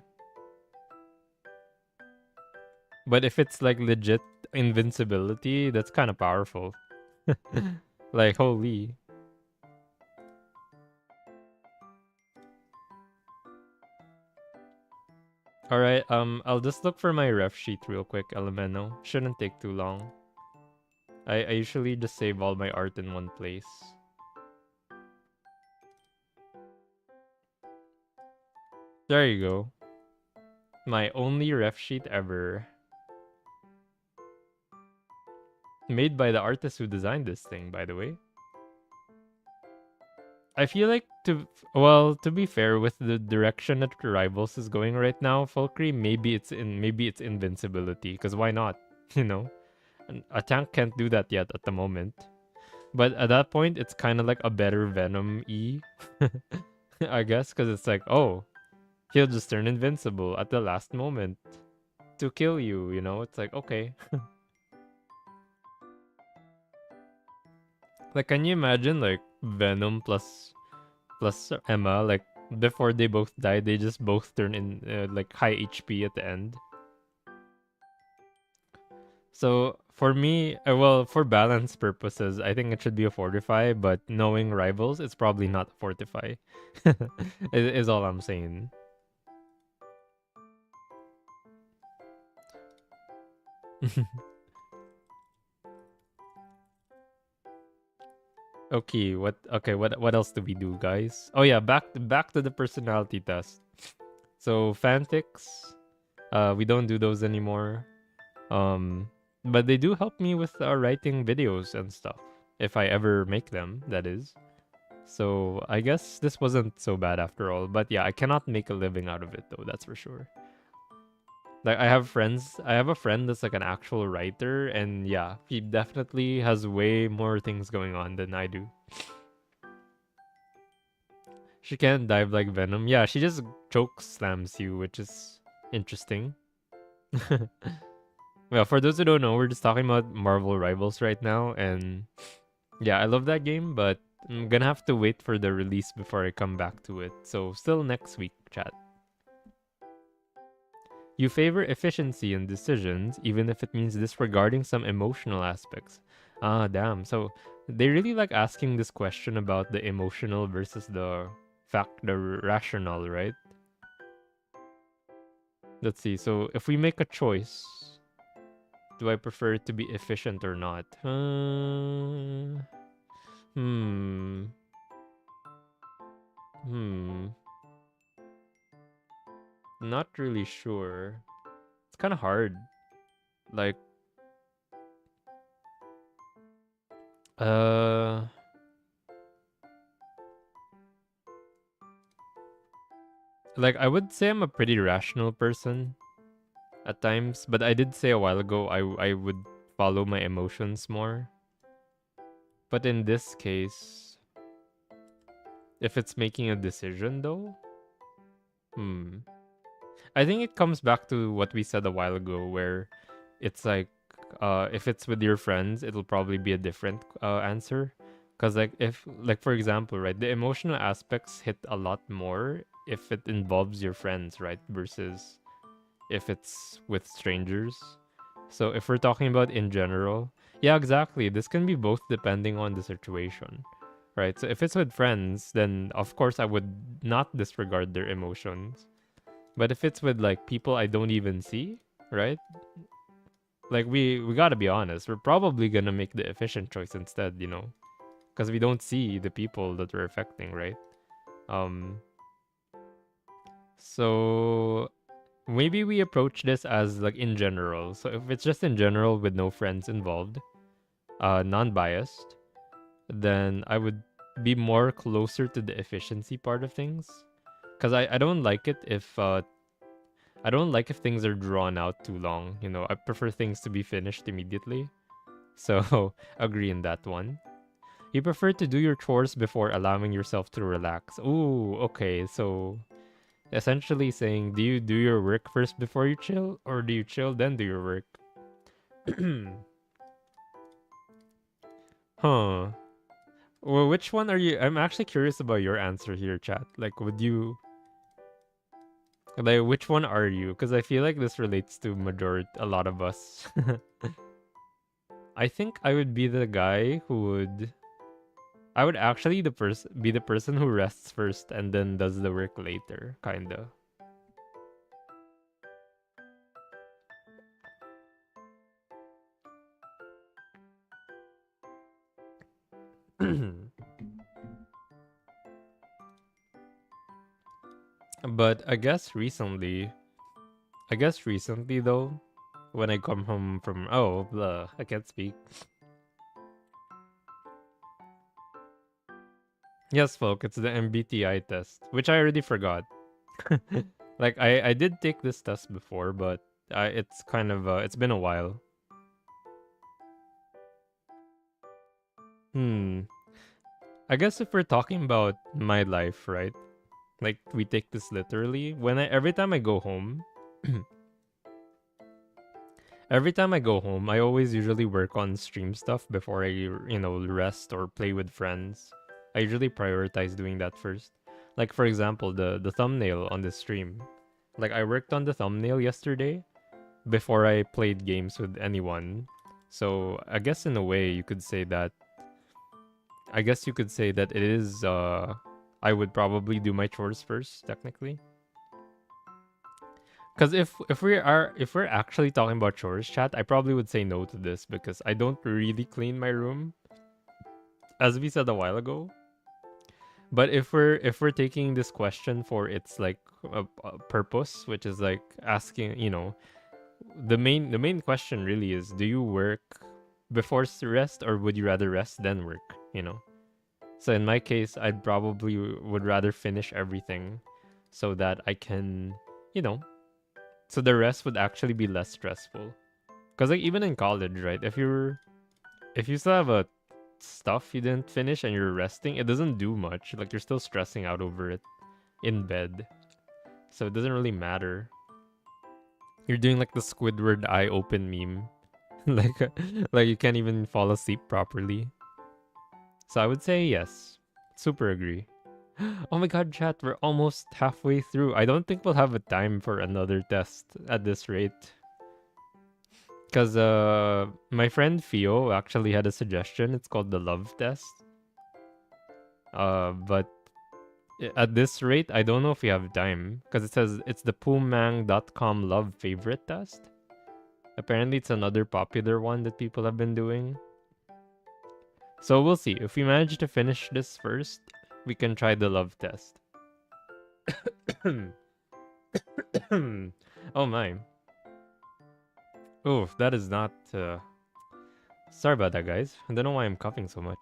But if it's like legit invincibility, that's kind of powerful. Like, holy. Alright, I'll just look for my ref sheet real quick, Elemento. Shouldn't take too long. I usually just save all my art in one place. There you go. My only ref sheet ever. Made by the artist who designed this thing, by the way. I feel like to be fair, with the direction that Rivals is going right now, Fulcry, maybe it's invincibility, because why not? You know? A tank can't do that yet at the moment. But at that point, it's kind of like a better Venom E, I guess, because it's like, oh, he'll just turn invincible at the last moment to kill you, you know? It's like, okay. Like, can you imagine, like, Venom plus Emma, like, before they both die, they just both turn in, like, high HP at the end? So for me, well, for balance purposes, I think it should be a fortify. But knowing rivals, it's probably not a fortify. Is all I'm saying. Okay, what else do we do, guys? Oh yeah, back to the personality test. So fanfics, we don't do those anymore. Um, but they do help me with writing videos and stuff if I ever make them. That is. So I guess this wasn't so bad after all. But yeah, I cannot make a living out of it though. That's for sure. Like I have friends. I have a friend that's like an actual writer, and yeah, he definitely has way more things going on than I do. She can't dive like Venom. Yeah, she just choke slams you, which is interesting. Well, for those who don't know, we're just talking about Marvel Rivals right now, and yeah, I love that game, but I'm gonna have to wait for the release before I come back to it. So still next week, chat. You favor efficiency in decisions, even if it means disregarding some emotional aspects. Ah, damn. So they really like asking this question about the emotional versus the rational, right? Let's see. So if we make a choice, do I prefer it to be efficient or not? Hmm. Hmm. Not really sure. It's kind of hard. Like, uh, like I would say I'm a pretty rational person at times, but I did say a while ago I would follow my emotions more. But in this case, if it's making a decision though, hmm. I think it comes back to what we said a while ago, where it's like, if it's with your friends, it'll probably be a different answer. Cause like if like for example, right, the emotional aspects hit a lot more if it involves your friends, right, versus if it's with strangers. So if we're talking about in general, yeah, exactly. This can be both depending on the situation, right? So if it's with friends, then of course I would not disregard their emotions. But if it's with like people I don't even see, right? Like we gotta be honest, we're probably gonna make the efficient choice instead, you know, because we don't see the people that we're affecting, right? Um, so maybe we approach this as like in general. So if it's just in general with no friends involved, non-biased, then I would be more closer to the efficiency part of things. Because I don't like it if I don't like if things are drawn out too long. You know, I prefer things to be finished immediately. So agree in that one. You prefer to do your chores before allowing yourself to relax. Ooh, okay. So essentially saying, do you do your work first before you chill, or do you chill then do your work? Huh. Well, which one are you? I'm actually curious about your answer here, chat. Like, would you like which one are you? Because I feel like this relates to majority a lot of us. I think I would be the guy who would. I would actually be the person who rests first and then does the work later, kinda. But I guess recently though, when I come home from blah, I can't speak. Yes, folk, it's the MBTI test, which I already forgot. Like I did take this test before, but it's kind of it's been a while. Hmm. I guess if we're talking about my life, right? Like we take this literally. Every time I go home, every time I go home, I always usually work on stream stuff before rest or play with friends. I usually prioritize doing that first. Like for example, the thumbnail on the stream. Like I worked on the thumbnail yesterday before I played games with anyone. So I guess in a way you could say that it is I would probably do my chores first, technically. Because if we're actually talking about chores, chat, I probably would say no to this because I don't really clean my room, as we said a while ago. But if we're taking this question for its like a purpose, which is like asking, the main question really is, do you work before rest, or would you rather rest then work? You know. So in my case, I'd probably would rather finish everything, so that I can, you know, so the rest would actually be less stressful. Cause like even in college, right? If you still have a stuff you didn't finish and you're resting, it doesn't do much. Like you're still stressing out over it in bed, so it doesn't really matter. You're doing like the Squidward eye open meme, like like you can't even fall asleep properly. So I would say yes. Super agree. Oh my god, chat, we're almost halfway through. I don't think we'll have a time for another test at this rate. Because my friend Fio actually had a suggestion. It's called the love test. But at this rate, I don't know if we have time. Because it says it's the poomang.com love favorite test. Apparently, it's another popular one that people have been doing. So we'll see. If we manage to finish this first, we can try the love test. Oh my. Oh, that is not. Sorry about that, guys. I don't know why I'm coughing so much.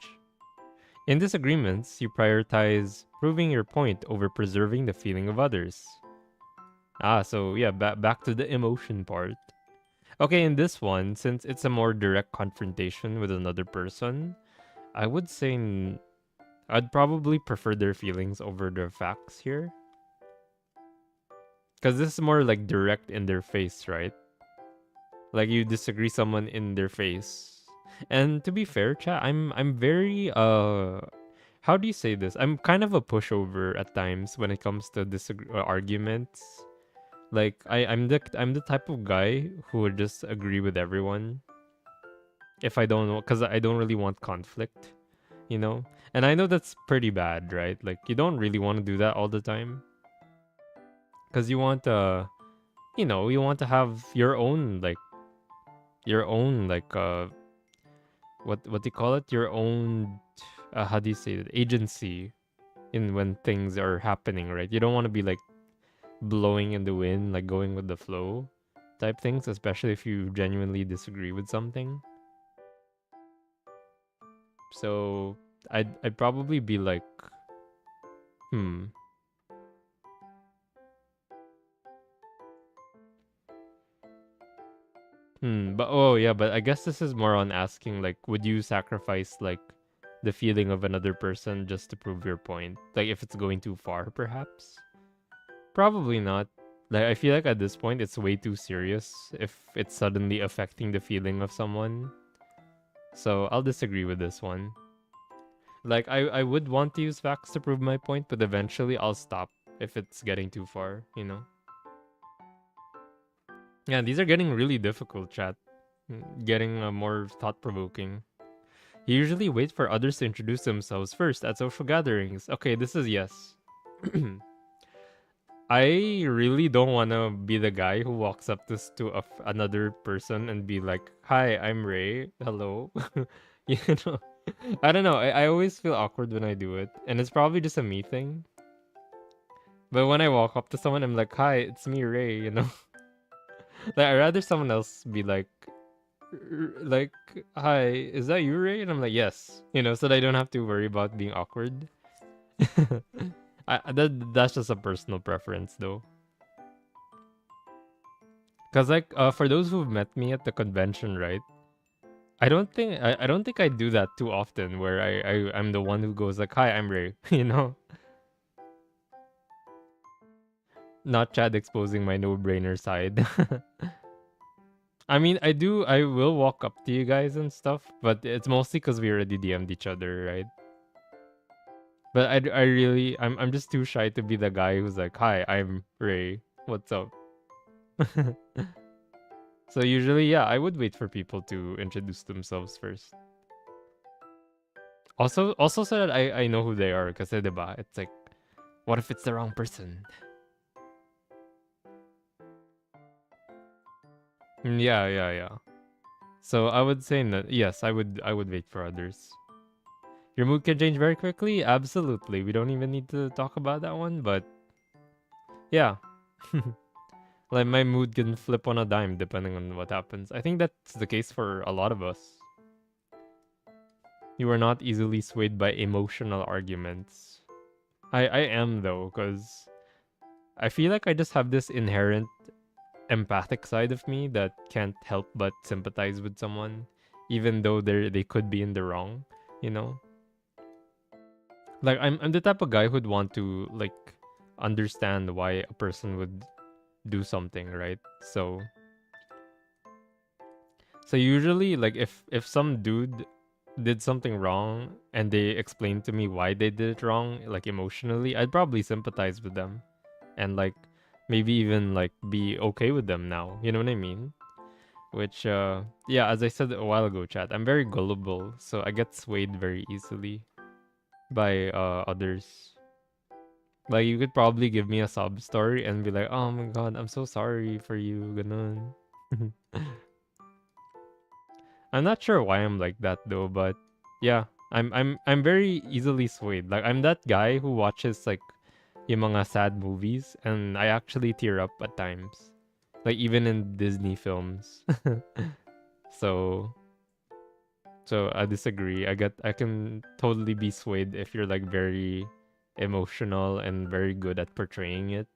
In disagreements, you prioritize proving your point over preserving the feeling of others. Ah, so yeah, back to the emotion part. Okay, in this one, since it's a more direct confrontation with another person, I would say I'd probably prefer their feelings over their facts here. Because this is more like direct in their face, right? Like you disagree someone in their face. And to be fair, chat, I'm very how do you say this? I'm kind of a pushover at times when it comes to arguments. Like I'm the type of guy who would just agree with everyone if I don't know, because I don't really want conflict, you know. And I know that's pretty bad, right? Like you don't really want to do that all the time, because you want you want to have your own like what do you call it? Your own how do you say it? Agency in when things are happening, right? You don't want to be like blowing in the wind, like going with the flow type things, especially if you genuinely disagree with something. So I'd probably be like, hmm. But oh yeah, but I guess this is more on asking like, would you sacrifice like the feeling of another person just to prove your point. Like if it's going too far, perhaps. Probably not. Like I feel like at this point it's way too serious if it's suddenly affecting the feeling of someone. So I'll disagree with this one. Like I would want to use facts to prove my point, but eventually I'll stop if it's getting too far, you know? Yeah, these are getting really difficult, chat. Getting more thought provoking. You usually wait for others to introduce themselves first at social gatherings. Okay, this is yes. I really don't want to be the guy who walks up to another person and be like, "Hi, I'm Ray. Hello." you know, I don't know. I always feel awkward when I do it, and it's probably just a me thing. But when I walk up to someone, I'm like, "Hi, it's me, Ray." You know, like I'd rather someone else be like, "Hi, is that you, Ray?" And I'm like, "Yes." You know, so that I don't have to worry about being awkward. That's just a personal preference, though. Cause like for those who've met me at the convention, right? I don't think I do that too often where I'm the one who goes like, "Hi, I'm Ray," you know? Not Chad exposing my no-brainer side. I mean, I will walk up to you guys and stuff, but it's mostly because we already DM'd each other, right? But I really I'm just too shy to be the guy who's like, "Hi, I'm Ray. What's up?" So usually, yeah, I would wait for people to introduce themselves first. Also so that I know who they are, because it's like, what if it's the wrong person? Yeah. So I would say that yes, I would wait for others. Your mood can change very quickly. Absolutely, we don't even need to talk about that one. But yeah, like my mood can flip on a dime depending on what happens. I think that's the case for a lot of us. You are not easily swayed by emotional arguments. I am though, because I feel like I just have this inherent empathic side of me that can't help but sympathize with someone, even though they could be in the wrong. You know, like I'm the type of guy who'd want to like understand why a person would do something, right? So usually, like if some dude did something wrong and they explained to me why they did it wrong, like emotionally, I'd probably sympathize with them and like maybe even like be okay with them now. You know what I mean? Which yeah, as I said a while ago, chat, I'm very gullible, so I get swayed very easily by others. Like you could probably give me a sob story and be like, "Oh my god, I'm so sorry for you." Ganun. I'm not sure why I'm like that though, but yeah, I'm very easily swayed. Like I'm that guy who watches like yung mga sad movies and I actually tear up at times. Like even in Disney films. so so I disagree. I can totally be swayed if you're like very emotional and very good at portraying it.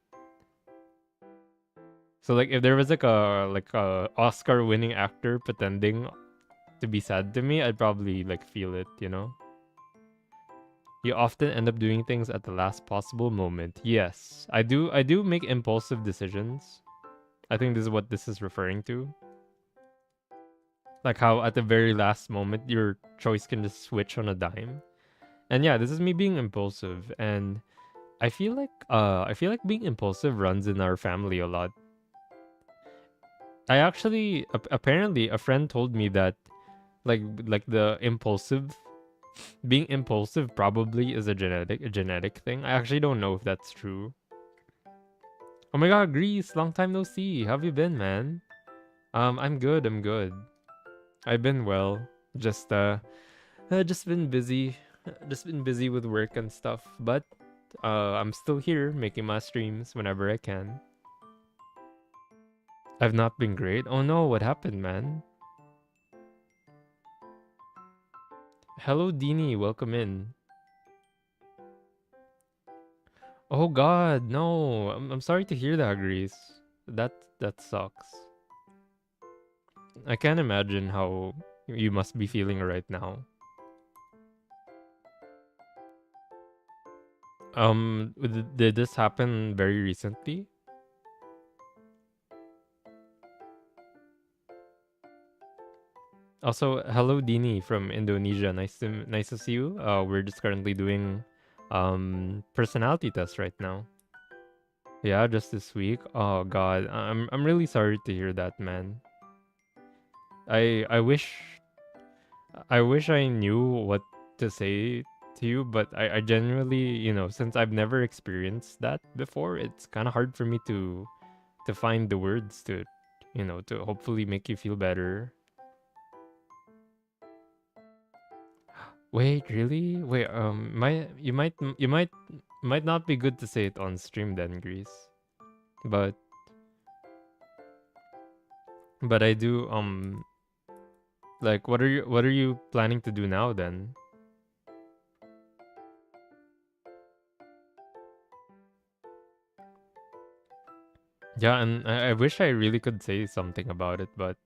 So like if there was like a Oscar winning actor pretending to be sad to me, I'd probably like feel it, you know? You often end up doing things at the last possible moment. Yes, I do make impulsive decisions. I think this is what this is referring to. Like how at the very last moment your choice can just switch on a dime. And yeah, this is me being impulsive, and I feel like being impulsive runs in our family a lot. I actually apparently a friend told me that like the impulsive being impulsive probably is a genetic thing. I actually don't know if that's true. Oh my god, Greece, long time no see. How have you been, man? I'm good, I'm good. I've been well. Just been busy. Just been busy with work and stuff, but I'm still here making my streams whenever I can. I've not been great. Oh no, what happened, man? Hello, Dini. Welcome in. Oh God, no. I'm sorry to hear that, Greece. That sucks. I can't imagine how you must be feeling right now. Did this happen very recently? Also, hello Dini from Indonesia. Nice to see you. We're just currently doing personality test right now. Yeah, just this week. Oh god. I'm really sorry to hear that, man. I wish I knew what to say to you, but I genuinely, since I've never experienced that before, it's kind of hard for me to find the words to hopefully make you feel better. Wait, really? Wait, might not be good to say it on stream then, Grease. But I do like what are you planning to do now then? Yeah, and I wish I really could say something about it, but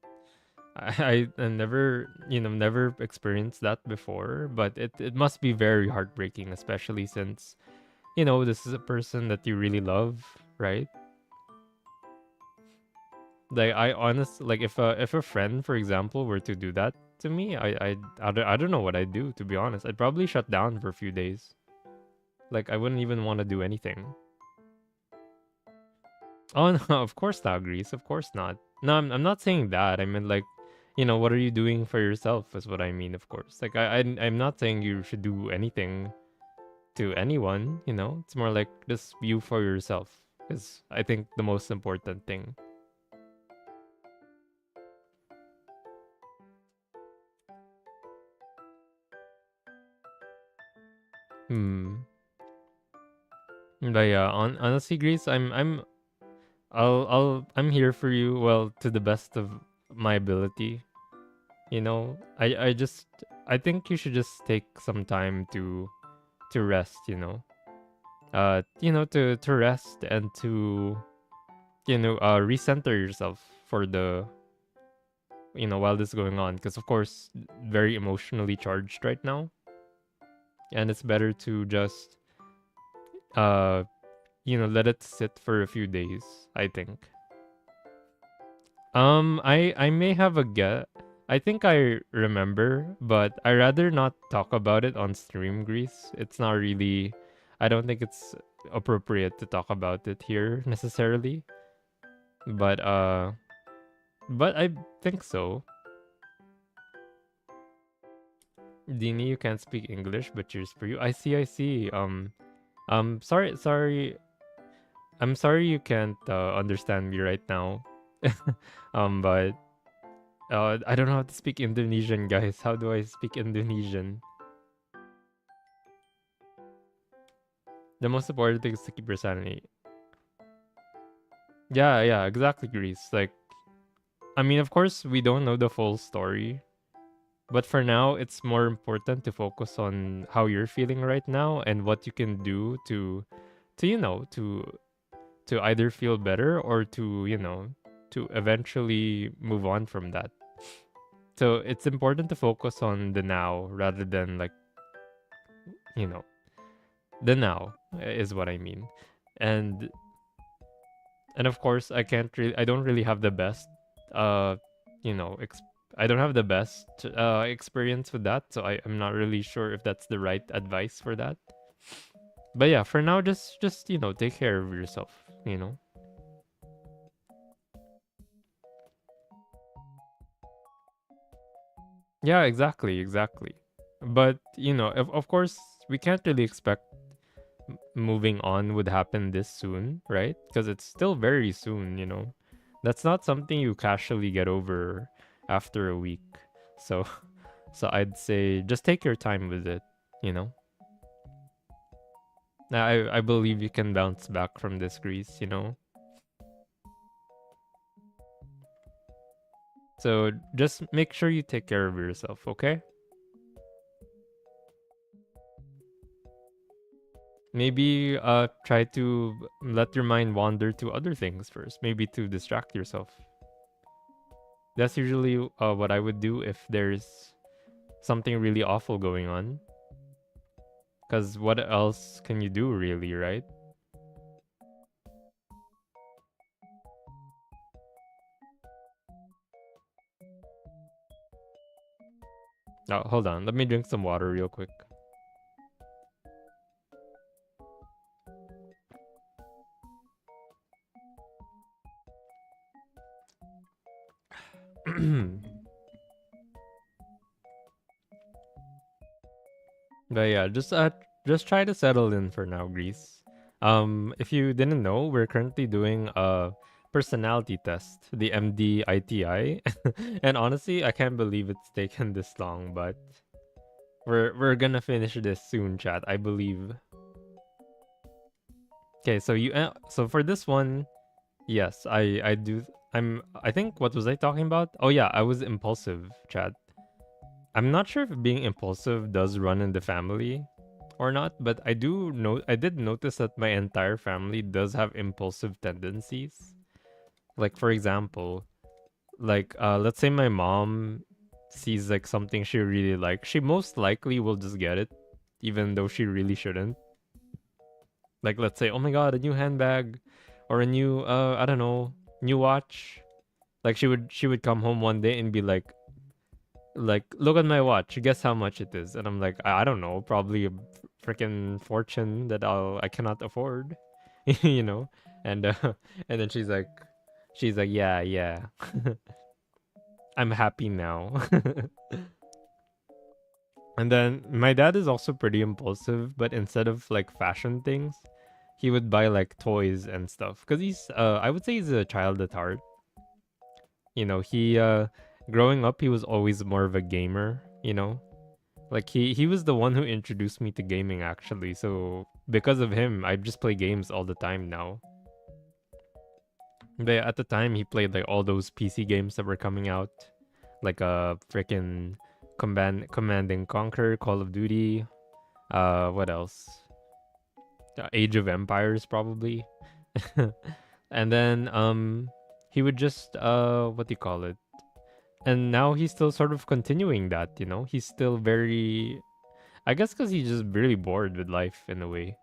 I never experienced that before. But it must be very heartbreaking, especially since this is a person that you really love, right? Like I honest like if a friend, for example, were to do that to me, I don't know what I'd do, to be honest. I'd probably shut down for a few days. Like I wouldn't even want to do anything. Oh no, of course not, Greece. Of course not. No, I'm not saying that. I mean like, what are you doing for yourself is what I mean, of course. Like I'm not saying you should do anything to anyone. It's more like just you for yourself is I think the most important thing. Hmm. But yeah, honestly, Greece, I'm here for you. Well, to the best of my ability. I think you should just take some time to rest. To rest and to recenter yourself for the while this is going on, because of course very emotionally charged right now, and it's better to just uh let it sit for a few days, I think. I may have a guess. I think I remember, but I rather not talk about it on stream, Grease. It's not really. I don't think it's appropriate to talk about it here necessarily. But I think so. Dini, you can't speak English, but cheers for you. I see. I see. Sorry. I'm sorry you can't understand me right now. But I don't know how to speak Indonesian, guys. How do I speak Indonesian? The most important thing is to keep your sanity. Yeah, yeah, exactly, Greece. Like, I mean, of course, we don't know the full story, but for now, it's more important to focus on how you're feeling right now and what you can do to to either feel better or to eventually move on from that. So it's important to focus on the now rather than like you know the now is what I mean. And of course I don't really have the best uh you know ex- I don't have the best experience with that, so I'm not really sure if that's the right advice for that. But yeah, for now, just take care of yourself. Yeah, exactly. But of course we can't really expect moving on would happen this soon, right? Because it's still very soon. That's not something you casually get over after a week. So so I'd say just take your time with it, you know. I believe you can bounce back from this, Grease. So just make sure you take care of yourself, okay? Maybe try to let your mind wander to other things first, maybe to distract yourself. That's usually what I would do if there's something really awful going on. Cause what else can you do really, right? Oh, hold on. Let me drink some water real quick. But yeah, just try to settle in for now, Greece. If you didn't know, we're currently doing a personality test, the MDITI. And honestly, I can't believe it's taken this long, but we're gonna finish this soon, chat. I believe. Okay, so so for this one, yes, I do. I think what was I talking about? Oh yeah, I was impulsive, chat. I'm not sure if being impulsive does run in the family or not, but I did notice that my entire family does have impulsive tendencies. Like for example, like let's say my mom sees like something she really likes, she most likely will just get it even though she really shouldn't. Like let's say, "Oh my god, a new handbag or a new I don't know, new watch." Like she would come home one day and be like, look at my watch, guess how much it is. And I'm like, I don't know, probably a freaking fortune that I cannot afford. you know and and then she's like, yeah, yeah. I'm happy now. And then my dad is also pretty impulsive, but instead of like fashion things, he would buy like toys and stuff because he's I would say he's a child at heart. He growing up, he was always more of a gamer. Like he was the one who introduced me to gaming actually. So because of him, I just play games all the time now. But at the time, he played like all those PC games that were coming out, like freaking Command and Conquer, Call of Duty. What else? Age of Empires probably. And then he would just what do you call it? And now he's still sort of continuing that. He's still very, I guess, because he's just really bored with life in a way.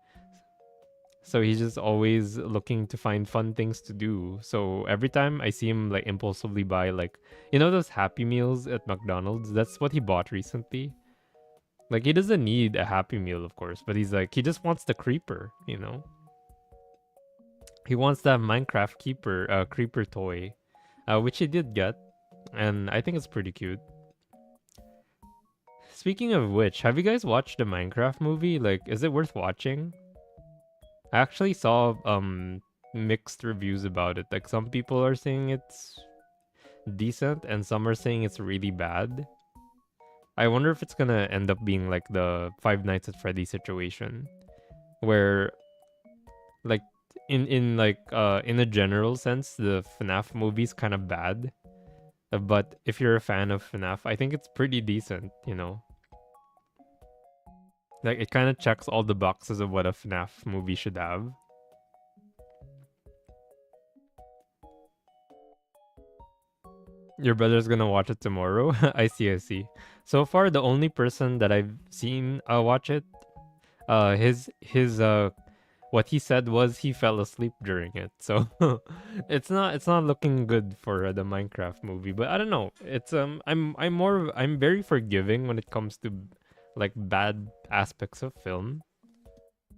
So he's just always looking to find fun things to do. So every time I see him like impulsively buy like, those Happy Meals at McDonald's, that's what he bought recently. Like he doesn't need a Happy Meal, of course, but he just wants the creeper. He wants that Minecraft creeper toy, which he did get, and I think it's pretty cute. Speaking of which, have you guys watched the Minecraft movie? Like, is it worth watching? I actually saw mixed reviews about it. Like some people are saying it's decent and some are saying it's really bad. I wonder if it's gonna end up being like the Five Nights at Freddy situation where like in a general sense the FNAF movie's kind of bad. But if you're a fan of FNAF, I think it's pretty decent. Like it kind of checks all the boxes of what a FNAF movie should have. Your brother's gonna watch it tomorrow. I see, I see. So far, the only person that I've seen watch it, his what he said was he fell asleep during it. So it's not looking good for the Minecraft movie. But I don't know. I'm very forgiving when it comes to like bad aspects of film.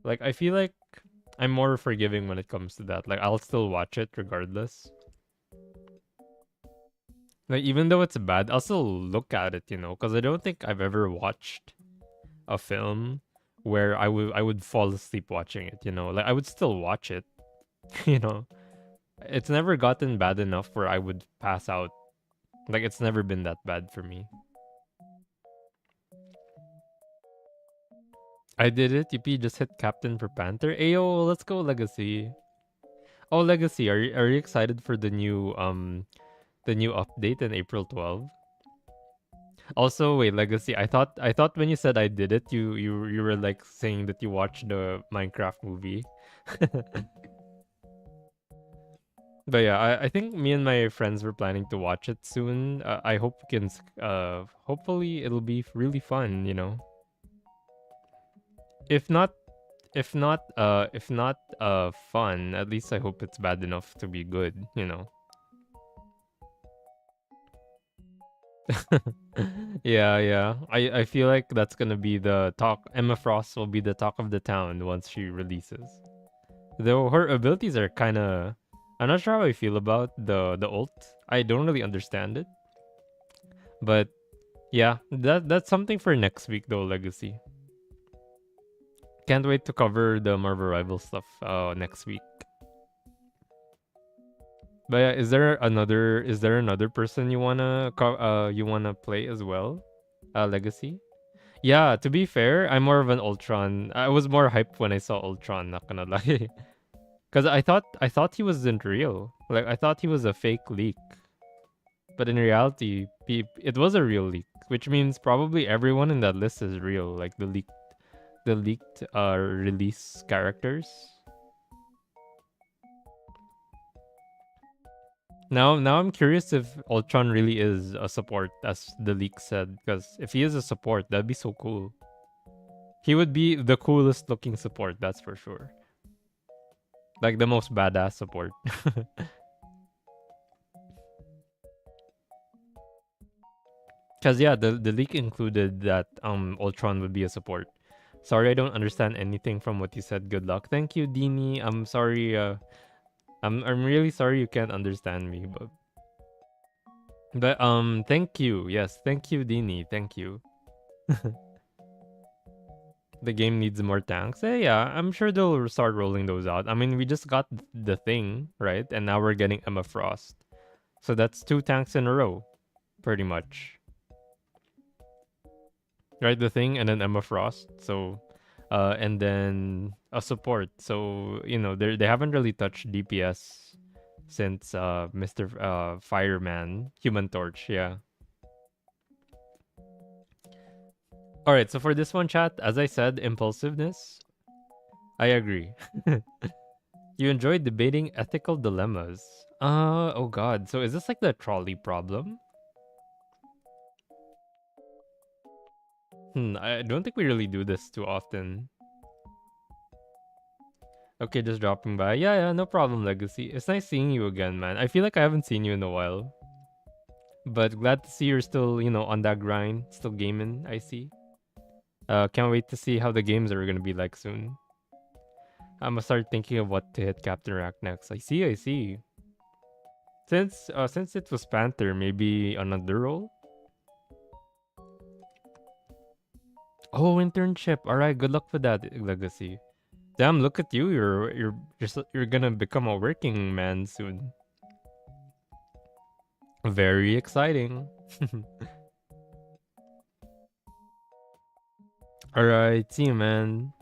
Like I feel like I'm more forgiving when it comes to that. Like I'll still watch it regardless. Like even though it's bad, I'll still look at it, because I don't think I've ever watched a film where I would fall asleep watching it. Like I would still watch it, you know. It's never gotten bad enough where I would pass out. Like it's never been that bad for me. I did it. TP just hit Captain for Panther. Ayo, let's go Legacy. Oh, Legacy, are you excited for the new update in April 12th? Also, wait, Legacy. I thought when you said I did it, you were like saying that you watched the Minecraft movie. But yeah, I think me and my friends were planning to watch it soon. I hope we can. Hopefully it'll be really fun. If not, if not fun, at least I hope it's bad enough to be good, you know. Yeah, yeah. I feel like that's gonna be the talk. Emma Frost will be the talk of the town once she releases. Though her abilities are kind of, I'm not sure how I feel about the ult. I don't really understand it, but yeah, that's something for next week though. Legacy. Can't wait to cover the Marvel Rival stuff next week. But yeah, is there another person you wanna play as well? Legacy. Yeah, to be fair, I'm more of an Ultron. I was more hyped when I saw Ultron, not gonna lie. Cause I thought he wasn't real. Like I thought he was a fake leak. But in reality, it was a real leak, which means probably everyone in that list is real, like the leaked release characters. Now I'm curious if Ultron really is a support, as the leak said. Because if he is a support, that'd be so cool. He would be the coolest looking support, that's for sure. Like the most badass support. Cause yeah, the leak included that Ultron would be a support. Sorry, I don't understand anything from what you said. Good luck. Thank you, Dini. I'm sorry. I'm really sorry you can't understand me, but thank you. Yes, thank you, Dini. Thank you. The game needs more tanks. Yeah, I'm sure they'll start rolling those out. I mean, we just got the thing right, and now we're getting Emma Frost. So that's two tanks in a row, pretty much. Right, the thing and then Emma Frost. So, and then a support. So they haven't really touched DPS since Mr. Fireman, Human Torch. Yeah. All right. So for this one, chat, as I said, impulsiveness. I agree. You enjoyed debating ethical dilemmas. Oh God. So is this like the trolley problem? I don't think we really do this too often. Okay, just dropping by. Yeah, yeah, no problem, Legacy. It's nice seeing you again, man. I feel like I haven't seen you in a while. But glad to see you're still, on that grind, still gaming, I see. Can't wait to see how the games are gonna be like soon. I'm gonna start thinking of what to hit Captain Rack next. I see, I see. Since it was Panther, maybe another role? Oh, internship. Alright, good luck with that, Legacy. Damn, look at you. You're gonna become a working man soon. Very exciting. Alright, see you, man.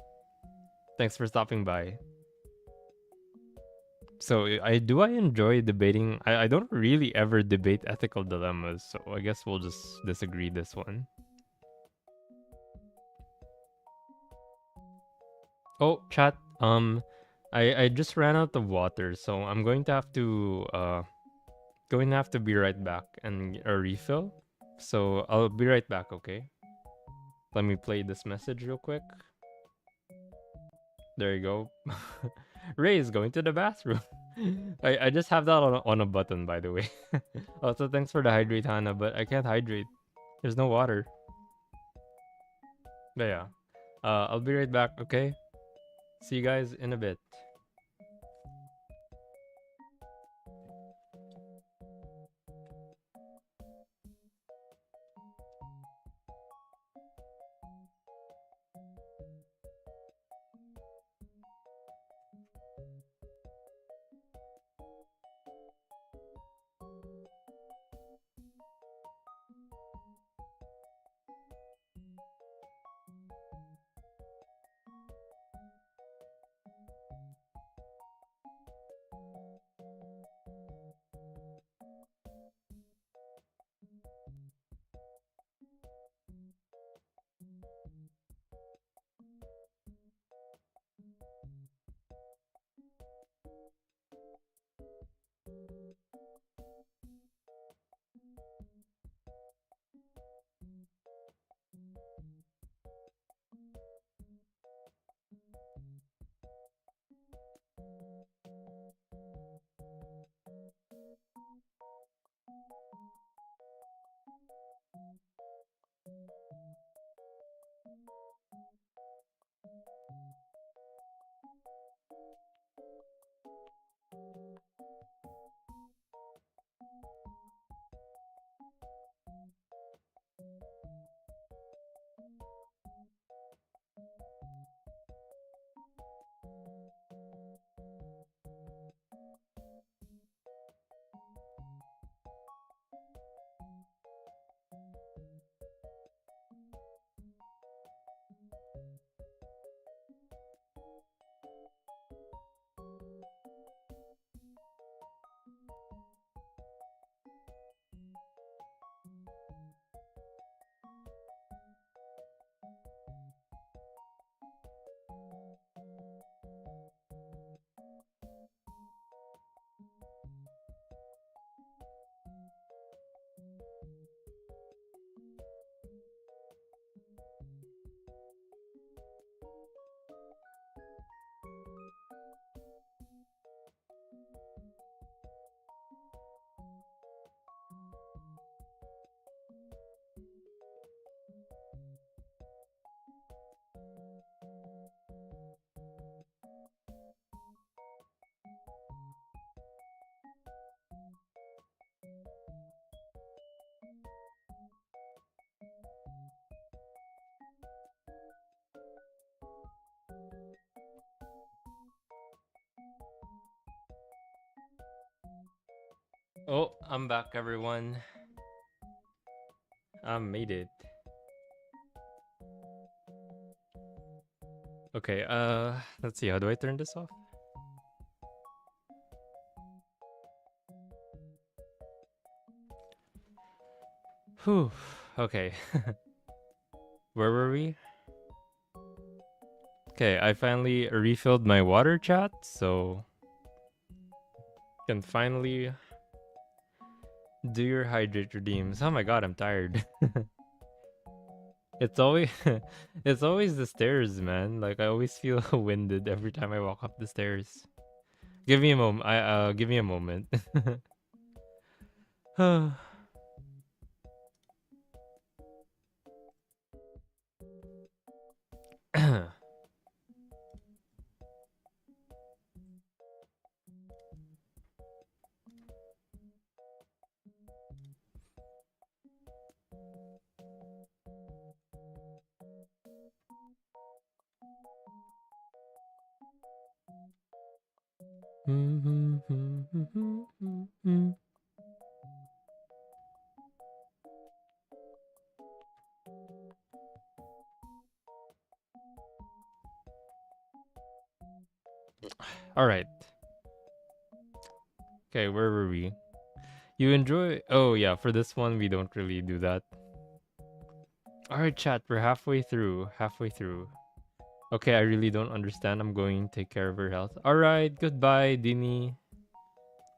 Thanks for stopping by. So I enjoy debating. I don't really ever debate ethical dilemmas, so I guess we'll just disagree this one. Oh, chat. I just ran out of water, so I'm going to have to be right back and get a refill. So I'll be right back, okay? Let me play this message real quick. There you go. Ray is going to the bathroom. I just have that on a button, by the way. Also, thanks for the hydrate, Hannah, but I can't hydrate. There's no water. But yeah. I'll be right back, okay? See you guys in a bit. Oh, I'm back, everyone. I made it. Okay, let's see. How do I turn this off? Whew. Okay. Where were we? Okay, I finally refilled my water, chat, so can finally do your hydrate redeems. Oh my god, I'm tired. It's always it's always the stairs, man. Like I always feel winded every time I walk up the stairs. Give me a moment. I give me a moment. All right. Okay, where were we? You enjoy? Oh yeah, for this one we don't really do that. All right, chat. We're halfway through. Halfway through. Okay, I really don't understand. I'm going to take care of her health. All right, goodbye, Dini.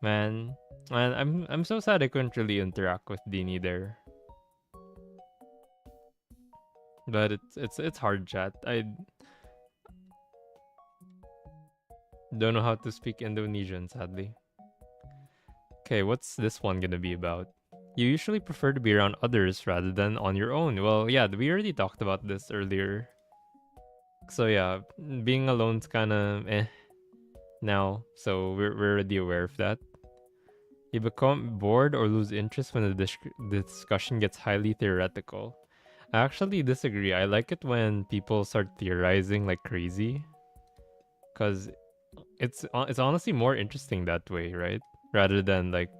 Man, I'm so sad I couldn't really interact with Dini there. But it's hard, chat. I don't know how to speak Indonesian, sadly. Okay, what's this one gonna be about? You usually prefer to be around others rather than on your own. Well, yeah, we already talked about this earlier. So yeah, being alone's kind of now. So we're already aware of that. You become bored or lose interest when the discussion gets highly theoretical. I actually disagree. I like it when people start theorizing like crazy, cause it's honestly more interesting that way, right? Rather than like,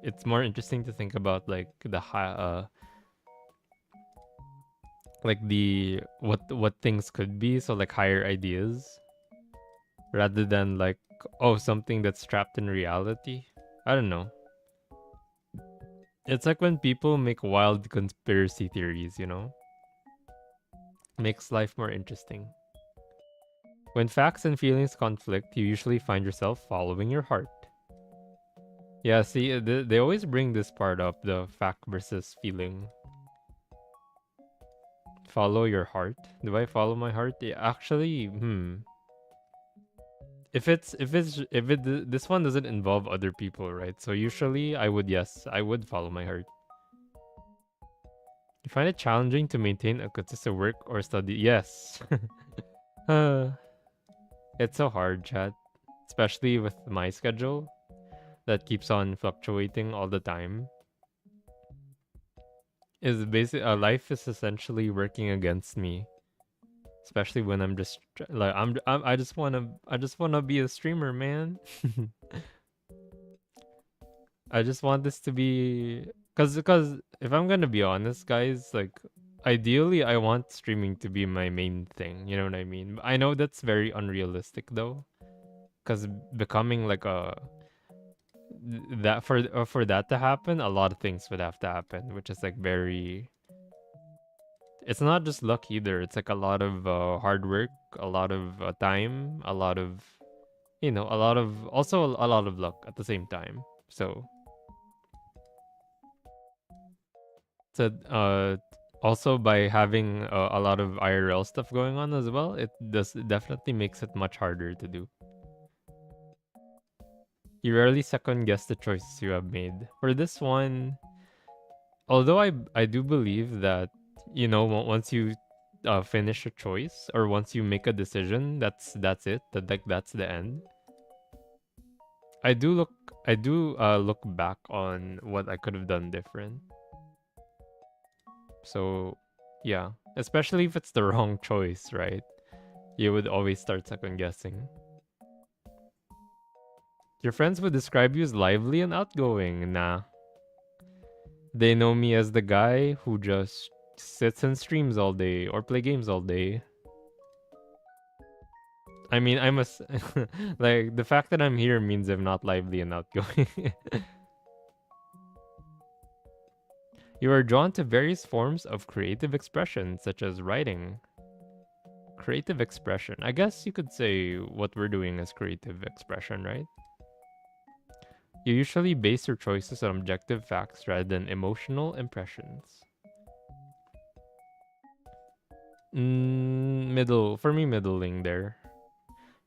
it's more interesting to think about like the high, like the what things could be, so like higher ideas, rather than like, oh, something that's trapped in reality. I don't know. It's like when people make wild conspiracy theories, you know? Makes life more interesting. When facts and feelings conflict, you usually find yourself following your heart. Yeah, see, they always bring this part up, the fact versus feeling. Follow your heart. Do I follow my heart? Yeah, actually, if this one doesn't involve other people, right? So usually I would follow my heart. You find it challenging to maintain a consistent work or study? Yes. uh, it's so hard, chat. Especially with my schedule that keeps on fluctuating all the time. Is basic life is essentially working against me, especially when I'm just like I just wanna be a streamer, man. I just want this to be, cause if I'm gonna be honest, guys, like ideally I want streaming to be my main thing. You know what I mean? I know that's very unrealistic though, cause becoming like a that for that to happen, a lot of things would have to happen, which is like very. It's not just luck either. It's like a lot of hard work, a lot of time, a lot of, a lot of, also a lot of luck at the same time. So also by having a lot of IRL stuff going on as well, it definitely makes it much harder to do. You rarely second guess the choices you have made. For this one, although I do believe that, once you finish a choice, or once you make a decision, that's it. That's the end. I do look I do look back on what I could have done different. So yeah, especially if it's the wrong choice, right? You would always start second guessing. Your friends would describe you as lively and outgoing. Nah. They know me as the guy who just sits and streams all day or play games all day. I mean, I must like the fact that I'm here means I'm not lively and outgoing. You are drawn to various forms of creative expression, such as writing. Creative expression. I guess you could say what we're doing is creative expression, right? You usually base your choices on objective facts rather than emotional impressions. Middle. For me, middling there.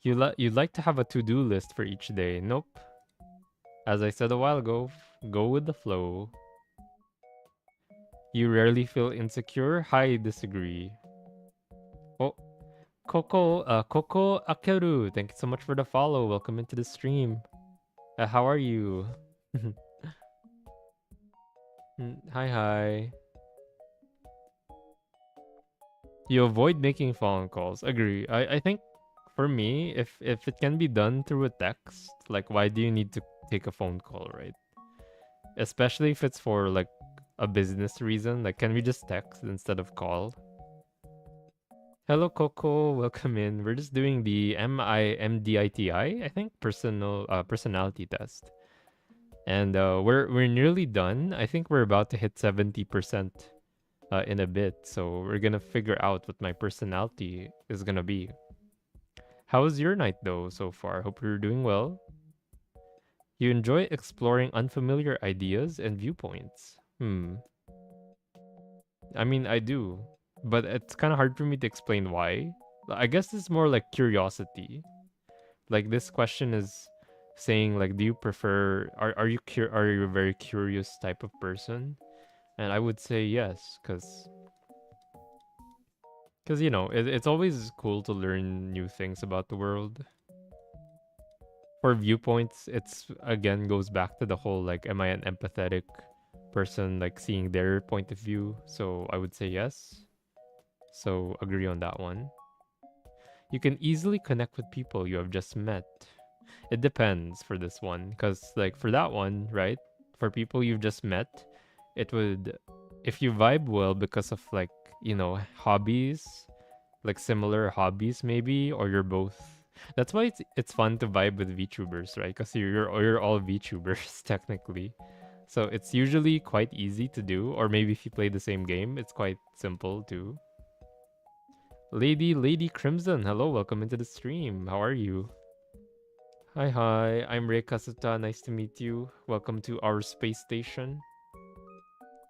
You'd like to have a to-do list for each day. Nope. As I said a while ago, go with the flow. You rarely feel insecure. I disagree. Oh, Coco Akeru. Thank you so much for the follow. Welcome into the stream. How are you? Hi, hi. You avoid making phone calls. Agree. I think for me, if it can be done through a text, like why do you need to take a phone call, right? Especially if it's for like a business reason. Like, can we just text instead of call? Hello, Coco. Welcome in. We're just doing the MIMDITI, I think, personality test, and we're nearly done. I think we're about to hit 70% in a bit, so we're gonna figure out what my personality is gonna be. How was your night though so far? Hope you're doing well. You enjoy exploring unfamiliar ideas and viewpoints. I mean, I do, but it's kind of hard for me to explain why. I guess it's more like curiosity. Like this question is saying like, do you prefer? Are you a very curious type of person? And I would say yes, because you know it's always cool to learn new things about the world. For viewpoints, it's again goes back to the whole like, am I an empathetic person, like seeing their point of view? So I would say yes. So agree on that one. You can easily connect with people you have just met. It depends for this one, because like for that one, right? For people you've just met, it would, if you vibe well because of like, you know, hobbies, like similar hobbies maybe, or you're both. That's why it's fun to vibe with VTubers, right? Because you're all VTubers technically. So it's usually quite easy to do, or maybe if you play the same game, it's quite simple too. Lady Crimson, hello, welcome into the stream. How are you? Hi, hi. I'm Rei Kasuta. Nice to meet you. Welcome to our space station.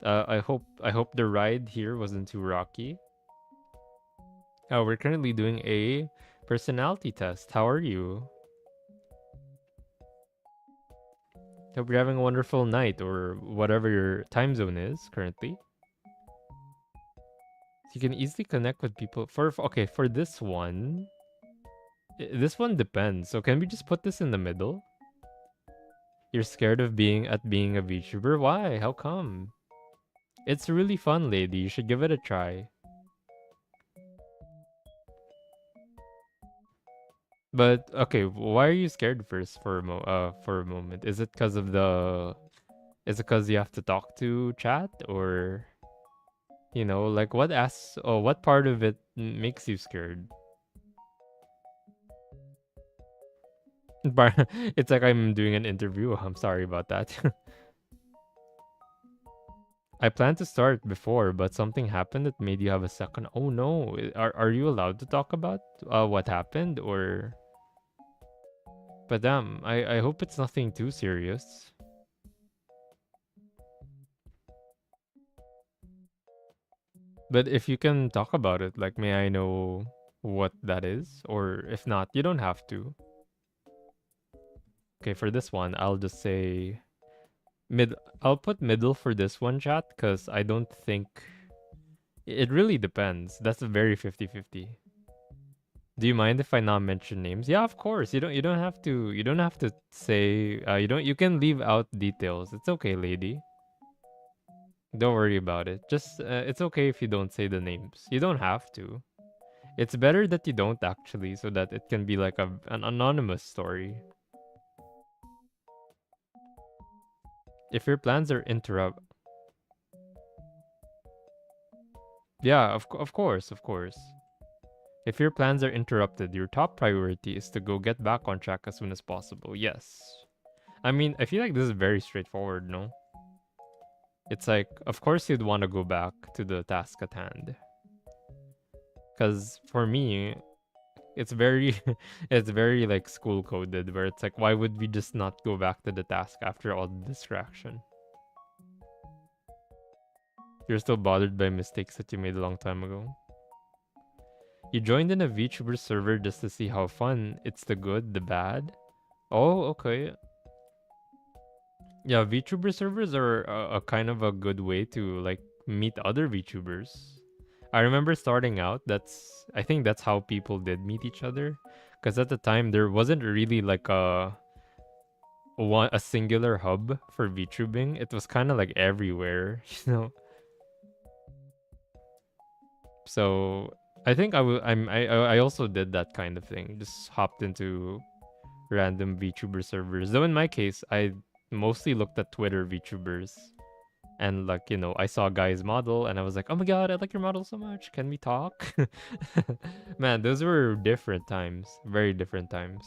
I hope the ride here wasn't too rocky. We're currently doing a personality test. How are you? Hope you're having a wonderful night or whatever your time zone is currently. You can easily connect with people. Okay, for this one depends. So can we just put this in the middle? You're scared of being a VTuber? Why? How come? It's really fun, lady. You should give it a try. But okay, why are you scared first for a moment? Is it because of the is it because you have to talk to chat, or you know, like what part of it makes you scared? It's like I'm doing an interview. I'm sorry about that. I planned to start before, but something happened that made you have a second. Oh no. Are you allowed to talk about what happened, or but damn, I hope it's nothing too serious. But if you can talk about it, like, may I know what that is? Or if not, you don't have to. Okay, for this one, I'll just say mid. I'll put middle for this one, chat, because I don't think it really depends. That's a very 50-50. Do you mind if I not mention names? Yeah, of course. You don't have to say you can leave out details. It's okay, lady. Don't worry about it. Just it's okay if you don't say the names. You don't have to. It's better that you don't actually, so that it can be like an anonymous story. If your plans are yeah, of course, of course. If your plans are interrupted, your top priority is to go get back on track as soon as possible. Yes. I mean, I feel like this is very straightforward, no? It's like, of course you'd want to go back to the task at hand. Because for me, it's very, it's very like school coded, where it's like, why would we just not go back to the task after all the distraction? You're still bothered by mistakes that you made a long time ago. You joined in a VTuber server just to see how fun. It's the good, the bad. Oh, okay. Yeah, VTuber servers are a kind of a good way to like meet other VTubers. I remember starting out, I think that's how people did meet each other, because at the time there wasn't really like a singular hub for VTubing. It was kind of like everywhere, you know. So I think I also did that kind of thing. Just hopped into random VTuber servers. Though in my case, I mostly looked at Twitter VTubers. And like, I saw a guy's model and I was like, oh my god, I like your model so much. Can we talk? Man, those were different times. Very different times.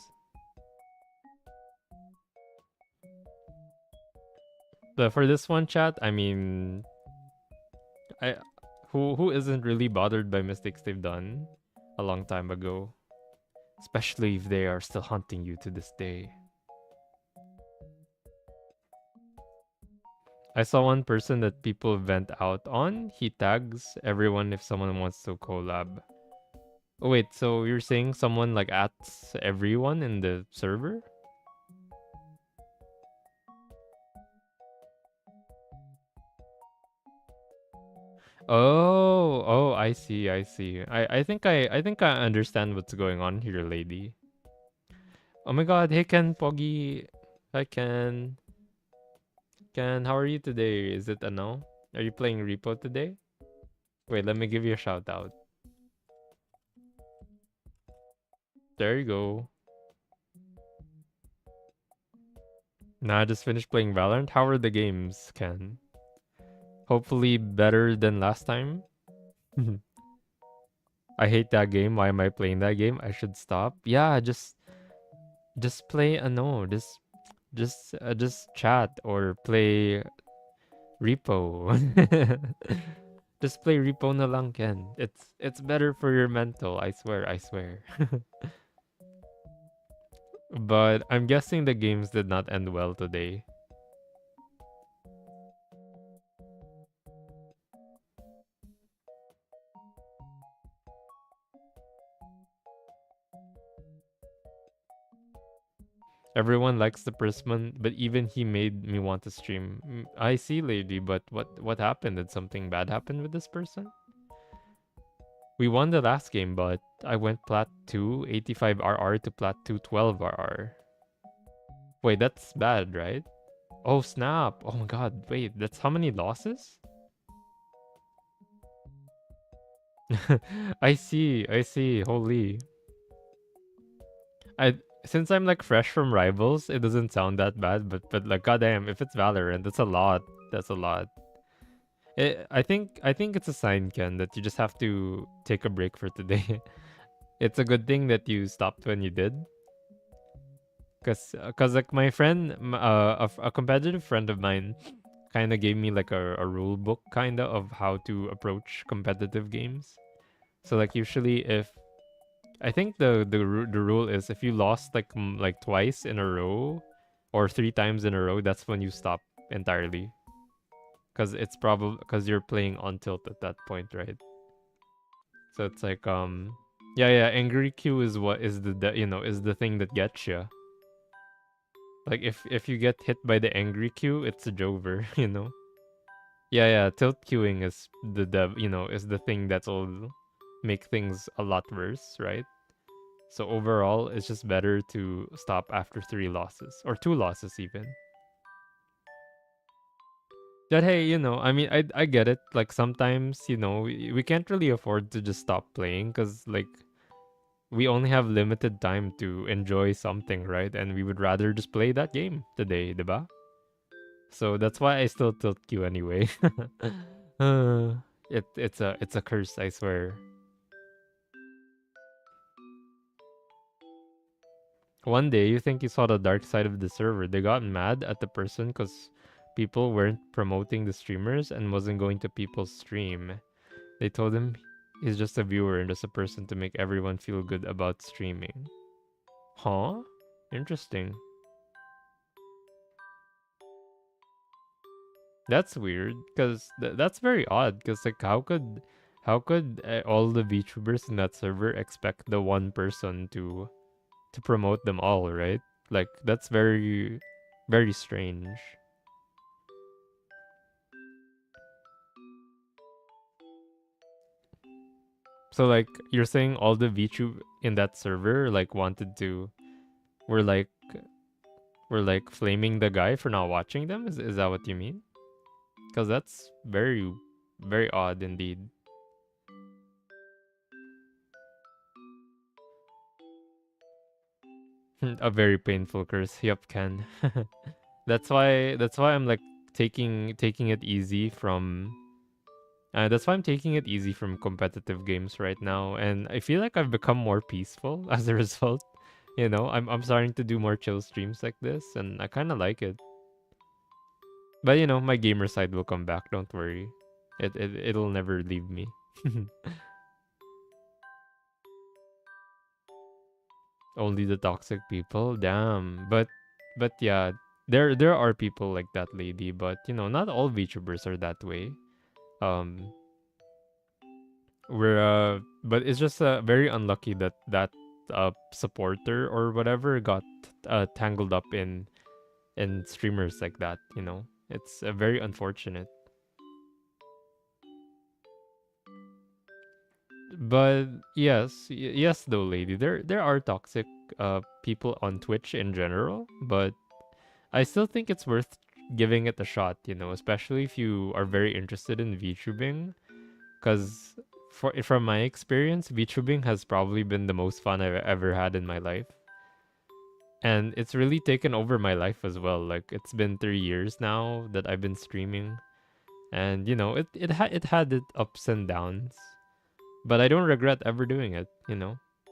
But for this one chat, I mean, I who isn't really bothered by mistakes they've done a long time ago? Especially if they are still haunting you to this day. I saw one person that people vent out on. He tags everyone if someone wants to collab. Oh, wait, so you're saying someone like adds everyone in the server? Oh, I see, I see. I think I understand what's going on here, lady. Oh my god, hey Ken Poggy. Hi Ken. Ken, how are you today? Is it a no? Are you playing Repo today? Wait, let me give you a shout out. There you go. Nah, I just finished playing Valorant. How are the games, Ken? Hopefully better than last time. I hate that game. Why am I playing that game? I should stop. Yeah, just play no, just chat or play Repo. Just play Repo na lang, Ken. It's better for your mental, I swear, I swear. But I'm guessing the games did not end well today. Everyone likes the Prisman, but even he made me want to stream. I see, lady, but what happened? Did something bad happen with this person? We won the last game, but I went plat 2 85 RR to plat 2 12 RR. Wait, that's bad, right? Oh snap! Oh my god! Wait, that's how many losses? I see. I see. Holy. I Since I'm like fresh from Rivals, it doesn't sound that bad, but like goddamn, if it's Valorant, that's a lot. That's a lot. I think it's a sign, Ken, that you just have to take a break for today. It's a good thing that you stopped when you did, cause like my friend, a competitive friend of mine, kind of gave me like a rule book kind of how to approach competitive games. So like usually if I think the rule is if you lost like twice in a row or three times in a row, that's when you stop entirely. Cause it's probably because you're playing on tilt at that point, right? So it's like yeah, angry Q is what is is the thing that gets you. Like if you get hit by the angry Q, it's a Jover, you know. Yeah, tilt queuing is is the thing that'll make things a lot worse, right? So overall, it's just better to stop after three losses or two losses even. That hey, I mean, I get it. Like sometimes, we can't really afford to just stop playing because like we only have limited time to enjoy something, right? And we would rather just play that game today, diba? So that's why I still tilt Q anyway. uh, it's a curse, I swear. One day you think you saw the dark side of the server. They got mad at the person because people weren't promoting the streamers and wasn't going to people's stream. They told him he's just a viewer and just a person to make everyone feel good about streaming. Huh? Interesting. That's weird because that's very odd. Because like, how could all the VTubers in that server expect the one person to promote them all, right? Like that's very, very strange. So like you're saying all the VTube in that server like wanted to were like were like flaming the guy for not watching them? Is that what you mean? Because that's very, very odd indeed. A very painful curse. Yep, Ken. That's why I'm like taking it easy from that's why I'm taking it easy from competitive games right now, and I feel like I've become more peaceful as a result. I'm starting to do more chill streams like this, and I kind of like it. But my gamer side will come back. Don't worry, it'll never leave me. Only the toxic people. Damn. But yeah, there are people like that lady, but not all VTubers are that way. Um we're but it's just very unlucky that supporter or whatever got tangled up in streamers like that. It's very unfortunate. But yes though, lady. There are toxic people on Twitch in general, but I still think it's worth giving it a shot, especially if you are very interested in VTubing. Because from my experience, VTubing has probably been the most fun I've ever had in my life. And it's really taken over my life as well. Like, it's been 3 years now that I've been streaming. And, it had its ups and downs. But I don't regret ever doing it.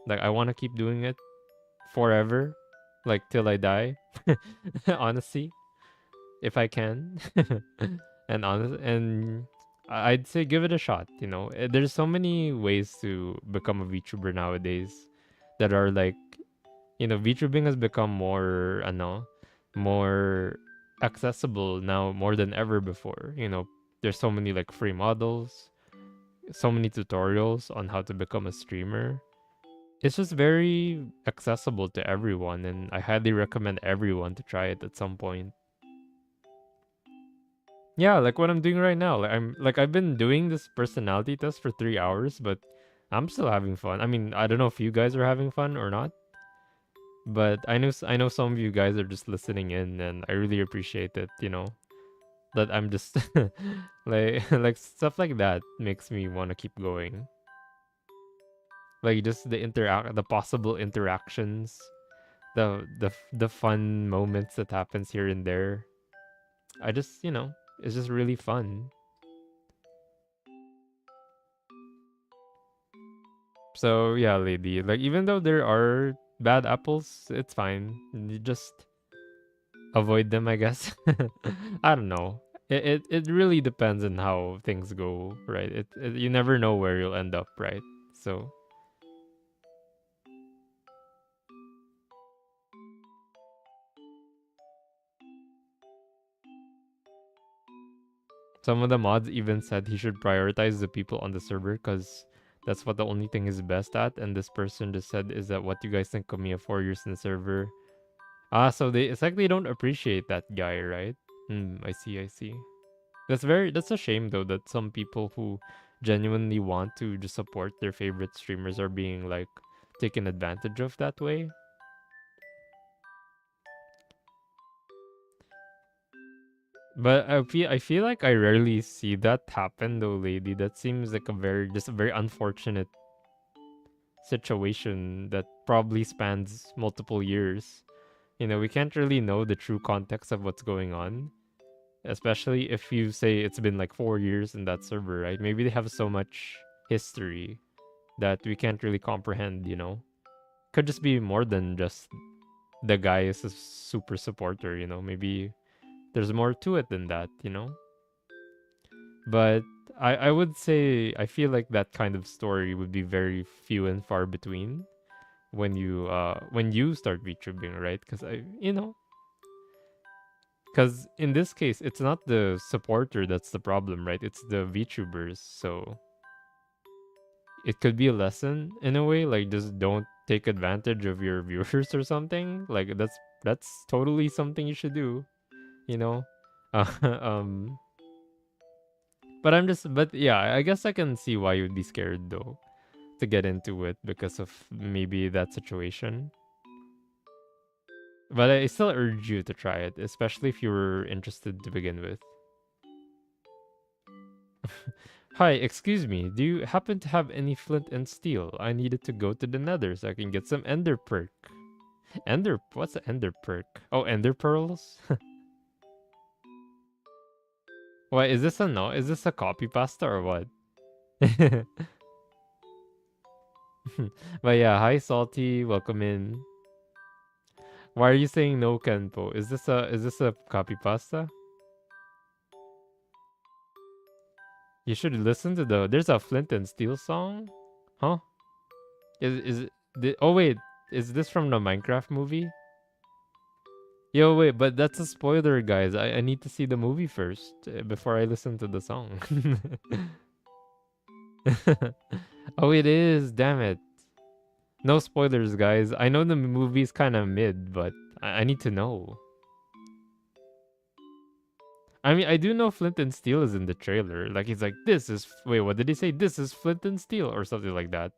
Like, I want to keep doing it forever. Like, till I die. Honestly. If I can. And I'd say give it a shot. There's so many ways to become a VTuber nowadays that are like, VTubing has become more accessible now more than ever before. There's so many like free models, so many tutorials on how to become a streamer. It's just very accessible to everyone, and I highly recommend everyone to try it at some point. Yeah, like what I'm doing right now. I've been doing this personality test for 3 hours, but I'm still having fun. I mean, I don't know if you guys are having fun or not, but I know some of you guys are just listening in, and I really appreciate it. That I'm just like stuff like that makes me want to keep going. Like just the possible interactions, the fun moments that happens here and there. I just it's just really fun. So yeah, lady. Like even though there are bad apples, it's fine. You just avoid them, I guess. I don't know. It really depends on how things go, right? You never know where you'll end up, right? So some of the mods even said he should prioritize the people on the server because that's what the only thing he's best at. And this person just said, "Is that what you guys think of me of 4 years in the server?" So it's like they don't appreciate that guy, right? I see, I see. That's a shame though that some people who genuinely want to just support their favorite streamers are being like taken advantage of that way. But I feel like I rarely see that happen though, lady. That seems like a very unfortunate situation that probably spans multiple years. We can't really know the true context of what's going on. Especially if you say it's been like 4 years in that server, right? Maybe they have so much history that we can't really comprehend, you know? Could just be more than just the guy is a super supporter, you know? Maybe there's more to it than that, you know? But I would say I feel like that kind of story would be very few and far between when you start VTubing, right? Because I you know because in this case it's not the supporter that's the problem, right? It's the VTubers. So it could be a lesson in a way, like just don't take advantage of your viewers or something. Like that's totally something you should do, you know. Um, but but yeah, I guess I can see why you'd be scared though to get into it because of maybe that situation. But I still urge you to try it, especially if you were interested to begin with. Hi, excuse me. Do you happen to have any flint and steel? I needed to go to the nether so I can get some ender perk. Ender? What's the ender perk? Oh, ender pearls? Wait, is this a no? Is this a copy pasta or what? But yeah, hi Salty, welcome in. Why are you saying no, Kenpo? Is this a copy pasta? You should listen to there's a Flint and Steel song? Huh? Oh wait, is this from the Minecraft movie? Yo, wait, but that's a spoiler, guys. I need to see the movie first before I listen to the song. Oh, it is. Damn it. No spoilers, guys. I know the movie's kind of mid, but I need to know. I mean, I do know Flint and Steel is in the trailer. Like, he's like, this is. Wait, what did he say? This is Flint and Steel, or something like that.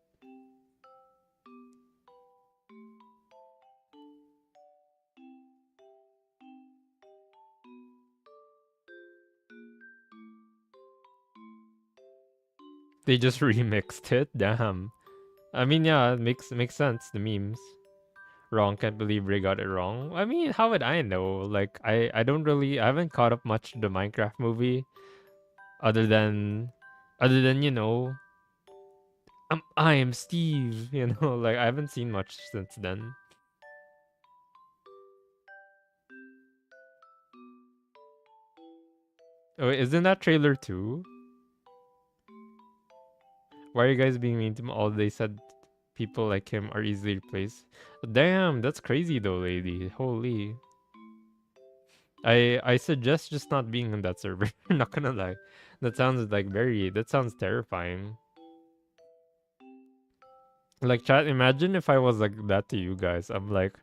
They just remixed it. Damn. I mean, yeah, it makes sense. The memes. Wrong. Can't believe Ray got it wrong. I mean, how would I know? Like, I haven't caught up much to the Minecraft movie, other than, you know, I am Steve. You know, like I haven't seen much since then. Oh, isn't that trailer too? Why are you guys being mean to him? All they said people like him are easily replaced. Damn, that's crazy though, lady. Holy. I suggest just not being on that server. Not gonna lie. That sounds terrifying. Like chat, imagine if I was like that to you guys. I'm like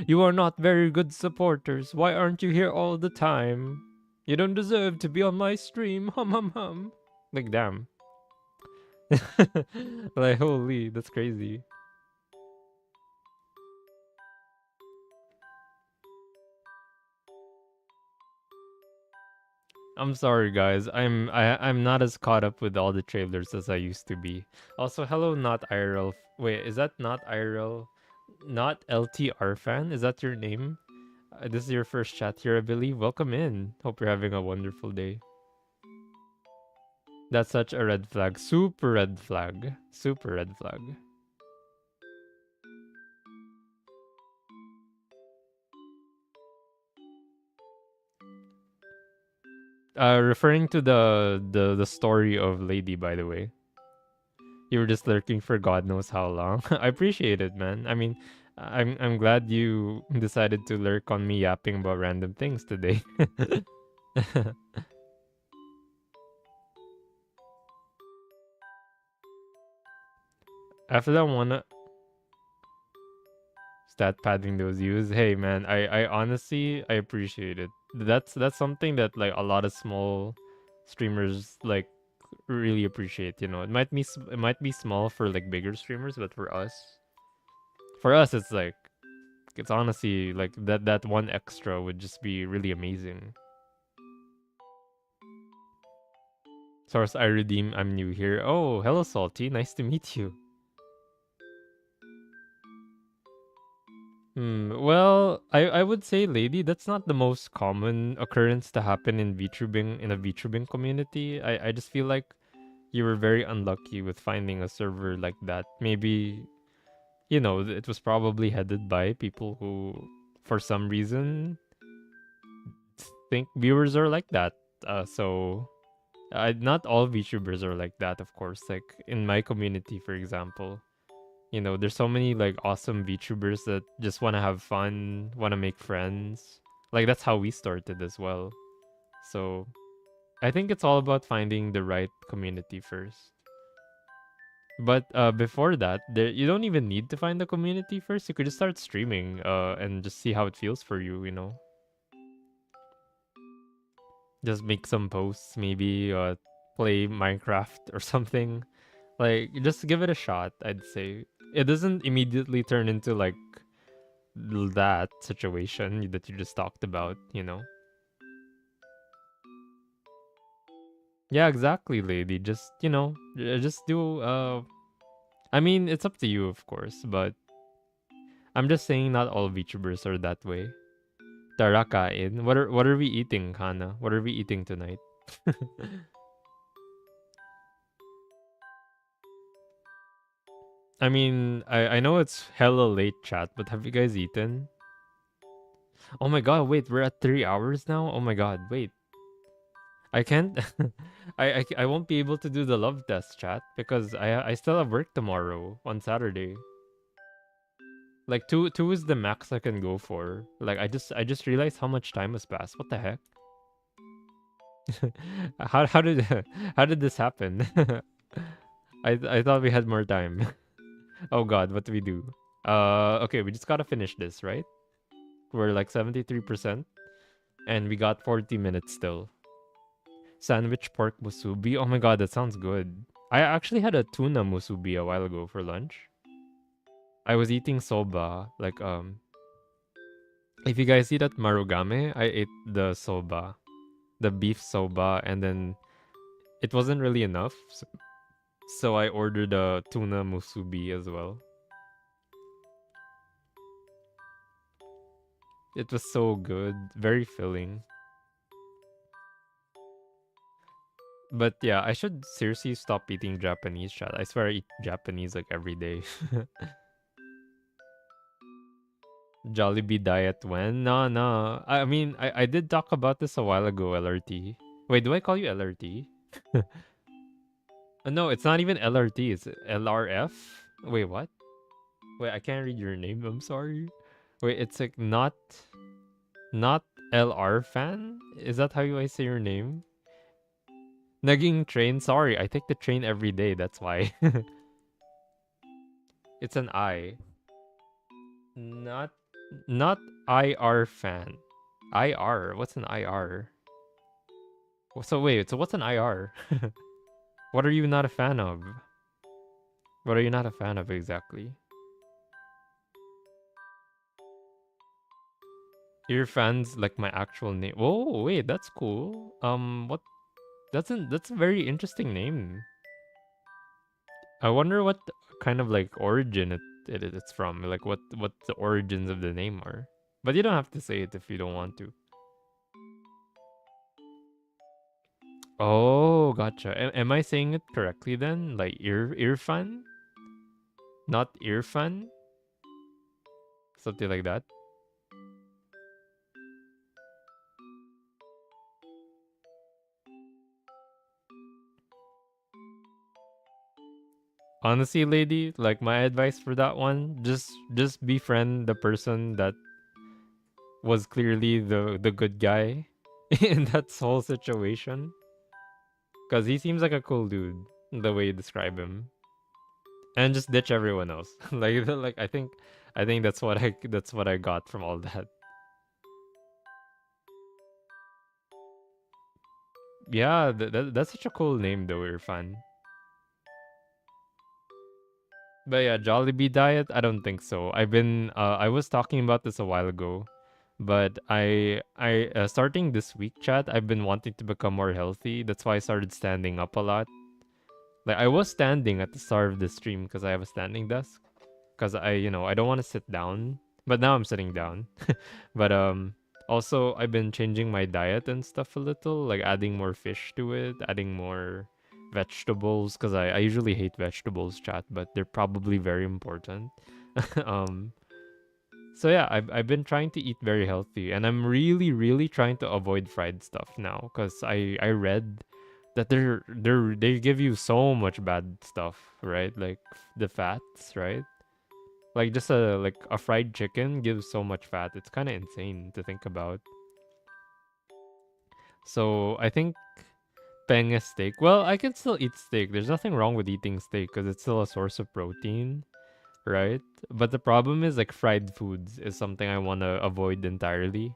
you are not very good supporters. Why aren't you here all the time? You don't deserve to be on my stream. Hum hum hum. Like damn. Like holy, that's crazy. I'm sorry guys. I'm not as caught up with all the trailers as I used to be. Also, hello not IRL. Wait, is that not IRL? Not LTR fan? Is that your name? This is your first chat here, I believe. Welcome in. Hope you're having a wonderful day. That's such a red flag. Super red flag. Super red flag. Referring to the story of Lady, by the way. You were just lurking for God knows how long. I appreciate it, man. I mean, I'm glad you decided to lurk on me yapping about random things today. After that one, stat padding those views. Hey man, I honestly I appreciate it. That's something that like a lot of small streamers like really appreciate. You know, it might be small for like bigger streamers, but for us it's like it's honestly like that one extra would just be really amazing. Source I redeem. I'm new here. Oh, hello Salty. Nice to meet you. Well, I would say, lady, that's not the most common occurrence to happen in VTubing in a VTubing community. I just feel like you were very unlucky with finding a server like that. Maybe, it was probably headed by people who, for some reason, think viewers are like that. So not all VTubers are like that, of course. Like in my community, for example, there's so many like awesome VTubers that just want to have fun, want to make friends. Like that's how we started as well. So I think it's all about finding the right community first. But before that, you don't even need to find the community first. You could just start streaming and just see how it feels for you. Just make some posts, maybe play Minecraft or something. Like, just give it a shot, I'd say. It doesn't immediately turn into like that situation that you just talked about. Yeah, exactly, lady. Just do I mean, it's up to you, of course, but I'm just saying not all VTubers are that way. Tara kain. What are we eating, Hana? What are we eating tonight? I mean, I know it's hella late chat, but have you guys eaten? Oh my god, wait, we're at 3 hours now? Oh my god, wait. I can't I won't be able to do the love test chat because I still have work tomorrow on Saturday. Like two is the max I can go for. Like I just realized how much time has passed. What the heck? how did how did this happen? I thought we had more time. Oh god, what do we do? Okay, we just gotta finish this, right? We're like 73% and we got 40 minutes still. Sandwich pork musubi. Oh my god, that sounds good. I actually had a tuna musubi a while ago for lunch. I was eating soba. Like if you guys eat at Marugame, I ate the soba, the beef soba, and then it wasn't really enough. So I ordered a tuna musubi as well. It was so good, very filling. But yeah, I should seriously stop eating Japanese chat. I swear I eat Japanese like every day. Jollibee diet when? No, no. I mean, I did talk about this a while ago, LRT. Wait, do I call you LRT? No, it's not even LRT. It's LRF. Wait, what? Wait, I can't read your name. I'm sorry. Wait, it's like not LR fan? Is that how I say your name? Naging train. Sorry, I take the train every day. That's why. It's an I. Not not IR fan. IR. What's an IR? So wait, so what's an IR? What are you not a fan of? What are you not a fan of exactly? Your fans like my actual name. Oh wait, that's cool. What? That's a very interesting name. I wonder what kind of like origin it's from. Like what the origins of the name are. But you don't have to say it if you don't want to. Oh, gotcha. Am I saying it correctly then? Like Irfan, not Irfan, something like that. Honestly, lady, like my advice for that one, just befriend the person that was clearly the good guy in that whole situation, cause he seems like a cool dude the way you describe him, and just ditch everyone else. Like I think that's what I got from all that. Yeah, that's such a cool name though, Irfan. But yeah, Jollibee diet, I don't think so. I was talking about this a while ago, but I starting this week chat, I've been wanting to become more healthy. That's why I started standing up a lot. Like I was standing at the start of the stream because I have a standing desk. Because I don't want to sit down. But now I'm sitting down. But also I've been changing my diet and stuff a little, like adding more fish to it, adding more vegetables because I usually hate vegetables, chat, but they're probably very important. um so yeah, I've been trying to eat very healthy, and I'm really trying to avoid fried stuff now because I read that they give you so much bad stuff, right? Like the fats, right? Like just a fried chicken gives so much fat. It's kind of insane to think about. So I think penne steak. Well, I can still eat steak. There's nothing wrong with eating steak because it's still a source of protein, right? But the problem is like fried foods is something I want to avoid entirely.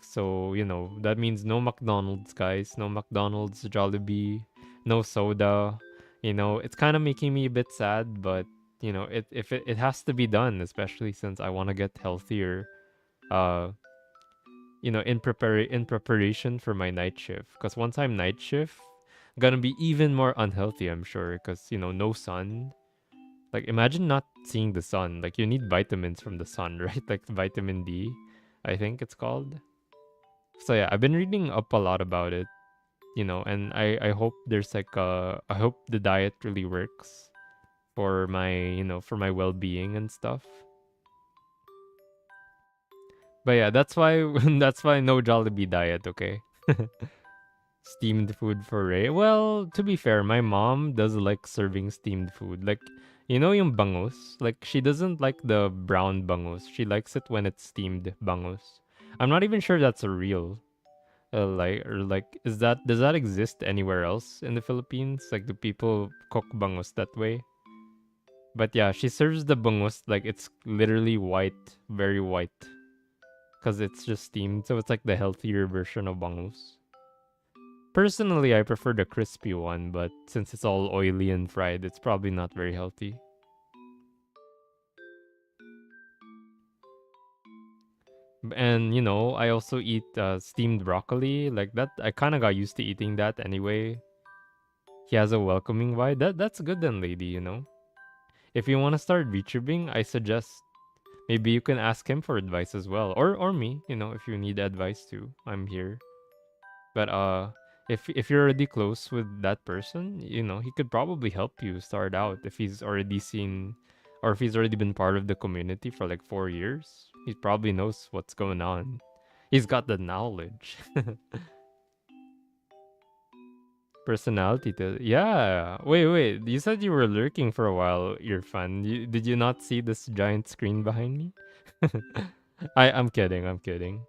So, that means no McDonald's, guys. No McDonald's, Jollibee, no soda. It's kind of making me a bit sad, but, it has to be done, especially since I want to get healthier, uh, in preparation for my night shift. Because once I'm night shift, gonna be even more unhealthy, I'm sure. Because, no sun. Like, imagine not seeing the sun. Like, you need vitamins from the sun, right? Like vitamin D, I think it's called. So yeah, I've been reading up a lot about it, and I hope there's like I hope the diet really works for my well-being and stuff. But yeah, that's why that's why no Jollibee diet, okay? Steamed food for Ray. Well, to be fair, my mom does like serving steamed food. Like, yung bangus? Like, she doesn't like the brown bangus. She likes it when it's steamed bangus. I'm not even sure that's a real. Is that does that exist anywhere else in the Philippines? Like, do people cook bangus that way? But yeah, she serves the bangus like it's literally white, very white, because it's just steamed. So it's like the healthier version of bangus. Personally, I prefer the crispy one, but since it's all oily and fried, it's probably not very healthy. And I also eat steamed broccoli. Like that, I kind of got used to eating that anyway. He has a welcoming vibe. That's good then, lady. If you want to start VTubing, I suggest maybe you can ask him for advice as well, or me. If you need advice too, I'm here. But if you're already close with that person, he could probably help you start out if he's already seen, or if he's already been part of the community for like 4 years. He probably knows what's going on. He's got the knowledge. Personality to yeah. Wait. You said you were lurking for a while, Irfan. Did you not see this giant screen behind me? I'm kidding. I'm kidding.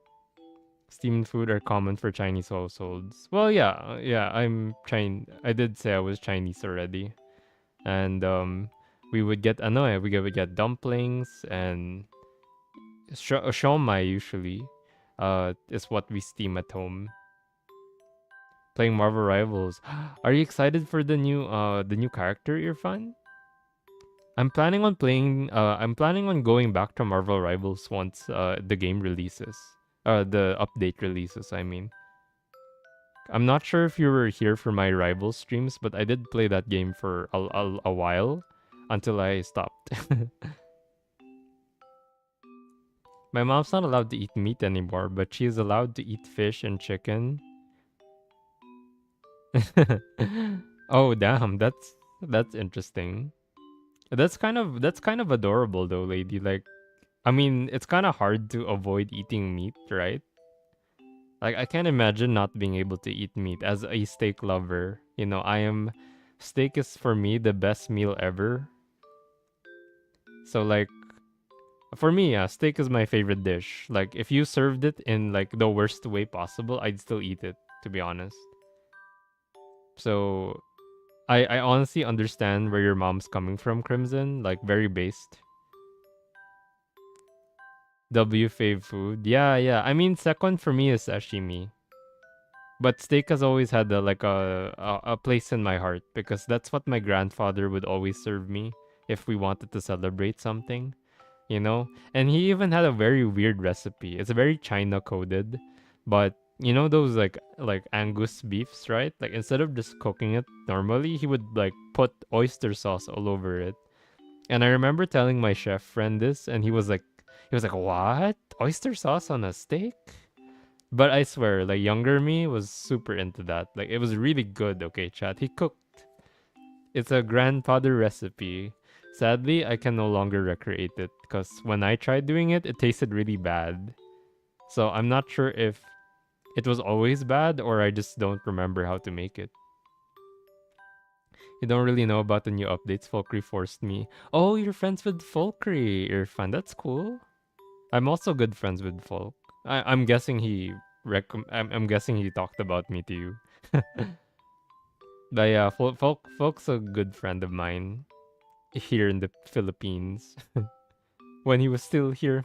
Steamed food are common for Chinese households. Well, yeah. I'm Chinese. I did say I was Chinese already, and we would get we would get dumplings and shomai usually. Is what we steam at home. Playing Marvel Rivals. Are you excited for the new character, Irfan? I'm planning on going back to Marvel Rivals once the game releases. The update releases, I mean. I'm not sure if you were here for my Rivals streams, but I did play that game for a while until I stopped. My mom's not allowed to eat meat anymore, but she is allowed to eat fish and chicken. Oh damn, that's interesting. That's kind of adorable though, lady. Like, I mean, it's kind of hard to avoid eating meat, right? Like, I can't imagine not being able to eat meat as a steak lover. Steak is for me the best meal ever. So like, for me, yeah, steak is my favorite dish. Like, if you served it in like the worst way possible, I'd still eat it, to be honest. So I honestly understand where your mom's coming from, Crimson. Like, very based. W fave food. Yeah. I mean, second for me is sashimi. But steak has always had a place in my heart because that's what my grandfather would always serve me if we wanted to celebrate something, And he even had a very weird recipe. It's very China coded, but those like Angus beefs, right? Like, instead of just cooking it normally, he would like put oyster sauce all over it. And I remember telling my chef friend this, and he was like, He was like, "What? Oyster sauce on a steak?" But I swear, like younger me was super into that. Like it was really good. Okay, chat. He cooked. It's a grandfather recipe. Sadly, I can no longer recreate it because when I tried doing it, it tasted really bad. So I'm not sure if it was always bad or I just don't remember how to make it. You don't really know about the new updates. Folkry forced me. Oh, you're friends with Folkry. You're fun. That's cool. I'm also good friends with Folk. I'm guessing he I'm guessing he talked about me to you. But yeah, Folk's a good friend of mine here in the Philippines. When he was still here,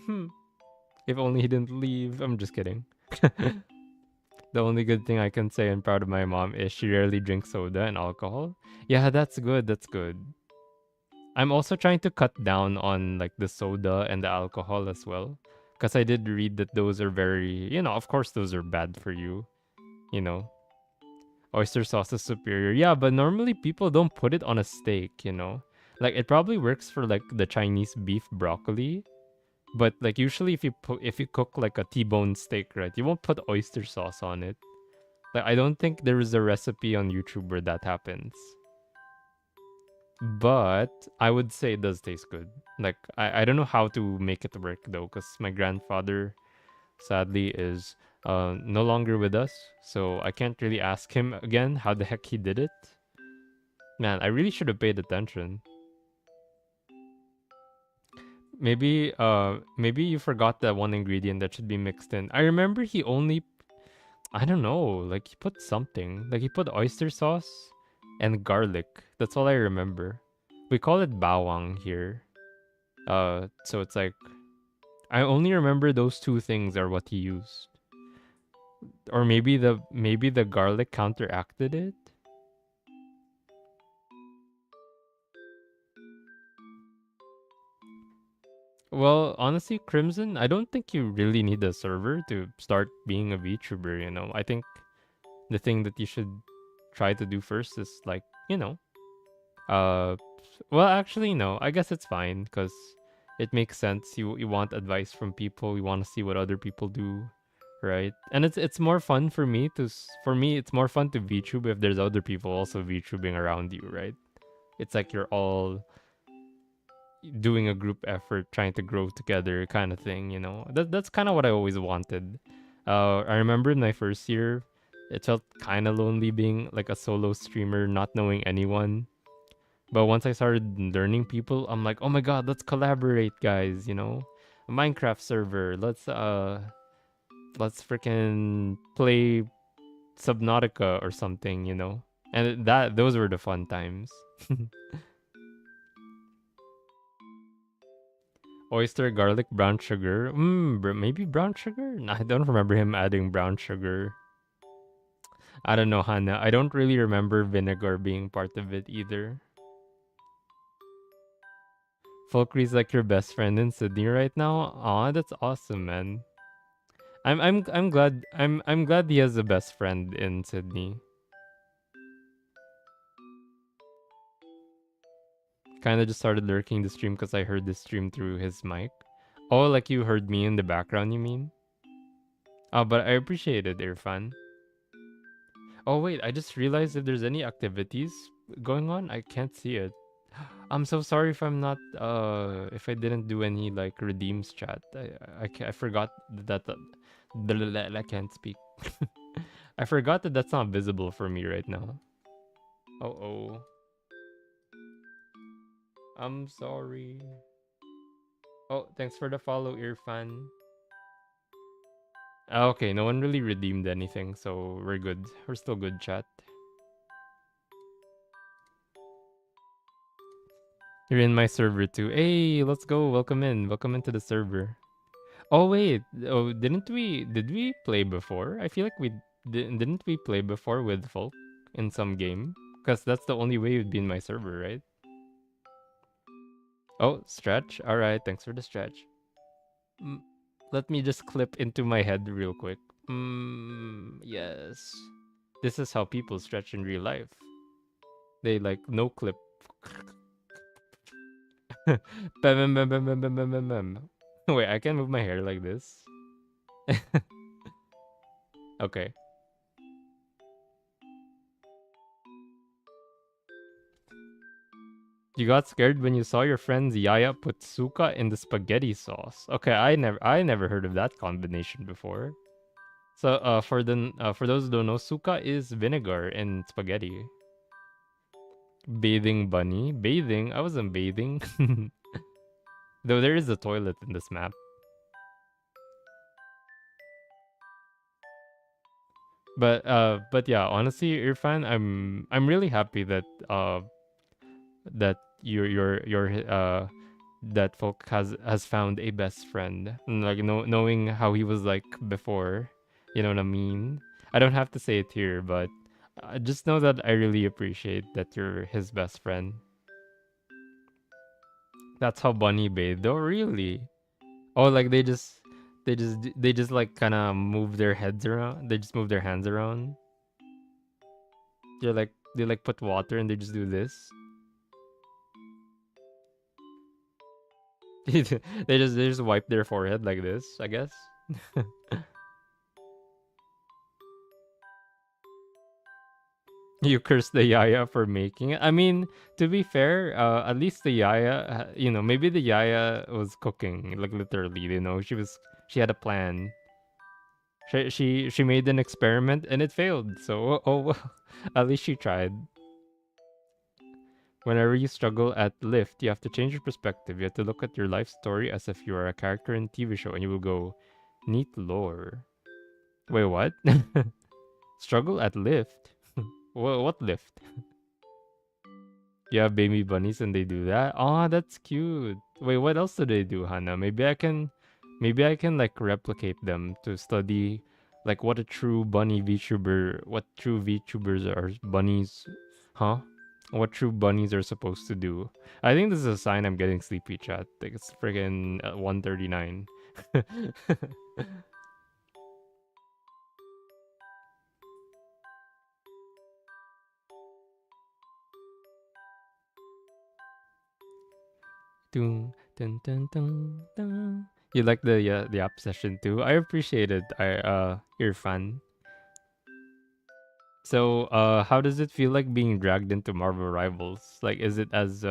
if only he didn't leave. I'm just kidding. The only good thing I can say I'm proud of my mom is she rarely drinks soda and alcohol. Yeah, that's good. That's good. I'm also trying to cut down on like the soda and the alcohol as well. Because I did read that those are very, of course, those are bad for you. You know, oyster sauce is superior. Yeah, but normally people don't put it on a steak. Like it probably works for like the Chinese beef broccoli. But like usually if you cook like a T-bone steak, right, you won't put oyster sauce on it. Like I don't think there is a recipe on YouTube where that happens. But I would say it does taste good. Like I don't know how to make it work though, because my grandfather sadly is no longer with us, so I can't really ask him again how the heck he did it. Man, I really should have paid attention. Maybe you forgot that one ingredient that should be mixed in. I remember he only, I don't know, like he put something. Like he put oyster sauce and garlic. That's all I remember. We call it bawang here. So it's like I only remember those two things are what he used. Or maybe the garlic counteracted it. Well, honestly, Crimson, I don't think you really need a server to start being a VTuber. I think the thing that you should try to do first is like, uh well, actually no. I guess it's fine cuz it makes sense. You want advice from people, you want to see what other people do, right? And it's more fun for me for me it's more fun to VTube if there's other people also VTubing around you, right? It's like you're all doing a group effort trying to grow together kind of thing. That's kind of what I always wanted. I remember in my first year it felt kind of lonely being like a solo streamer, not knowing anyone. But once I started learning people, I'm like, oh my god, let's collaborate, guys. A Minecraft server, let's freaking play Subnautica or something. And those were the fun times. Oyster, garlic, brown sugar. Maybe brown sugar? No, I don't remember him adding brown sugar. I don't know, Hannah. I don't really remember vinegar being part of it either. Folkry's like your best friend in Sydney right now. Aw, that's awesome, man. I'm glad he has a best friend in Sydney. Kinda just started lurking the stream because I heard the stream through his mic. Oh, like you heard me in the background, you mean? Oh, but I appreciate it, Irfan. Oh wait, I just realized if there's any activities going on, I can't see it. I'm so sorry if I'm not if I didn't do any like redeems chat. I forgot that I can't speak. I forgot that that's not visible for me right now. Oh oh. I'm sorry. Oh, thanks for the follow, Irfan. Okay, no one really redeemed anything, so we're good. We're still good, chat. You're in my server too. Hey, let's go. Welcome in. Welcome into the server. Oh wait. Oh, did we play before? I feel like we didn't we play before with folk in some game? Cuz that's the only way you'd be in my server, right? Oh, stretch. All right, thanks for the stretch. Mm, let me just clip into my head real quick. Yes. This is how people stretch in real life. They like no clip. Bam, bam, bam, bam, bam, bam, bam, bam, bam. Wait, I can move my hair like this. Okay. You got scared when you saw your friend's Yaya put suka in the spaghetti sauce. Okay, I never heard of that combination before. So for those who don't know, suka is vinegar in spaghetti. Bathing bunny, bathing. I wasn't bathing. Though there is a toilet in this map. But yeah, honestly, Irfan, I'm really happy that that that folk has found a best friend. Like knowing how he was like before, you know what I mean. I don't have to say it here, but just know that I really appreciate that you're his best friend. That's how Bunny bathed. Oh, really? Oh, like they just like kind of move their heads around. They just move their hands around. They like put water and they just do this. They just wipe their forehead like this, I guess. You curse the Yaya for making it. I mean, to be fair, at least the Yaya, maybe the Yaya was cooking, like literally, she had a plan. She made an experiment and it failed. So well, at least she tried. Whenever you struggle at lift, you have to change your perspective. You have to look at your life story as if you are a character in a TV show, and you will go, neat lore. Wait, what? Struggle at lift? What lift? You have baby bunnies and they do that? Oh, that's cute. Wait, what else do they do, Hannah? Maybe I can like replicate them to study like what true VTubers are bunnies, huh? What true bunnies are supposed to do. I think this is a sign I'm getting sleepy, chat. Like it's friggin' 1:39. Dun, dun, dun, dun, dun. You like the app session too? I appreciate it. You're fun. So how does it feel like being dragged into Marvel Rivals? Like is it as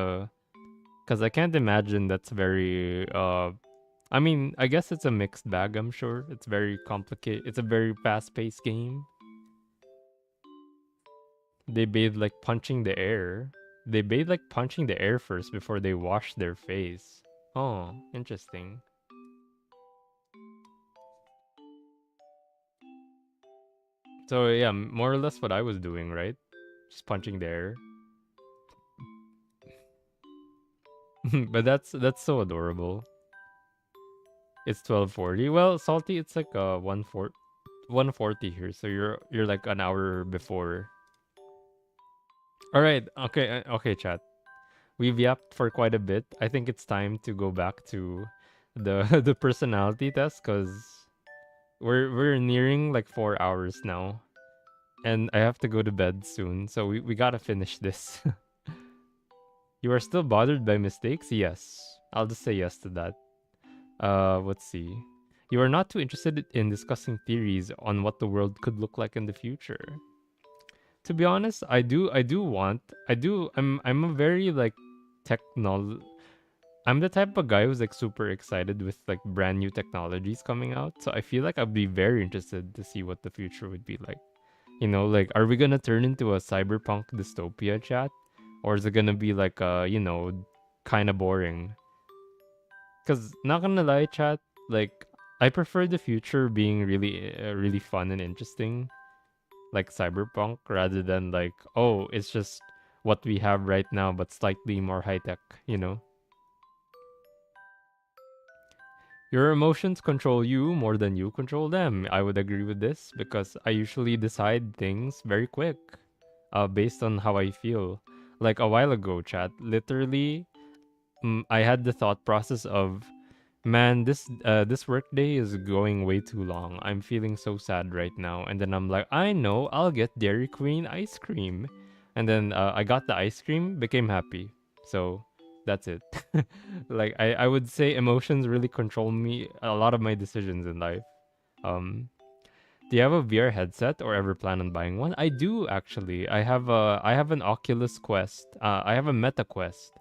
cuz I can't imagine that's very I mean, I guess it's a mixed bag, I'm sure. It's very complicated. It's a very fast-paced game. They bathe like punching the air. They bathe like punching the air first before they wash their face. Oh, interesting. So yeah, more or less what I was doing, right? Just punching the air. But that's so adorable. It's 12:40. Well, salty, it's like 1:40 here, so you're like an hour before. All right, okay, okay, chat. We've yapped for quite a bit. I think it's time to go back to the the personality test because we're nearing like 4 hours now, and I have to go to bed soon. So we gotta finish this. You are still bothered by mistakes? Yes, I'll just say yes to that. Let's see. You are not too interested in discussing theories on what the world could look like in the future. To be honest, I'm a very like technol I'm the type of guy who's like super excited with like brand new technologies coming out. So I feel like I'd be very interested to see what the future would be like. Like are we gonna turn into a cyberpunk dystopia, chat? Or is it gonna be like kinda boring? Cause not gonna lie, chat, like I prefer the future being really fun and interesting, like cyberpunk, rather than like, oh, it's just what we have right now, but slightly more high tech. You know, your emotions control you more than you control them. I would agree with this because I usually decide things very quick, based on how I feel. Like a while ago, chat, literally, I had the thought process of, man, this workday is going way too long. I'm feeling so sad right now. And then I'm like, I know, I'll get Dairy Queen ice cream. And then I got the ice cream, became happy. So That's it. Like I would say emotions really control me a lot of my decisions in life. Um, do you have a VR headset or ever plan on buying one? I do actually. I have an Oculus Quest. I have a Meta Quest.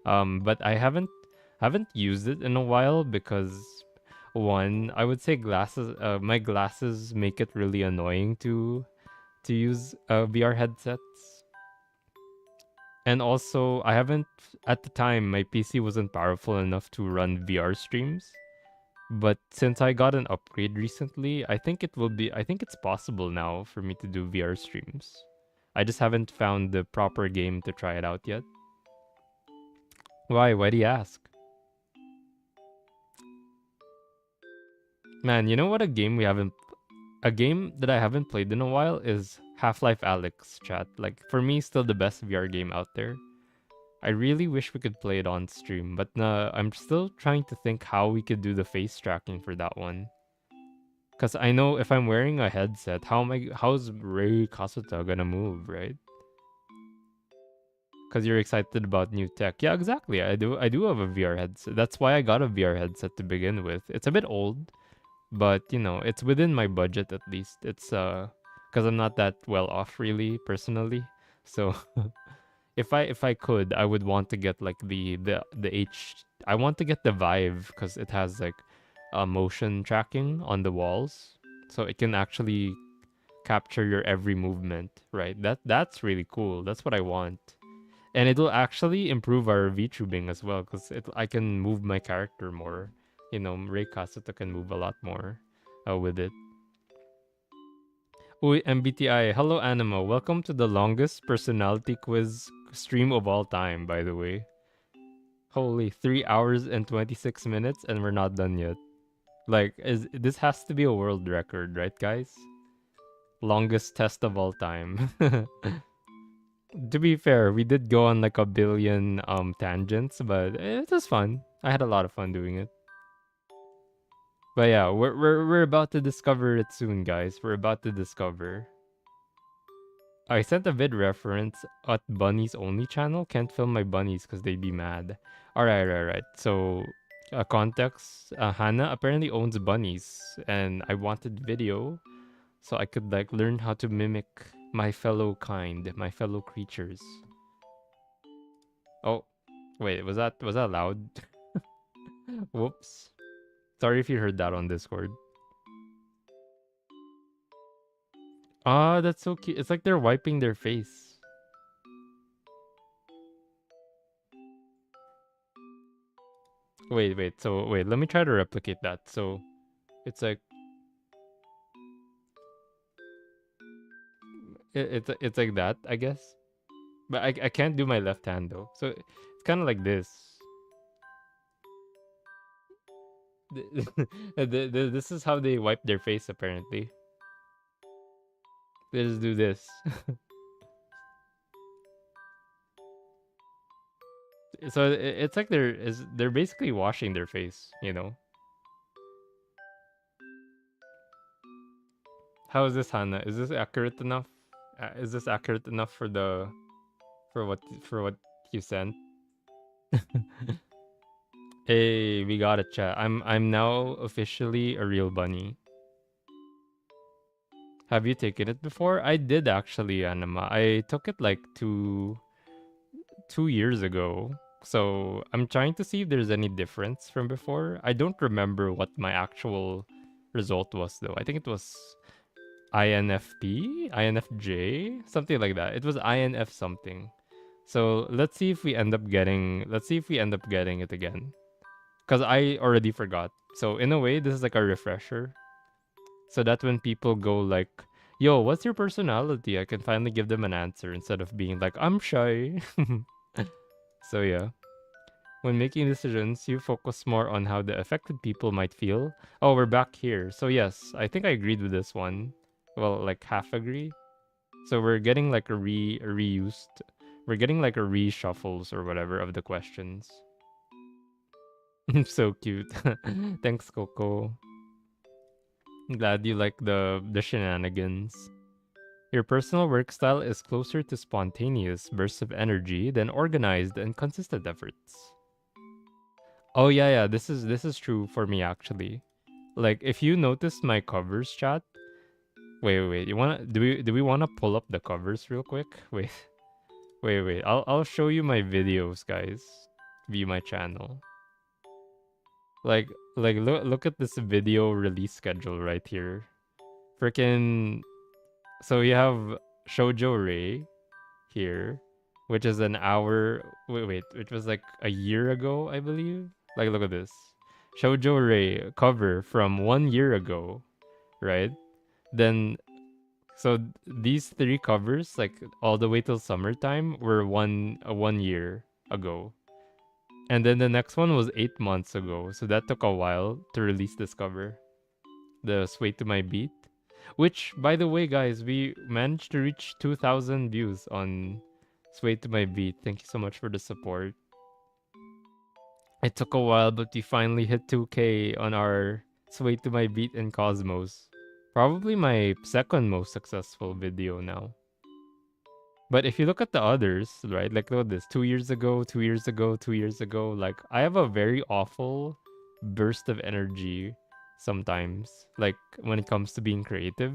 But I haven't used it in a while because one, I would say glasses. My glasses make it really annoying to use VR headsets. And also, I haven't at the time my PC wasn't powerful enough to run VR streams. But since I got an upgrade recently, I think it's possible now for me to do VR streams. I just haven't found the proper game to try it out yet. Why? Why do you ask? Man, you know what a game that I haven't played in a while is Half-Life Alyx, chat. Like for me still the best VR game out there. I really wish we could play it on stream, but I'm still trying to think how we could do the face tracking for that one. Cause I know if I'm wearing a headset, how's Ray Kasuta gonna move, right? Cause you're excited about new tech. Yeah, exactly. I do have a VR headset. That's why I got a VR headset to begin with. It's a bit old, but you know, it's within my budget at least. It's cuz I'm not that well off really personally. So if I could, I would want to get like the H I want to get the Vive cuz it has like motion tracking on the walls. So it can actually capture your every movement, right? That's really cool. That's what I want. And it'll actually improve our VTubing as well cuz I can move my character more. You know, Rei Kasuta can move a lot more with it. Uy, MBTI. Hello, Anima. Welcome to the longest personality quiz stream of all time, by the way. Holy, 3 hours and 26 minutes, and we're not done yet. Like, this has to be a world record, right, guys? Longest test of all time. To be fair, we did go on like a billion tangents, but it was fun. I had a lot of fun doing it. But yeah, we're about to discover it soon, guys. We're about to discover. I sent a vid reference at Bunnies Only channel. Can't film my bunnies because they'd be mad. Alright, right. So, context Hannah apparently owns bunnies, and I wanted video so I could like learn how to mimic my fellow kind, my fellow creatures. Oh, wait, was that loud? Whoops. Sorry if you heard that on Discord. Ah, that's so cute. It's like they're wiping their face. Wait. So wait, let me try to replicate that. So it's like it's like that, I guess. But I can't do my left hand though. So it's kind of like this. This is how they wipe their face apparently. They just do this. So it's like they're basically washing their face, you know. How is this, Hannah? Is this accurate enough? Is this accurate enough for the for what you sent? Hey, we got a chat. I'm now officially a real bunny. Have you taken it before? I did actually, Anima. I took it like 2 years ago. So I'm trying to see if there's any difference from before. I don't remember what my actual result was though. I think it was INFP, INFJ, something like that. It was INF something. So let's see if we end up getting it again. Cause I already forgot. So in a way, this is like a refresher. So that when people go like, yo, what's your personality? I can finally give them an answer instead of being like, I'm shy. So yeah. When making decisions, you focus more on how the affected people might feel. Oh, we're back here. So yes, I think I agreed with this one. Well, like half agree. So we're getting like a reused. We're getting like a reshuffles or whatever of the questions. So cute. Thanks, Coco. I'm glad you like the shenanigans. Your personal work style is closer to spontaneous bursts of energy than organized and consistent efforts. Oh yeah, yeah, this is true for me actually. Like if you notice my covers chat, wait, you wanna do we wanna pull up the covers real quick? Wait, wait. I'll show you my videos, guys. View my channel. Like look at this video release schedule right here. Freaking so you have Shoujo Ray here, which is an hour. Wait, which was like a year ago, I believe. Like, look at this. Shoujo Ray cover from 1 year ago, right? Then, so these three covers, like all the way till summertime, were 1 year ago, and then the next one was 8 months ago. So that took a while to release this cover, the Sway to My Beat, which, by the way, guys, we managed to reach 2,000 views on Sway to My Beat. Thank you so much for the support. It took a while, but we finally hit 2K on our Sway to My Beat in Cosmos. Probably my second most successful video now. But if you look at the others, right, like look at this, 2 years ago, 2 years ago, 2 years ago, like I have a very awful burst of energy sometimes, like when it comes to being creative.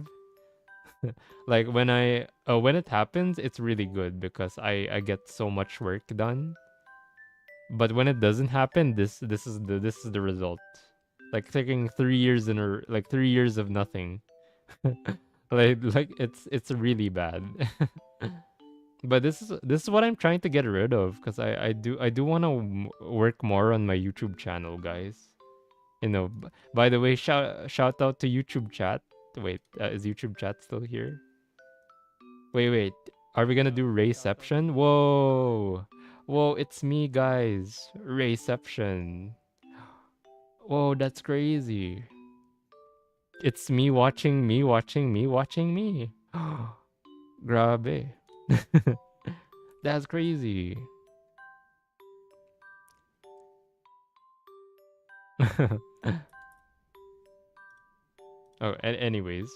Like when it happens, it's really good because I get so much work done. But when it doesn't happen, this is the result. Like taking 3 years like 3 years of nothing. like it's really bad. But this is what I'm trying to get rid of because I do want to work more on my YouTube channel, guys. By the way, shout out to YouTube chat. Wait, is YouTube chat still here? Wait. Are we gonna do Rayception? Whoa, it's me, guys. Rayception. Whoa, that's crazy. It's me watching me watching me watching me. Grabe. That's crazy. Oh, anyways.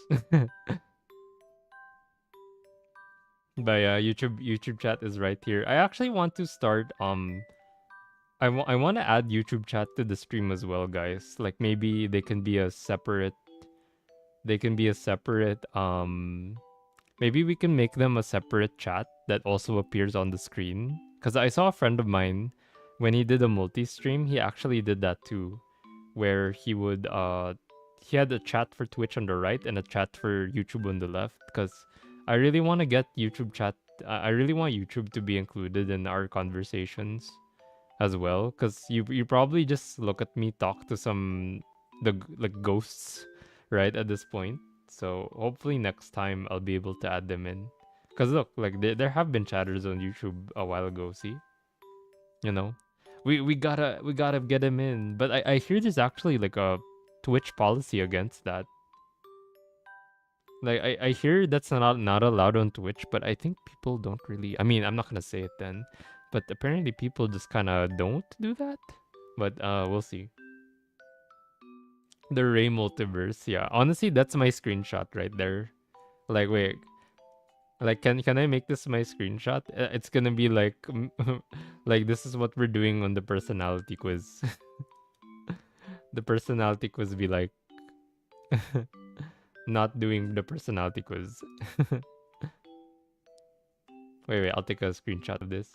But yeah, YouTube chat is right here. I actually want to start I want to add YouTube chat to the stream as well, guys. Like maybe they can be a separate maybe we can make them a separate chat that also appears on the screen. Cuz I saw a friend of mine when he did a multi-stream, he actually did that too, where he had a chat for Twitch on the right and a chat for YouTube on the left cuz I really want to get YouTube chat I really want YouTube to be included in our conversations as well because you probably just look at me talk to like ghosts right at this point, so hopefully next time I'll be able to add them in because look, like there have been chatters on YouTube a while ago. See, you know, we gotta get them in, but I hear there's actually like a Twitch policy against that. Like I hear that's not allowed on Twitch, but I think people don't really. I mean, I'm not gonna say it then, but apparently people just kind of don't do that. But we'll see. The Ray multiverse, yeah. Honestly, that's my screenshot right there. Like, wait, like can I make this my screenshot? It's gonna be like, like this is what we're doing on the personality quiz. The personality quiz be like, not doing the personality quiz. Wait, I'll take a screenshot of this.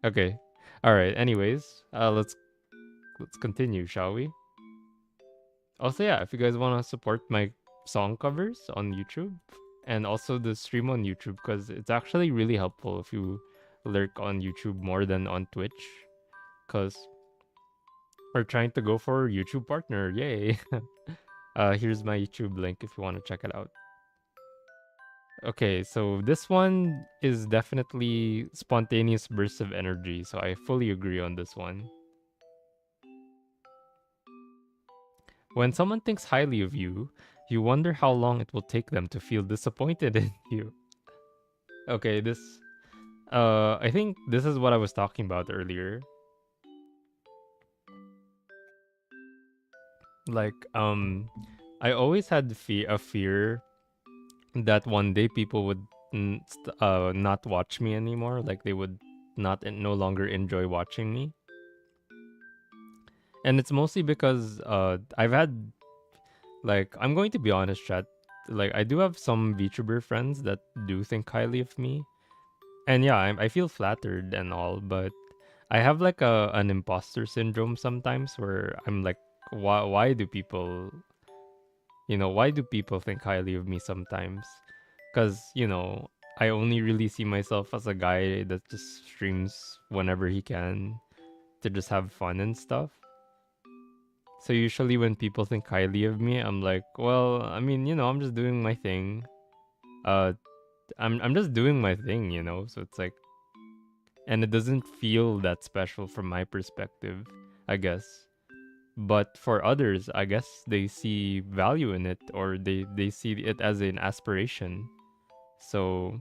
Okay. All right. Anyways, let's continue, shall we? Also, yeah, if you guys want to support my song covers on YouTube and also the stream on YouTube, because it's actually really helpful if you lurk on YouTube more than on Twitch, because we're trying to go for YouTube partner. Yay! Here's my YouTube link if you want to check it out. Okay, so this one is definitely spontaneous bursts of energy, so I fully agree on this one. When someone thinks highly of you, you wonder how long it will take them to feel disappointed in you. Okay, I think this is what I was talking about earlier. Like I always had a fear that one day people would not watch me anymore. Like they would not no longer enjoy watching me, and it's mostly because I've had like I'm going to be honest, chat. Like I do have some VTuber friends that do think highly of me, and yeah, I feel flattered and all, but I have like a an imposter syndrome sometimes where I'm like, why do people, why do people think highly of me sometimes? Because I only really see myself as a guy that just streams whenever he can to just have fun and stuff. So usually when people think highly of me, I'm like, well, I mean, I'm just doing my thing. Uh, I'm just doing my thing, So it's like, and it doesn't feel that special from my perspective, I guess. But for others, I guess they see value in it, or they see it as an aspiration. So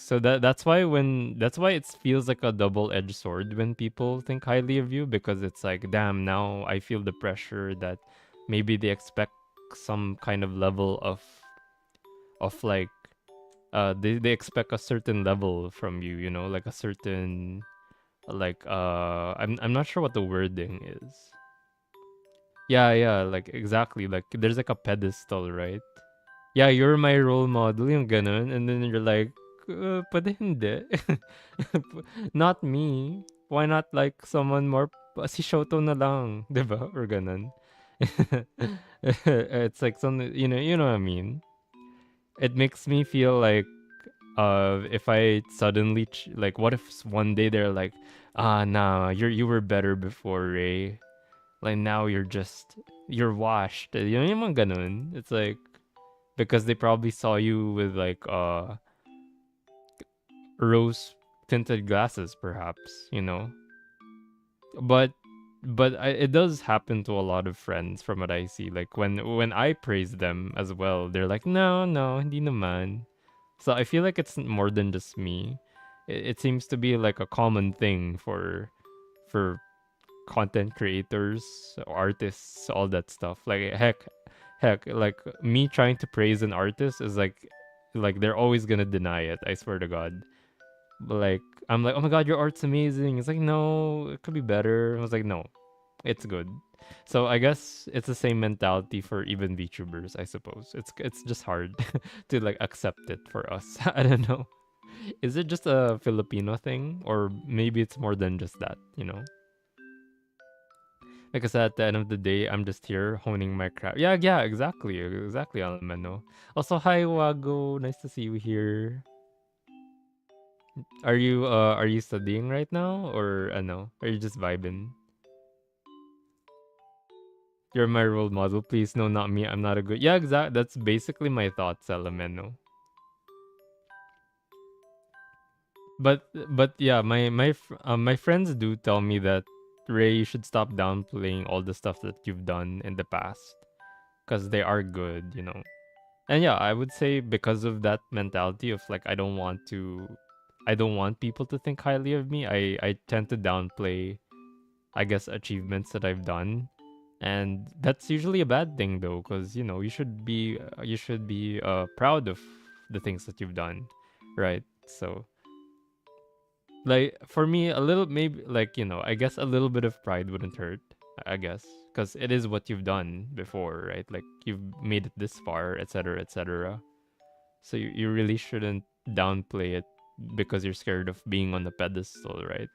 that's why it feels like a double-edged sword when people think highly of you, because it's like, damn, now I feel the pressure that maybe they expect some kind of level of like they expect a certain level from you, like a certain, like I'm not sure what the wording is. Yeah, yeah, like exactly, like there's like a pedestal, right? Yeah, you're my role model, yung ganun. And then you're like, pwede hindi. Not me. Why not like someone more, si Shoto na lang, di ba? Or ganun. It's like something, you know what I mean? It makes me feel like, if I suddenly, like, what if one day they're like, nah, you were better before, Ray. Like, now you're washed. Yung mga ganun. It's like, because they probably saw you with like rose tinted glasses, perhaps, but it does happen to a lot of friends from what I see. Like when I praise them as well, they're like, no, no, hindi naman. So I feel like it's more than just me. It seems to be like a common thing for content creators, artists, all that stuff. Like heck, like me trying to praise an artist is like they're always gonna deny it. I swear to God. But like I'm like, oh my God, your art's amazing. It's like, no, it could be better. I was like, no, it's good. So I guess it's the same mentality for even VTubers, I suppose. It's just hard to like accept it for us. I don't know. Is it just a Filipino thing, or maybe it's more than just that? Because at the end of the day, I'm just here honing my craft. Yeah, yeah, exactly, Alameno. Also, hi, Wago. Nice to see you here. Are you studying right now, or no? Are you just vibing? You're my role model. Please, no, not me. I'm not a good. Yeah, exact. That's basically my thoughts, Alameno. But yeah, my friends do tell me that, Ray, you should stop downplaying all the stuff that you've done in the past, because they are good. And yeah, I would say because of that mentality of like I don't want people to think highly of me. I tend to downplay, I guess, achievements that I've done. And that's usually a bad thing though, because you should be proud of the things that you've done, right? So like for me, a little, maybe, like, I guess a little bit of pride wouldn't hurt, I guess, because it is what you've done before, right? Like you've made it this far, etc., etc. So you really shouldn't downplay it because you're scared of being on the pedestal, right?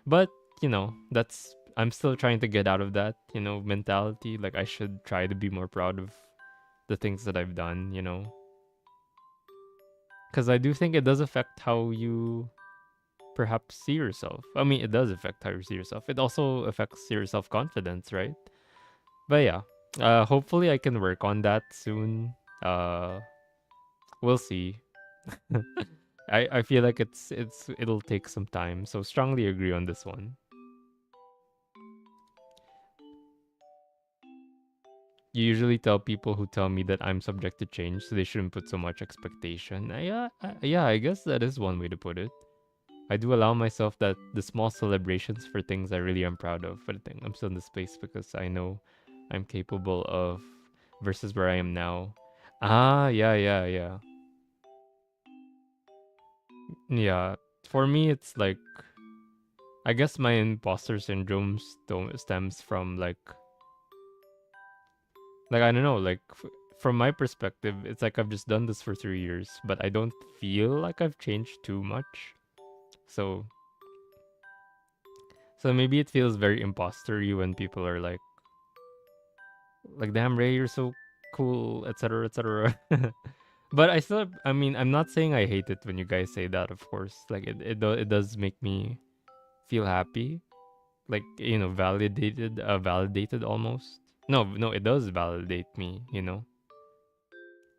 But that's, I'm still trying to get out of that mentality. Like I should try to be more proud of the things that I've done. Because I do think it does affect how you perhaps see yourself. I mean, it does affect how you see yourself. It also affects your self confidence, right? But yeah, hopefully I can work on that soon. Uh, we'll see. I feel like it'll take some time. So strongly agree on this one. You usually tell people who tell me that I'm subject to change, so they shouldn't put so much expectation. Yeah, I guess that is one way to put it. I do allow myself that the small celebrations for things I really am proud of. But I think I'm still in this place because I know I'm capable of versus where I am now. Ah, yeah, yeah, yeah. Yeah. For me, it's like I guess my imposter syndrome stems from like I don't know, like from my perspective, it's like I've just done this for 3 years, but I don't feel like I've changed too much. So so maybe it feels very impostery when people are like damn Ray, you're so cool, etc. etc. But I still, I mean, I'm not saying I hate it when you guys say that, of course. Like it does make me feel happy, like validated almost. No, no, it does validate me.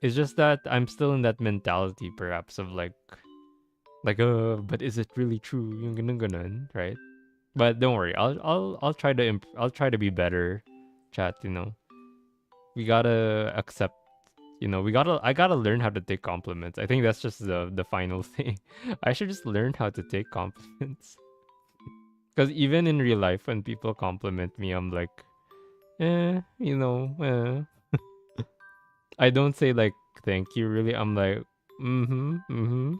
It's just that I'm still in that mentality, perhaps, of but is it really true? Yung ganun, right? But don't worry, I'll try to I'll try to be better, chat. We gotta accept. I gotta learn how to take compliments. I think that's just the final thing. I should just learn how to take compliments. Because even in real life, when people compliment me, I'm like, I don't say like thank you. Really, I'm like, mm-hmm.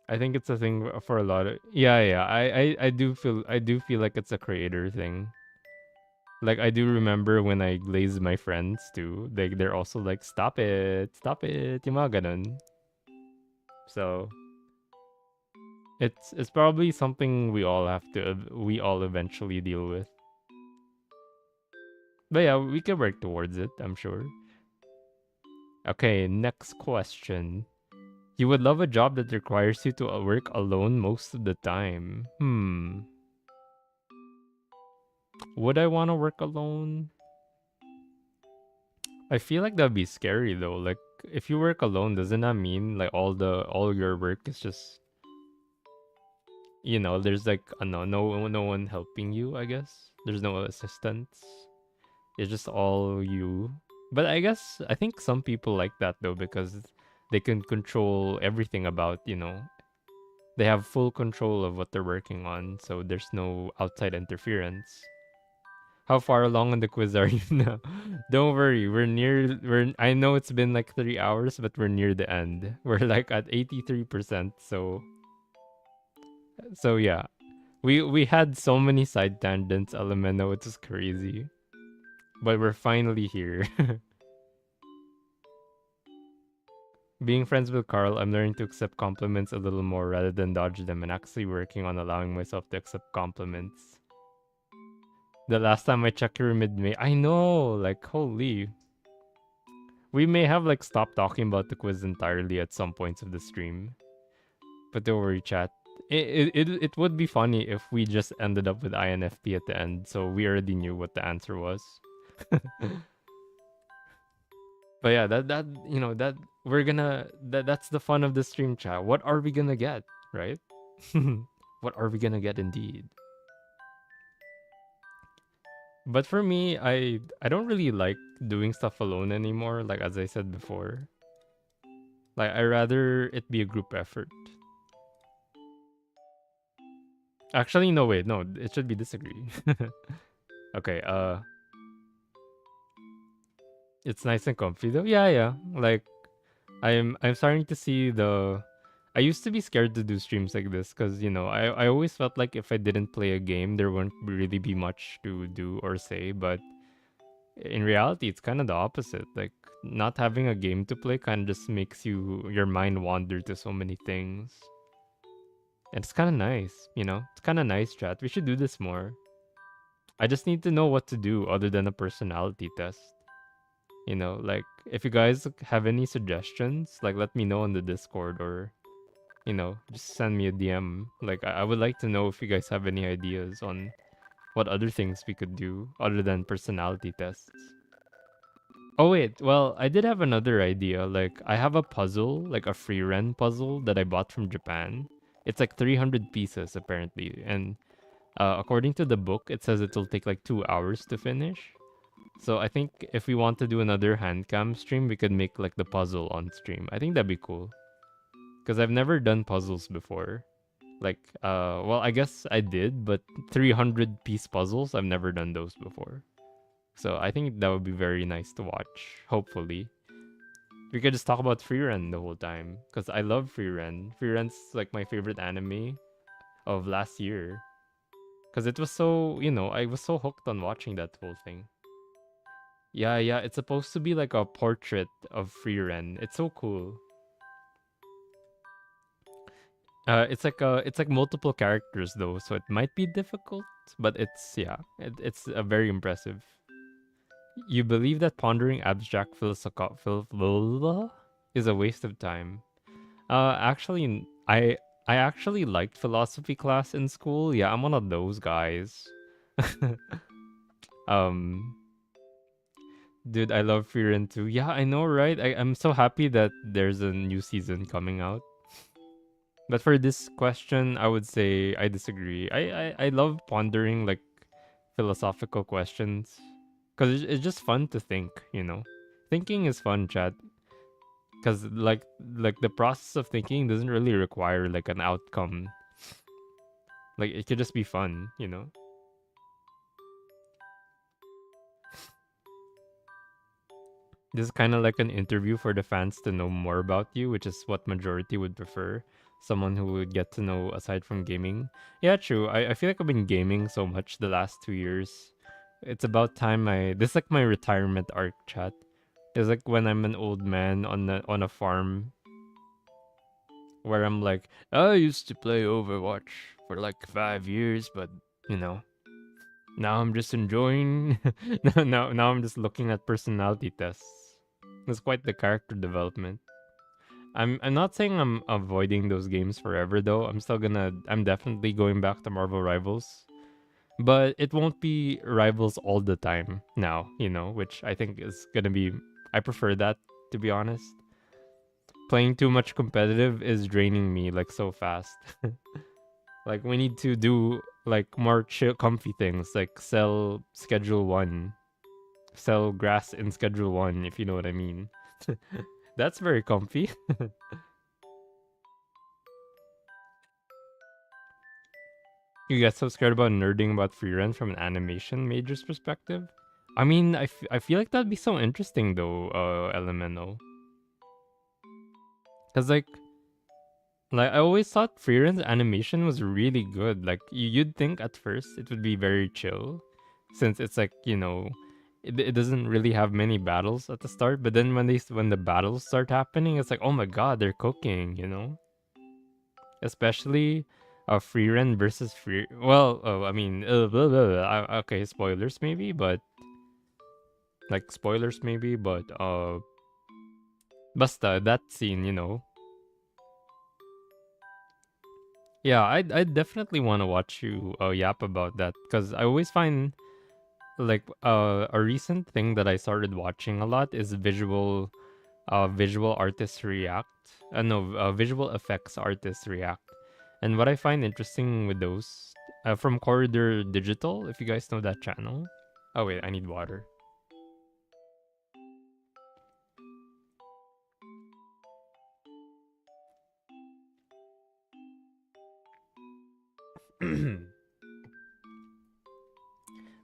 I think it's a thing for a lot of yeah, yeah. I do feel like it's a creator thing. Like I do remember when I glazed my friends too. They're also like, stop it, yung mga ganun. So it's probably something we all eventually deal with. But yeah, we can work towards it. I'm sure. Okay, next question. You would love a job that requires you to work alone most of the time. Would I want to work alone? I feel like that'd be scary though. Like if you work alone, doesn't that mean like all your work is just there's like no one helping you, I guess. There's no assistants. It's just all you. But I think some people like that though because they can control everything about, they have full control of what they're working on, so there's no outside interference. How far along on the quiz are you now? Don't worry, I know it's been like 3 hours, but we're near the end. We're like at 83%, so yeah. We had so many side tangents, Elemento, which is crazy. But we're finally here. Being friends with Carl, I'm learning to accept compliments a little more rather than dodge them and actually working on allowing myself to accept compliments. The last time I checked your mid-May, I know, like, holy. We may have, like, stopped talking about the quiz entirely at some points of the stream. But don't worry, chat. It would be funny if we just ended up with INFP at the end, so we already knew what the answer was. But yeah, that that we're gonna that's the fun of the stream, chat. What are we gonna get, right? What are we gonna get indeed? But for me, I don't really like doing stuff alone anymore. Like as I said before, like I rather it be a group effort. Actually, no, wait, no, it should be disagree. Okay, it's nice and comfy though. Yeah, yeah. Like I'm starting to see the. I used to be scared to do streams like this because I always felt like if I didn't play a game, there wouldn't really be much to do or say. But in reality, it's kind of the opposite. Like not having a game to play kind of just makes your mind wander to so many things. And it's kind of nice, It's kind of nice, chat. We should do this more. I just need to know what to do other than a personality test. Like if you guys have any suggestions, like let me know on the Discord or just send me a DM. Like I would like to know if you guys have any ideas on what other things we could do other than personality tests. Oh wait, well, I did have another idea. Like I have a puzzle, like a free rent puzzle that I bought from Japan. It's like 300 pieces apparently, and according to the book, it says it'll take like 2 hours to finish. So I think if we want to do another handcam stream, we could make like the puzzle on stream. I think that'd be cool. Because I've never done puzzles before. Like, well, I guess I did, but 300-piece puzzles, I've never done those before. So I think that would be very nice to watch. Hopefully, we could just talk about Free Ren the whole time because I love Free Ren. Free Ren's like my favorite anime of last year because it was so, I was so hooked on watching that whole thing. Yeah, yeah, it's supposed to be like a portrait of Free Ren. It's so cool. It's like multiple characters though, so it might be difficult, but it's very impressive. You believe that pondering abstract philosophy is a waste of time. Actually, I actually liked philosophy class in school. Yeah, I'm one of those guys. um, Dude, I love Frieren too. Yeah, I know, right? I'm so happy that there's a new season coming out. But for this question, I would say I disagree. I love pondering like philosophical questions because it's just fun to think. Thinking is fun, chat. Because like the process of thinking doesn't really require like an outcome. Like it could just be fun. This is kind of like an interview for the fans to know more about you, which is what majority would prefer. Someone who would get to know aside from gaming. Yeah, true. I feel like I've been gaming so much the last 2 years. It's about time this is like my retirement arc, chat. It's like when I'm an old man on a farm where I'm like, I used to play Overwatch for like 5 years, but you know, now I'm just enjoying. Now I'm just looking at personality tests. It's quite the character development. I'm not saying I'm avoiding those games forever though. I'm definitely going back to Marvel Rivals. But it won't be Rivals all the time now, which I think is gonna be I prefer that, to be honest. Playing too much competitive is draining me like so fast. Like we need to do like more chill comfy things like sell grass in schedule 1, if you know what I mean. That's very comfy. You get so scared about nerding about free rent from an animation major's perspective. I mean, I feel like that'd be so interesting though, Elemental. Cause like I always thought free rent animation was really good. Like you'd think at first it would be very chill, since it's like it doesn't really have many battles at the start. But then when the battles start happening, it's like, oh my god, they're cooking. Especially free rent versus free. Well, I mean, blah, blah, blah. Okay, spoilers maybe, but basta that scene. Yeah, I definitely want to watch you yap about that because I always find like a recent thing that I started watching a lot is visual artists react. No, visual effects artists react. And what I find interesting with those from Corridor Digital, if you guys know that channel. Oh wait, I need water.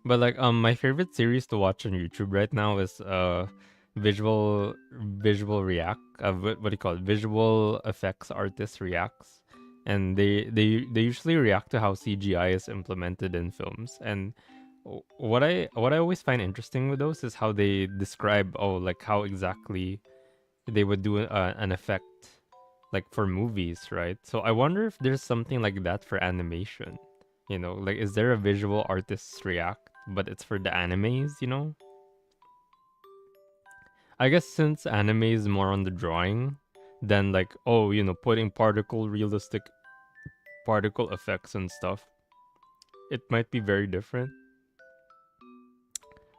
But like my favorite series to watch on YouTube right now is visual react what do you call it, visual effects artist reacts, and they usually react to how CGI is implemented in films. And what I always find interesting with those is how they describe like how exactly they would do an effect like for movies, right? So I wonder if there's something like that for animation. Like is there a visual artist react, but it's for the animes? I guess since anime is more on the drawing than like putting realistic particle effects and stuff, it might be very different.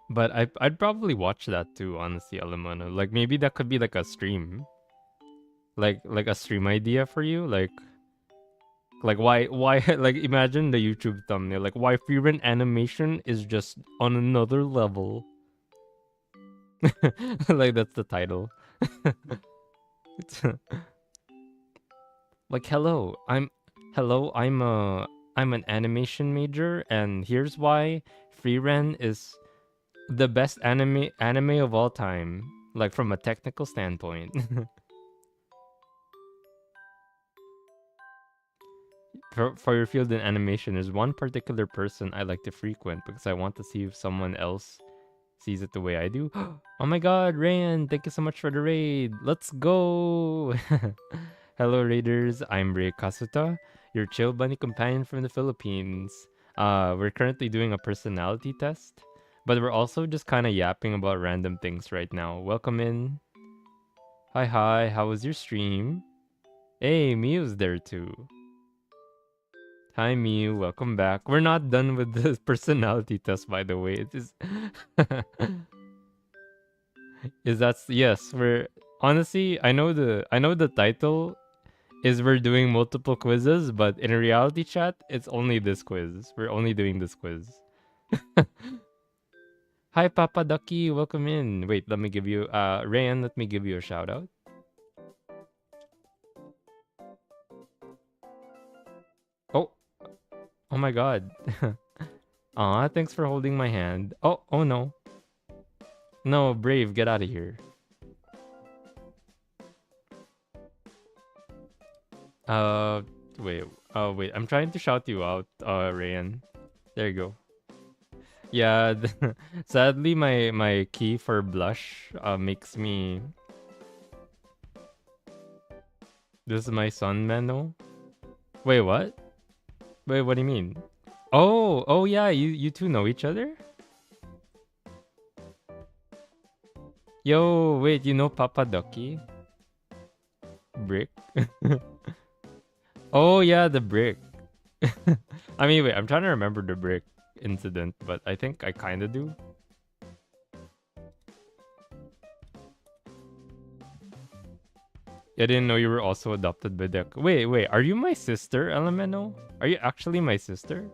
But I'd probably watch that too, honestly, Alamano. Like maybe that could be like a stream, like a stream idea for you, like why like imagine the YouTube thumbnail, like why free rent animation is just on another level. Like that's the title. It's like hello, Hello, I'm an animation major, and here's why Freeren is the best anime of all time, like from a technical standpoint. For your field in animation, there's one particular person I like to frequent because I want to see if someone else sees it the way I do. Oh my god, Rayan, thank you so much for the raid. Let's go. Hello raiders, I'm Ray Kasuta, your chill bunny companion from the Philippines. We're currently doing a personality test, but we're also just kind of yapping about random things right now. Welcome in. Hi, how was your stream? Hey, Miu's there too. Hi Miu, welcome back. We're not done with the personality test, by the way. It is is that's yes, we're honestly I know the title is we're doing multiple quizzes, but in a reality chat, it's only this quiz. We're only doing this quiz. Hi Papa Ducky, welcome in. Wait, let me give you Rayan, let me give you a shout out. Oh, oh my god. Aw, thanks for holding my hand. Oh no. No, Brave, get out of here. Uh, wait. Oh, wait. I'm trying to shout you out, Rayan. There you go. Yeah. Sadly, my key for blush makes me. This is my son, Mano. Wait, what? Wait, what do you mean? Oh yeah. You two know each other? Yo, wait. You know Papa Ducky? Brick. Oh yeah, the brick. I mean, wait. I'm trying to remember the brick incident, but I think I kind of do. I didn't know you were also adopted by Deck. Wait, are you my sister, Elemento? Are you actually my sister?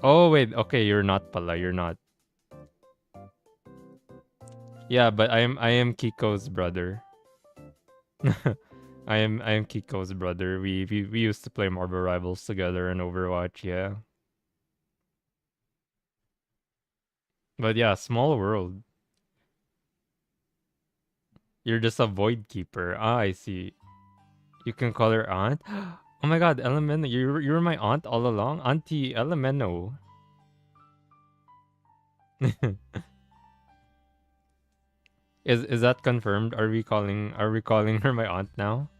Oh, wait, okay, you're not pala, you're not. Yeah, but I am Kiko's brother. I am Kiko's brother. We used to play Marvel Rivals together in Overwatch, yeah. But yeah, small world. You're just a void keeper. Ah, I see. You can call her aunt. Oh my god, Elemento, you were my aunt all along? Auntie Elemento. Is that confirmed? Are we calling her my aunt now?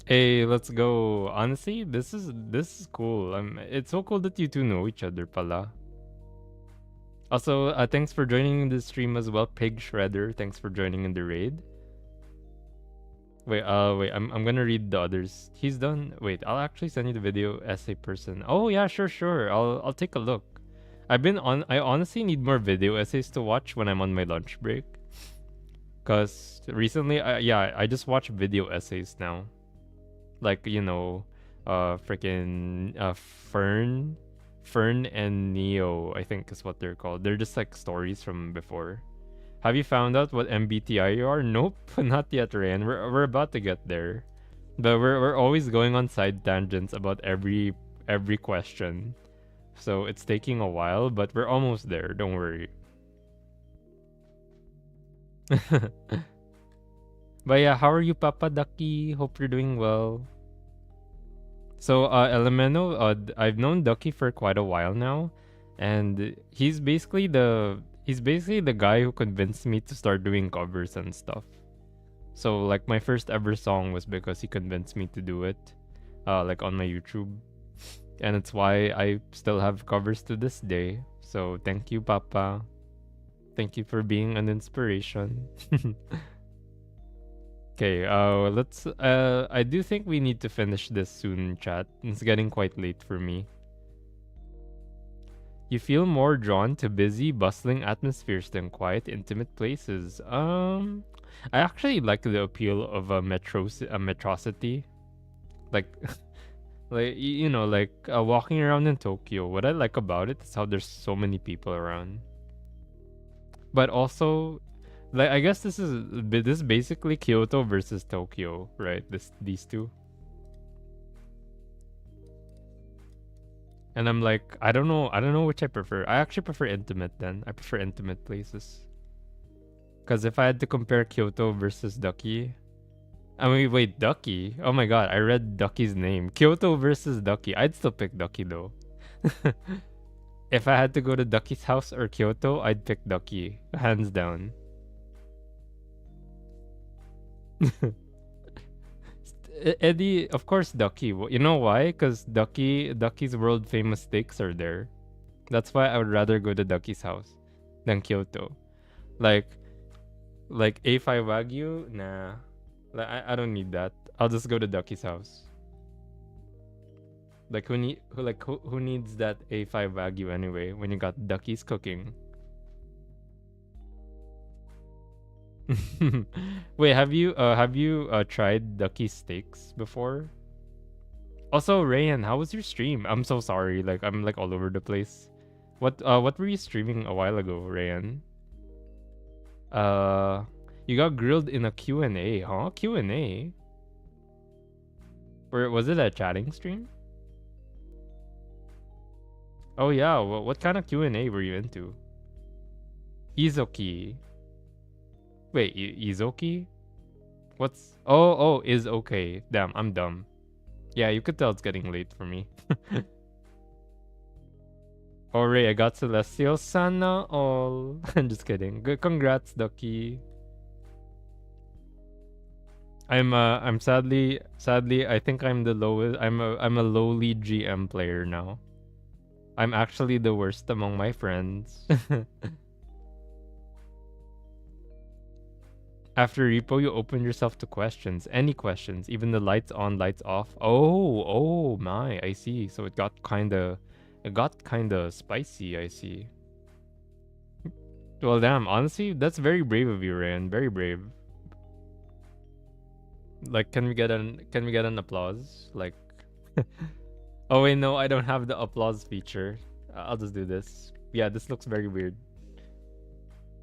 Hey, let's go. Honestly, this is cool. It's so cool that you two know each other, pala. Also, thanks for joining the stream as well, Pig Shredder. Thanks for joining in the raid. Wait. I'm gonna read the others. He's done. Wait, I'll actually send you the video essay person. Oh yeah, sure. I'll take a look. I honestly need more video essays to watch when I'm on my lunch break. Cause recently, I just watch video essays now. Like freaking Fern and Neo, I think is what they're called. They're just like stories from before. Have you found out what MBTI you are? Nope, not yet, Ryan. We're about to get there, but we're always going on side tangents about every question, so it's taking a while, but we're almost there. Don't worry. But yeah, how are you, Papa Ducky? Hope you're doing well. So, Elemento, I've known Ducky for quite a while now, and he's basically the guy who convinced me to start doing covers and stuff. So, like, my first ever song was because he convinced me to do it, like on my YouTube, and it's why I still have covers to this day. So, thank you, Papa. Thank you for being an inspiration. Okay, let's I do think we need to finish this soon, chat. It's getting quite late for me. You feel more drawn to busy, bustling atmospheres than quiet, intimate places. I actually like the appeal of a metrosity. Like Like you know, like walking around in Tokyo. What I like about it is how there's so many people around. But also, like I guess this is basically Kyoto versus Tokyo, right? These two. And I'm like, I don't know which I prefer. I actually prefer intimate then. I prefer intimate places. Because if I had to compare Kyoto versus Ducky, I mean, wait, Ducky? Oh my god, I read Ducky's name. Kyoto versus Ducky. I'd still pick Ducky though. If I had to go to Ducky's house or Kyoto, I'd pick Ducky. Hands down. Eddie, of course, Ducky. You know why? Because Ducky's world famous steaks are there. That's why I would rather go to Ducky's house than Kyoto. Like, like A5 Wagyu, nah. Like, I don't need that. I'll just go to Ducky's house. Like who needs that A5 Wagyu anyway when you got Ducky's cooking? Wait, have you tried Ducky steaks before? Also, Rayan, how was your stream? I'm so sorry. Like I'm like all over the place. What were you streaming a while ago, Rayan? Uh you got grilled in a Q&A, huh? Q&A? Or was it a chatting stream? Oh yeah, what kind of Q&A were you into? Izoki. Wait, Izoki? What's is okay. Damn, I'm dumb. Yeah, you could tell it's getting late for me. Oh Ray, I got Celestial Sana all. I'm just kidding. Good, congrats, Ducky. I'm sadly I think I'm the lowest. I'm a lowly GM player now. I'm actually the worst among my friends. After repo, you open yourself to questions, any questions, even the lights on, lights off. Oh my, I see. So it got kinda spicy. I see. Well, damn. Honestly, that's very brave of you, Ryan. Very brave. Like, can we get an applause? Like, oh wait, no, I don't have the applause feature. I'll just do this. Yeah, this looks very weird.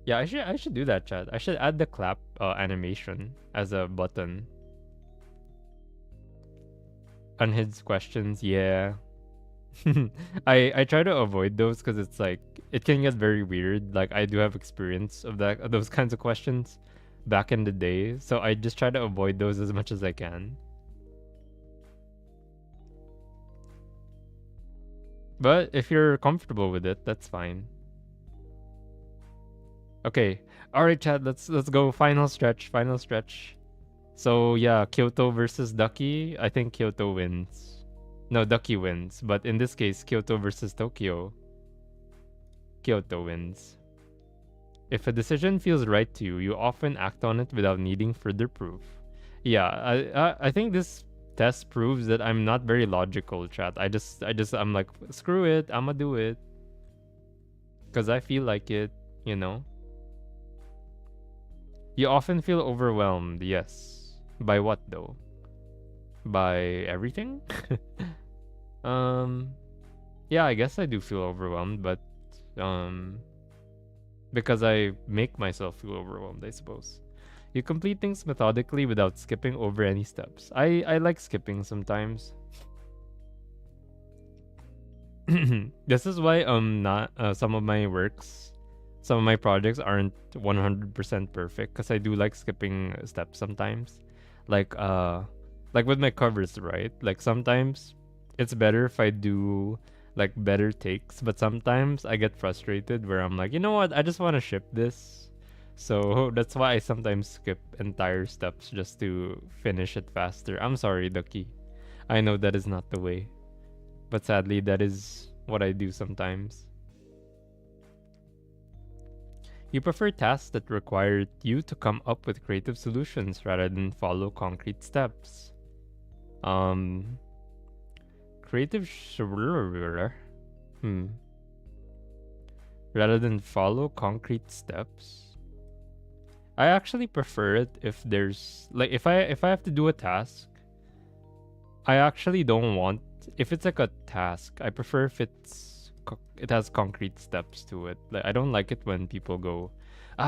Yeah, I should do that, chat. I should add the clap animation as a button. Unhinged questions, yeah. I try to avoid those because it's like it can get very weird. Like I do have experience of those kinds of questions back in the day, so I just try to avoid those as much as I can. But if you're comfortable with it, that's fine. Okay. All right, chat. Let's go. Final stretch. Final stretch. So yeah, Kyoto versus Ducky. I think Kyoto wins. No, Ducky wins. But in this case, Kyoto versus Tokyo. Kyoto wins. If a decision feels right to you, you often act on it without needing further proof. Yeah, I think this test proves that I'm not very logical, chat. I'm like, screw it, I'ma do it. Cause I feel like it, you know. You often feel overwhelmed, yes. By what though? By everything? Yeah, I guess I do feel overwhelmed, but because I make myself feel overwhelmed, I suppose. You complete things methodically without skipping over any steps. I like skipping sometimes. This is why not some of my works, some of my projects aren't 100% perfect because I do like skipping steps sometimes. Like with my covers, right? Like sometimes it's better if I do like better takes, but sometimes I get frustrated where I'm like, you know what? I just want to ship this. So that's why I sometimes skip entire steps just to finish it faster. I'm sorry, Ducky. I know that is not the way. But sadly, that is what I do sometimes. You prefer tasks that require you to come up with creative solutions rather than follow concrete steps. Creative rather than follow concrete steps. I actually prefer it if there's like if I have to do a task, I actually don't want if it's like a task, I prefer if it has concrete steps to it. Like I don't like it when people go,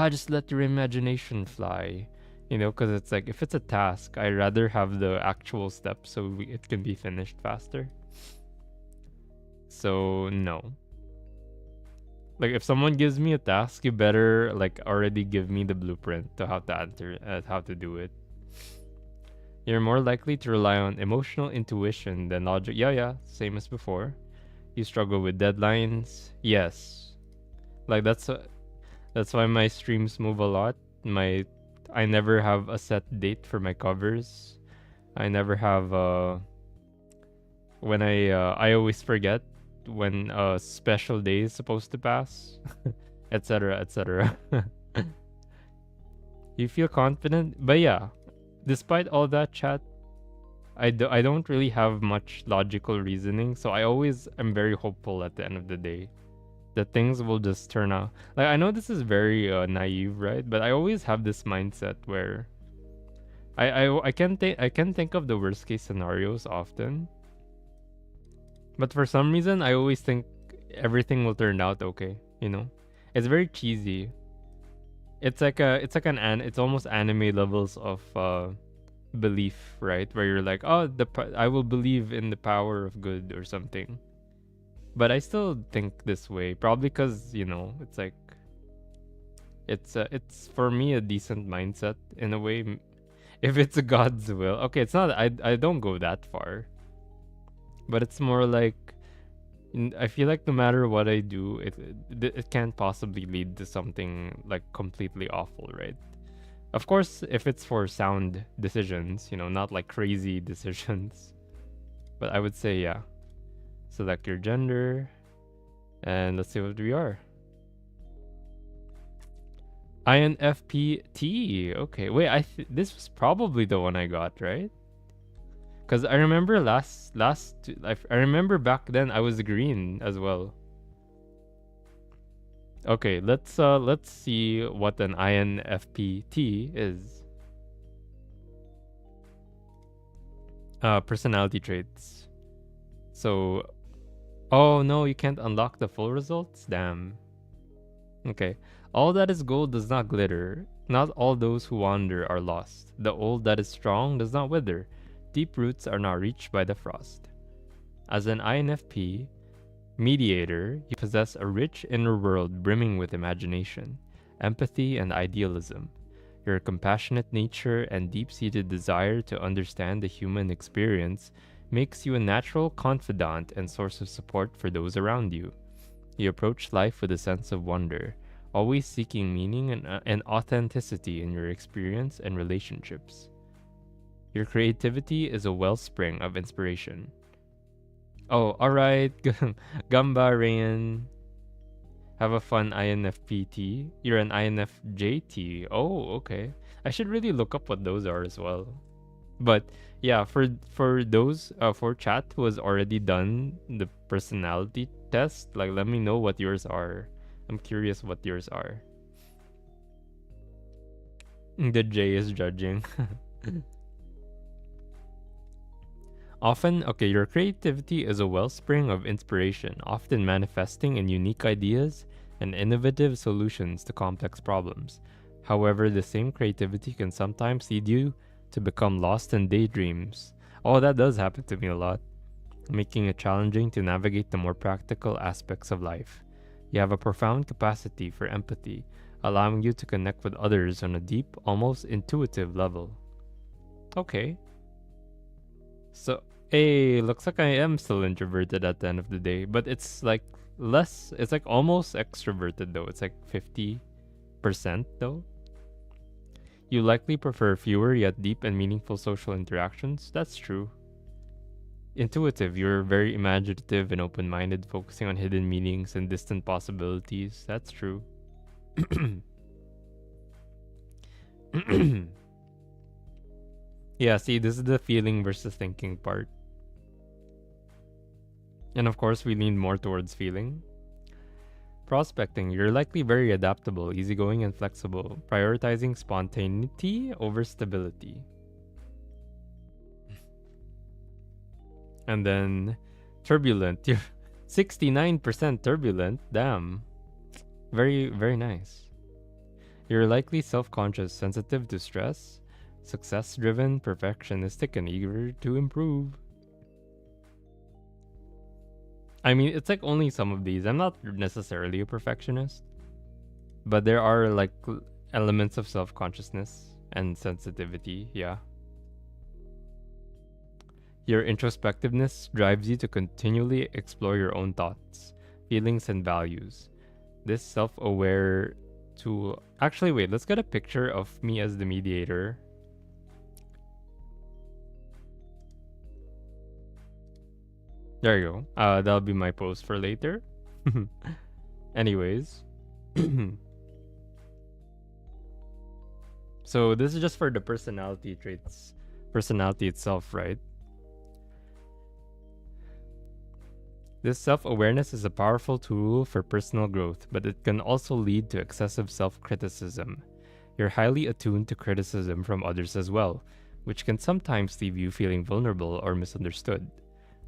just let your imagination fly. You know, because it's like if it's a task, I rather have the actual steps so it can be finished faster. So no. Like if someone gives me a task, you better like already give me the blueprint to how to answer, how to do it. You're more likely to rely on emotional intuition than logic. Yeah, yeah, same as before. You struggle with deadlines. Yes. Like that's why my streams move a lot. I never have a set date for my covers. I never have when I always forget when a special day is supposed to pass, etc., etc. You feel confident, but yeah, despite all that, chat, I don't really have much logical reasoning, so I always am very hopeful at the end of the day that things will just turn out. Like I know this is very naive, right? But I always have this mindset where I can think of the worst case scenarios often, but for some reason I always think everything will turn out okay. You know, it's very cheesy. It's almost anime levels of belief, right? Where you're like, oh, I will believe in the power of good or something. But I still think this way, probably because you know it's like it's for me a decent mindset in a way. If it's God's will, okay, it's not. I don't go that far, but it's more like I feel like no matter what I do, it can't possibly lead to something like completely awful, right? Of course, if it's for sound decisions, you know, not like crazy decisions. But I would say, yeah. Select your gender, and let's see what we are. INFPT. Okay, wait. This was probably the one I got, right? Because I remember I remember back then I was green as well. Okay, let's see what an INFPT is. Personality traits. So, oh no, you can't unlock the full results? Damn. Okay. All that is gold does not glitter. Not all those who wander are lost. The old that is strong does not wither. Deep roots are not reached by the frost. As an INFP mediator, you possess a rich inner world brimming with imagination, empathy, and idealism. Your compassionate nature and deep-seated desire to understand the human experience makes you a natural confidant and source of support for those around you. You approach life with a sense of wonder, always seeking meaning and authenticity in your experience and relationships. Your creativity is a wellspring of inspiration. Oh, alright. Gamba, Rayan. Have a fun INFPT. You're an INFJT. Oh, okay. I should really look up what those are as well. But yeah, for those for chat who has already done the personality test, like let me know what yours are. I'm curious what yours are. The J is judging. Often, okay, your creativity is a wellspring of inspiration, often manifesting in unique ideas and innovative solutions to complex problems. However, the same creativity can sometimes lead you to become lost in daydreams. Oh, that does happen to me a lot, making it challenging to navigate the more practical aspects of life. You have a profound capacity for empathy, allowing you to connect with others on a deep, almost intuitive level. Okay. So, hey, looks like I am still introverted at the end of the day, but it's like it's like almost extroverted though. It's like 50% though. You likely prefer fewer yet deep and meaningful social interactions. That's true. Intuitive, you're very imaginative and open-minded, focusing on hidden meanings and distant possibilities. That's true. Yeah, see, this is the feeling versus thinking part. And of course, we lean more towards feeling. Prospecting, you're likely very adaptable, easygoing, and flexible, prioritizing spontaneity over stability. And then turbulent. You're 69% turbulent. Damn. Very, very nice. You're likely self-conscious, sensitive to stress, success-driven, perfectionistic, and eager to improve. I mean, it's like only some of these. I'm not necessarily a perfectionist, but there are like elements of self-consciousness and sensitivity. Yeah. Your introspectiveness drives you to continually explore your own thoughts, feelings, and values. This self-aware tool. Actually, wait, let's get a picture of me as the mediator. There you go. That'll be my post for later. Anyways. So this is just for the personality traits. Personality itself, right? This self-awareness is a powerful tool for personal growth, but it can also lead to excessive self-criticism. You're highly attuned to criticism from others as well, which can sometimes leave you feeling vulnerable or misunderstood.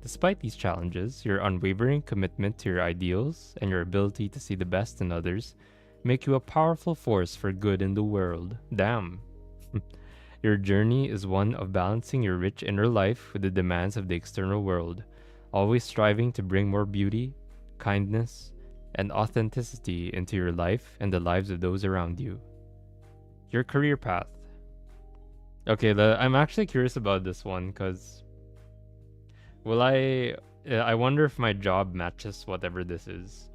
Despite these challenges, your unwavering commitment to your ideals and your ability to see the best in others make you a powerful force for good in the world. Damn. Your journey is one of balancing your rich inner life with the demands of the external world, always striving to bring more beauty, kindness, and authenticity into your life and the lives of those around you. Your career path. Okay, I'm actually curious about this one because will I wonder if my job matches whatever this is.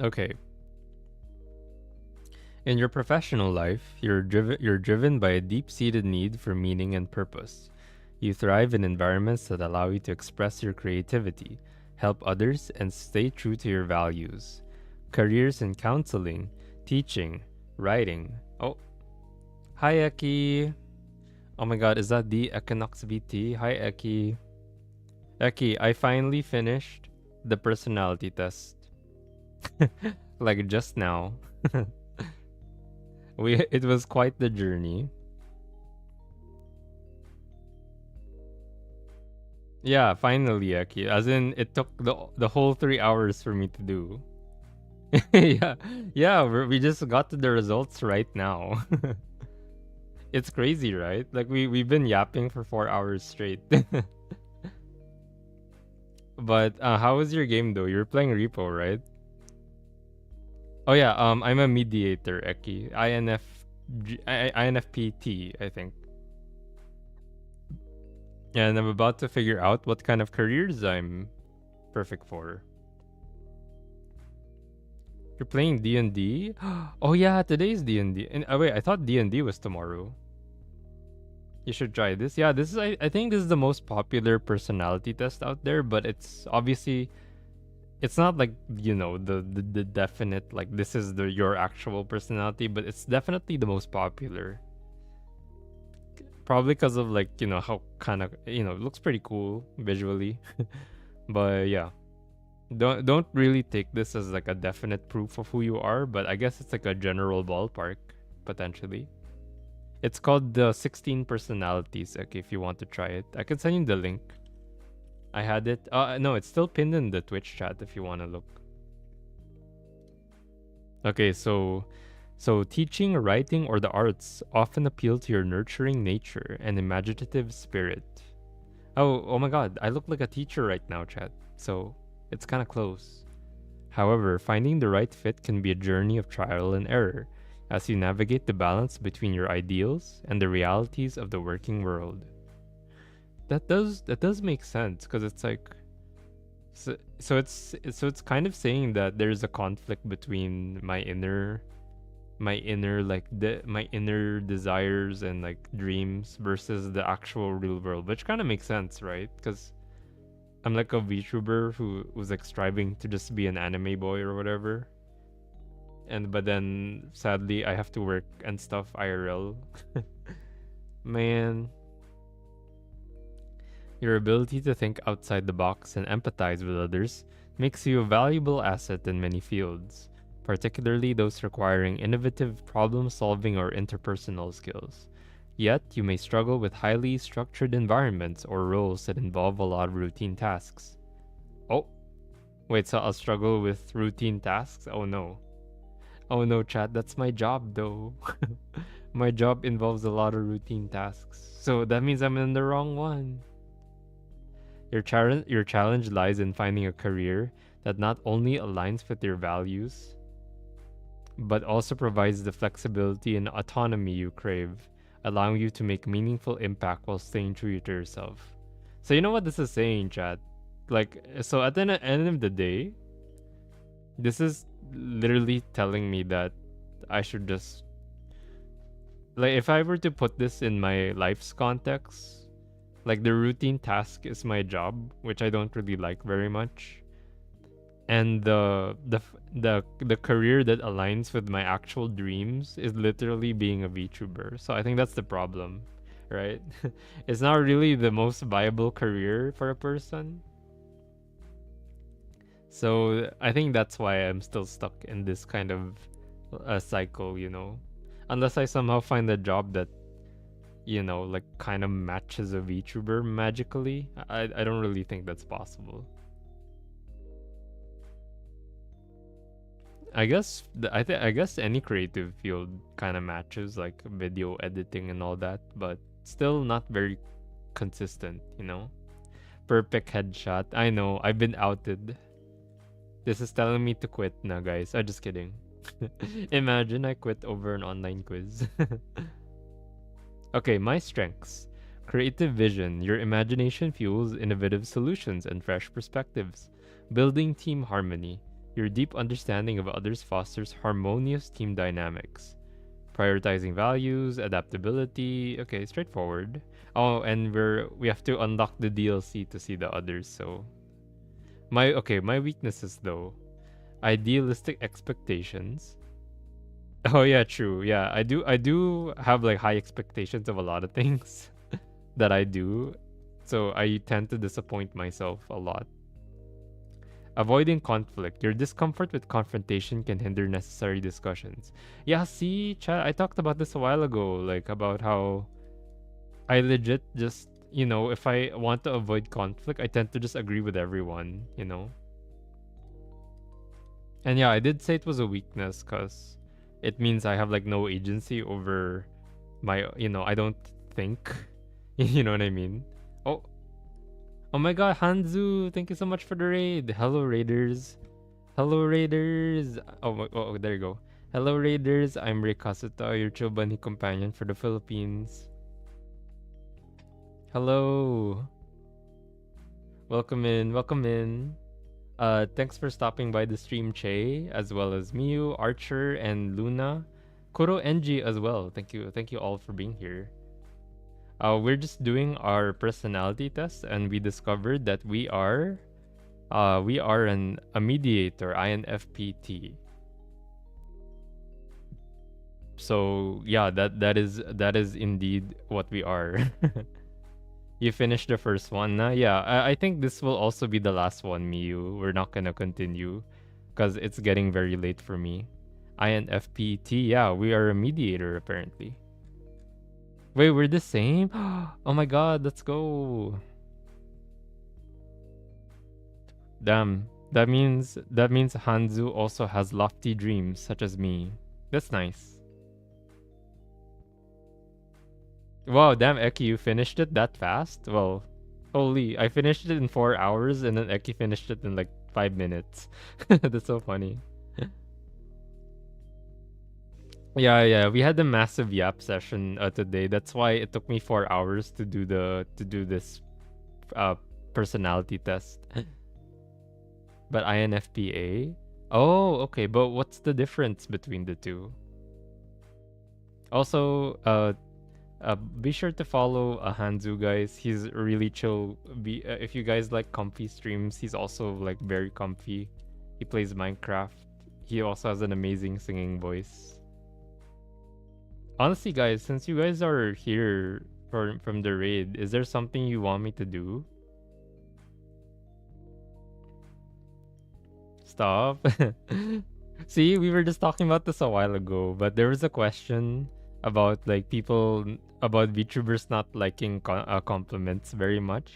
Okay. In your professional life, you're driven by a deep-seated need for meaning and purpose. You thrive in environments that allow you to express your creativity, help others, and stay true to your values. Careers in counseling, teaching, writing. Oh, hi Eki. Oh my god, is that the Equinox BT? Hi Eki. Eki, I finally finished the personality test. Like just now. It was quite the journey. Yeah, finally, Eki. As in, it took the whole 3 hours for me to do. Yeah, yeah. We just got to the results right now. It's crazy, right? Like we've been yapping for 4 hours straight. But how was your game though? You're playing Repo, right? Oh yeah. I'm a mediator, Eki. INFPT, I think. And I'm about to figure out what kind of careers I'm perfect for. You're playing D&D? Oh yeah, today's D&D. And oh wait, I thought D&D was tomorrow. You should try this. Yeah, this is I think this is the most popular personality test out there, but it's obviously it's not like, the definite like this is your actual personality, but it's definitely the most popular. Probably because of like, how kind of, it looks pretty cool visually. But yeah. Don't really take this as like a definite proof of who you are, but I guess it's like a general ballpark potentially. It's called the 16 personalities. Okay, if you want to try it, I can send you the link. I had it. No, it's still pinned in the Twitch chat if you want to look. Okay, so teaching, writing, or the arts often appeal to your nurturing nature and imaginative spirit. Oh my God, I look like a teacher right now, chat. So it's kind of close. However, finding the right fit can be a journey of trial and error as you navigate the balance between your ideals and the realities of the working world. That does make sense because it's like it's kind of saying that there's a conflict between my inner desires and like dreams versus the actual real world, which kind of makes sense, right? Because I'm like a VTuber who was like striving to just be an anime boy or whatever. But then sadly I have to work and stuff IRL. Man. Your ability to think outside the box and empathize with others makes you a valuable asset in many fields, particularly those requiring innovative problem solving or interpersonal skills. Yet, you may struggle with highly structured environments or roles that involve a lot of routine tasks. Oh, wait, so I'll struggle with routine tasks? Oh no. Oh no, chat, that's my job though. My job involves a lot of routine tasks. So that means I'm in the wrong one. Your challenge lies in finding a career that not only aligns with your values, but also provides the flexibility and autonomy you crave, allowing you to make meaningful impact while staying true to yourself. So you know what this is saying, chat? Like, so at the end of the day, this is literally telling me that I should just, like, if I were to put this in my life's context, like the routine task is my job, which I don't really like very much, and the career that aligns with my actual dreams is literally being a VTuber. So I think that's the problem, right? It's not really the most viable career for a person. So I think that's why I'm still stuck in this kind of cycle, you know. Unless I somehow find a job that, you know, like kind of matches a VTuber magically, I don't really think that's possible. I guess I guess any creative field kind of matches like video editing and all that, but still not very consistent, you know. Perfect headshot. I know, I've been outed. This is telling me to quit now, guys. I'm just kidding. Imagine I quit over an online quiz. Okay, my strengths. Creative vision. Your imagination fuels innovative solutions and fresh perspectives. Building team harmony. Your deep understanding of others fosters harmonious team dynamics. Prioritizing values, adaptability. Okay, straightforward. Oh, and we have to unlock the DLC to see the others, so my weaknesses though. Idealistic expectations. Oh yeah, true. Yeah, I do have like high expectations of a lot of things that I do. So I tend to disappoint myself a lot. Avoiding conflict. Your discomfort with confrontation can hinder necessary discussions. Yeah, see, chat, I talked about this a while ago, like about how I legit just, you know, if I want to avoid conflict, I tend to just agree with everyone, you know. And yeah, I did say it was a weakness because it means I have like no agency over my, you know, I don't think. You know what I mean? Oh, oh my god, Hanzu, thank you so much for the raid. Hello, Raiders. Hello, Raiders. Oh, there you go. Hello, Raiders. I'm Ray Kasuta, your chill bunny companion for the Philippines. Hello. Welcome in, welcome in. Thanks for stopping by the stream, Che, as well as Miu, Archer, and Luna. Kuro Enji as well. Thank you all for being here. We're just doing our personality test, and we discovered that we are a mediator, INFPT. So yeah, that is indeed what we are. You finished the first one, nah? Yeah, I think this will also be the last one, Miyu. We're not gonna continue because it's getting very late for me. INFPT, yeah, we are a mediator apparently. Wait, we're the same? Oh my god, let's go. Damn, that means Hanzu also has lofty dreams such as me. That's nice. Wow, damn, Eki, you finished it that fast? Well, holy, I finished it in 4 hours and then Eki finished it in like 5 minutes. That's so funny. Yeah, we had a massive yap session today. That's why it took me 4 hours to do this uh personality test. But INFPA? Oh, okay, but what's the difference between the two? Also, be sure to follow Hanzu, guys. He's really chill. If you guys like comfy streams, he's also like very comfy. He plays Minecraft. He also has an amazing singing voice. Honestly, guys, since you guys are here, from the raid. Is there something you want me to do? Stop. See, we were just talking about this a while ago, but there was a question about like people about VTubers not liking compliments very much.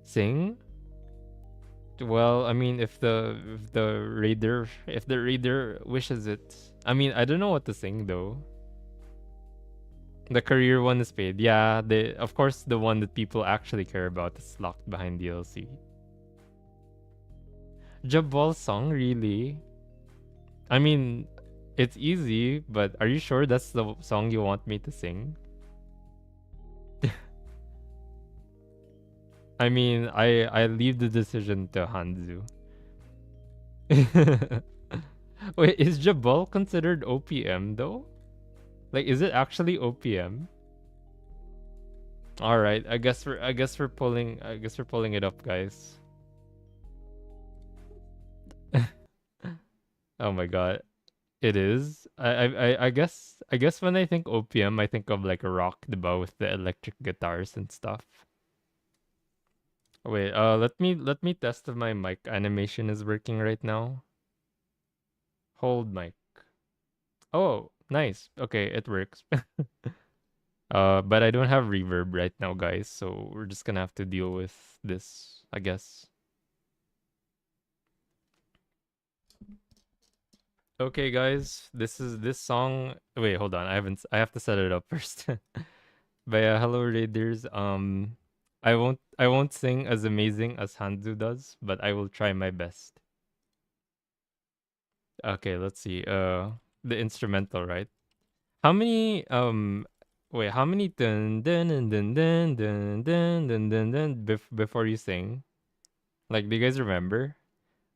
Sing? Well, I mean, if the raider wishes it. I mean, I don't know what to sing though. The career one is paid. Yeah, the of course the one that people actually care about is locked behind DLC. Jabal song, really? I mean, it's easy, but are you sure that's the song you want me to sing? I mean, I leave the decision to Hanzu. Wait, is Jabal considered OPM though? Like, is it actually OPM? All right, I guess we're pulling it up, guys. Oh my god, it is. I guess when I think OPM, I think of like a rock diba with the electric guitars and stuff. Wait, let me test if my mic animation is working right now. Hold mic. Oh, nice. Okay, it works. But I don't have reverb right now, guys, so we're just gonna have to deal with this, I guess. Okay, guys, this song. Wait, hold on. I have to set it up first. But yeah, hello raiders. I won't sing as amazing as Hanzu does, but I will try my best. Okay, let's see. The instrumental, right? How many wait, how many dun before you sing? Like, do you guys remember?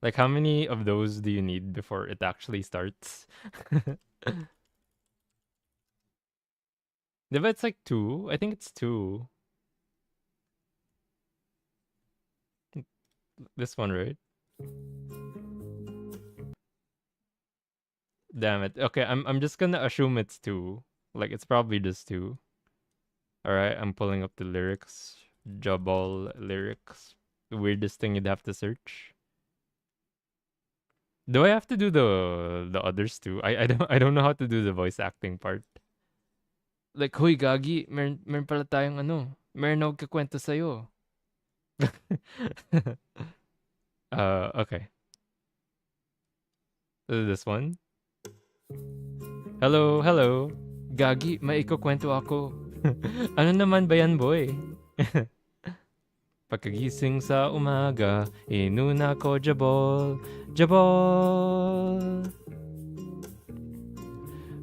Like, how many of those do you need before it actually starts? If it's like two, I think it's two. This one, right? Damn it. Okay, I'm just gonna assume it's two. Like, it's probably just two. All right, I'm pulling up the lyrics. Jabal lyrics. The weirdest thing you'd have to search. Do I have to do the others too? I don't know how to do the voice acting part. Like, huy gagi, meron pala tayong ano, meron ako kakwento sa'yo. Okay. This one. Hello, hello. Gagi, may ikukwento ako. Ano naman ba yan, boy? Pagkagising sa umaga, inuna ko jabol, jabol.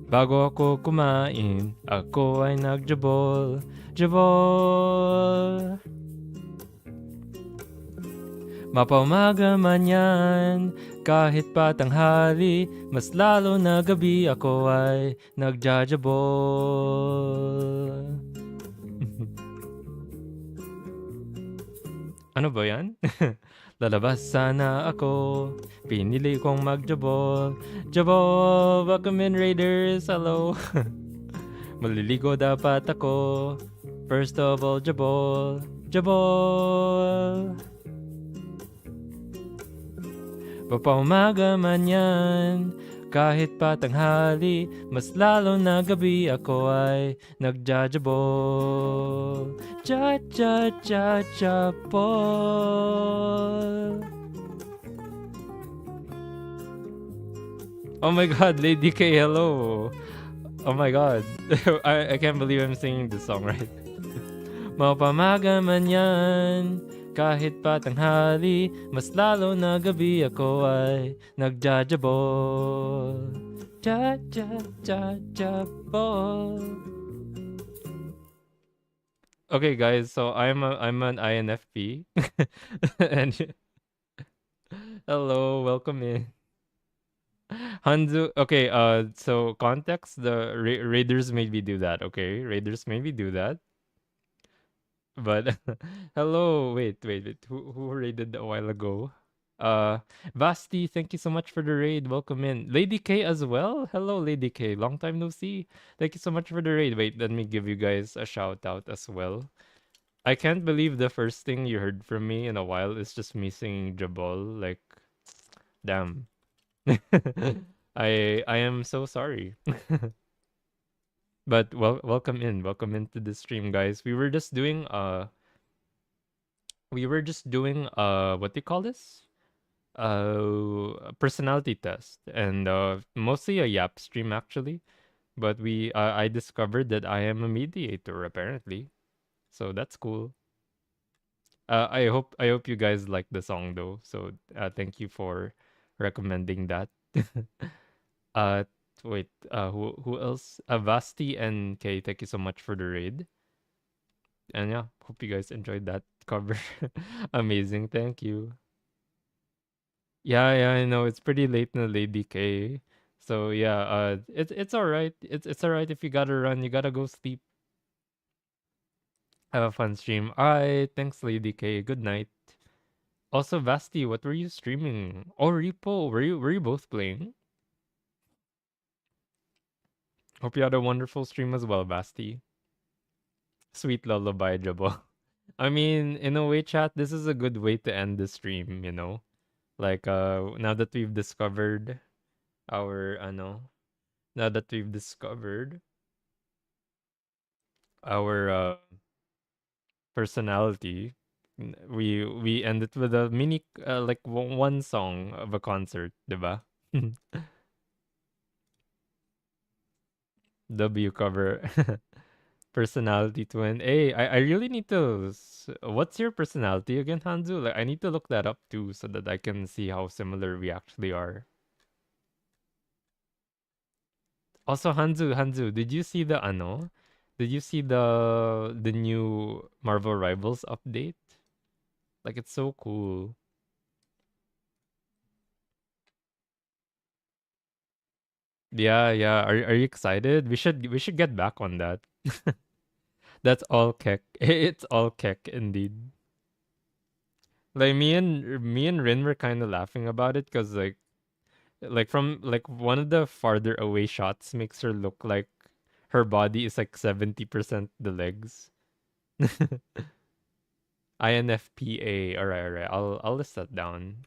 Bago ako kumain, ako ay nagjabol, jabol. Mapaumaga man yan, kahit pa tanghali, mas lalo na gabi ako ay nagjajabol. Ano ba yan? Lalabas sana ako, pinili kong magjabol. Jabol, welcome in Raiders, hello. Maliligo dapat ako, first of all, jabol, jabol. Papaumaga man yan, kahit pa tanghali, mas lalo na gabi ako ay nagjajabol. Ja-ja-ja-jabol. Oh my god, Lady K, hello. Oh my god. I can't believe I'm singing this song right. Mapamaga man yan, kahit pa tanghali, mas lalo na gabi ako ay nagjajabol. Ja-ja-ja-jabol. Okay, guys, so I'm an INFP. And hello, welcome in. Hanzu, okay, so context, the Raiders made me do that, okay? Raiders made me do that. But hello, wait. Who raided a while ago? Vasti, thank you so much for the raid. Welcome in. Lady K as well. Hello, Lady K. Long time no see. Thank you so much for the raid. Wait, let me give you guys a shout out as well. I can't believe the first thing you heard from me in a while is just me singing Jabal. Like, damn. I am so sorry. But welcome into the stream, guys. We were just doing what do you call this? A personality test, and mostly a Yap stream actually. But I discovered that I am a mediator apparently, so that's cool. I hope you guys like the song though. So thank you for recommending that. uh, wait, who else? Vasti and Kay, thank you so much for the raid. And yeah, hope you guys enjoyed that cover. Amazing, thank you. Yeah, I know it's pretty late in the Lady K. So yeah, it's all right. It's all right if you gotta run. You gotta go sleep. Have a fun stream. All right, thanks, Lady K. Good night. Also, Vasti, what were you streaming? Oh, Repo, were you both playing? Hope you had a wonderful stream as well, Vasti. Sweet lullaby, Jabo. I mean, in a way, chat, this is a good way to end the stream, you know? Like, now that we've discovered our, now that we've discovered our, personality, we end it with a mini, like, one song of a concert, diba? W cover. Personality twin. Hey, I really need to. What's your personality again, Hanzu? Like, I need to look that up too so that I can see how similar we actually are. Also, Hanzu, did you see the ano? Did you see the new Marvel Rivals update? Like, it's so cool. Yeah. Are you excited? We should get back on that. That's all kek. It's all kek indeed. Like me and Rin were kind of laughing about it because like from like one of the farther away shots makes her look like her body is like 70% the legs. INFPA. All right. I'll list that down.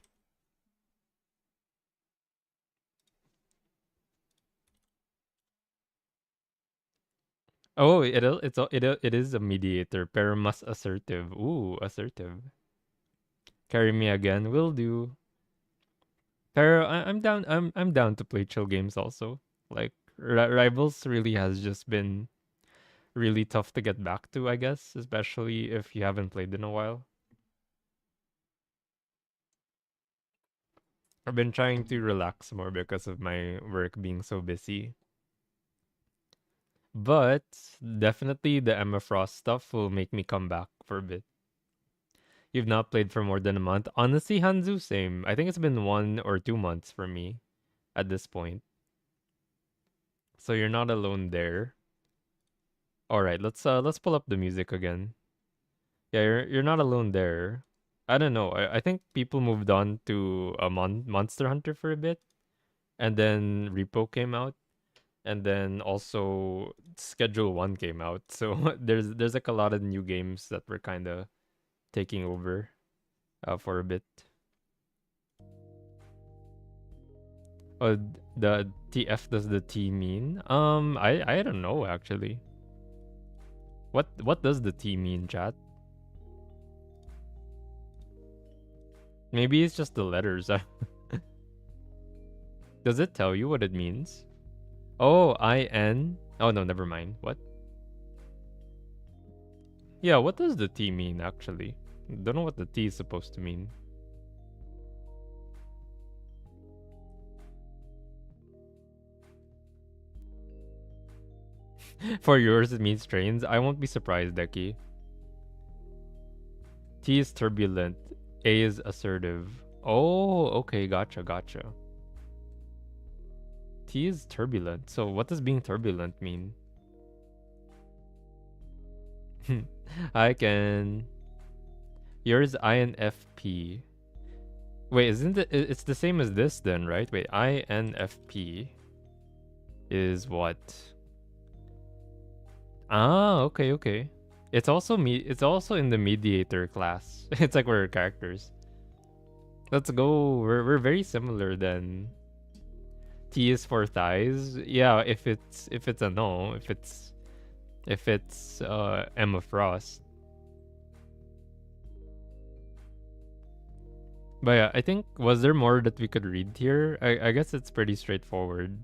Oh, it is a mediator. Pero mas assertive. Ooh, assertive. Carry me again. Will do. Pero I'm down. I'm down to play chill games also. Like Rivals really has just been really tough to get back to, I guess, especially if you haven't played in a while. I've been trying to relax more because of my work being so busy. But definitely the Emma Frost stuff will make me come back for a bit. You've not played for more than a month. Honestly, Hanzu, same. I think it's been 1 or 2 months for me at this point. So you're not alone there. Alright, let's pull up the music again. Yeah, you're not alone there. I don't know. I think people moved on to a Monster Hunter for a bit, and then Repo came out, and then also Schedule One came out. So there's like a lot of new games that were kind of taking over for a bit. Uh, the TF does the T mean? I don't know actually. What does the T mean, chat? Maybe it's just the letters. Does it tell you what it means? Oh, IN. Oh no, never mind. What? Yeah, what does the T mean actually? Don't know what the T is supposed to mean. For yours, it means trains. I won't be surprised, Deki. T is turbulent. A is assertive. Oh, okay, gotcha. T is turbulent. So what does being turbulent mean? I can. Yours INFP. Wait, isn't it? It's the same as this then, right? Wait, INFP is what? Ah, okay, okay. It's also me. It's also in the mediator class. It's like we're characters. Let's go. We're very similar then. T is for thighs. Yeah, if it's a no, if it's Emma Frost. But yeah, I think was there more that we could read here? I guess it's pretty straightforward.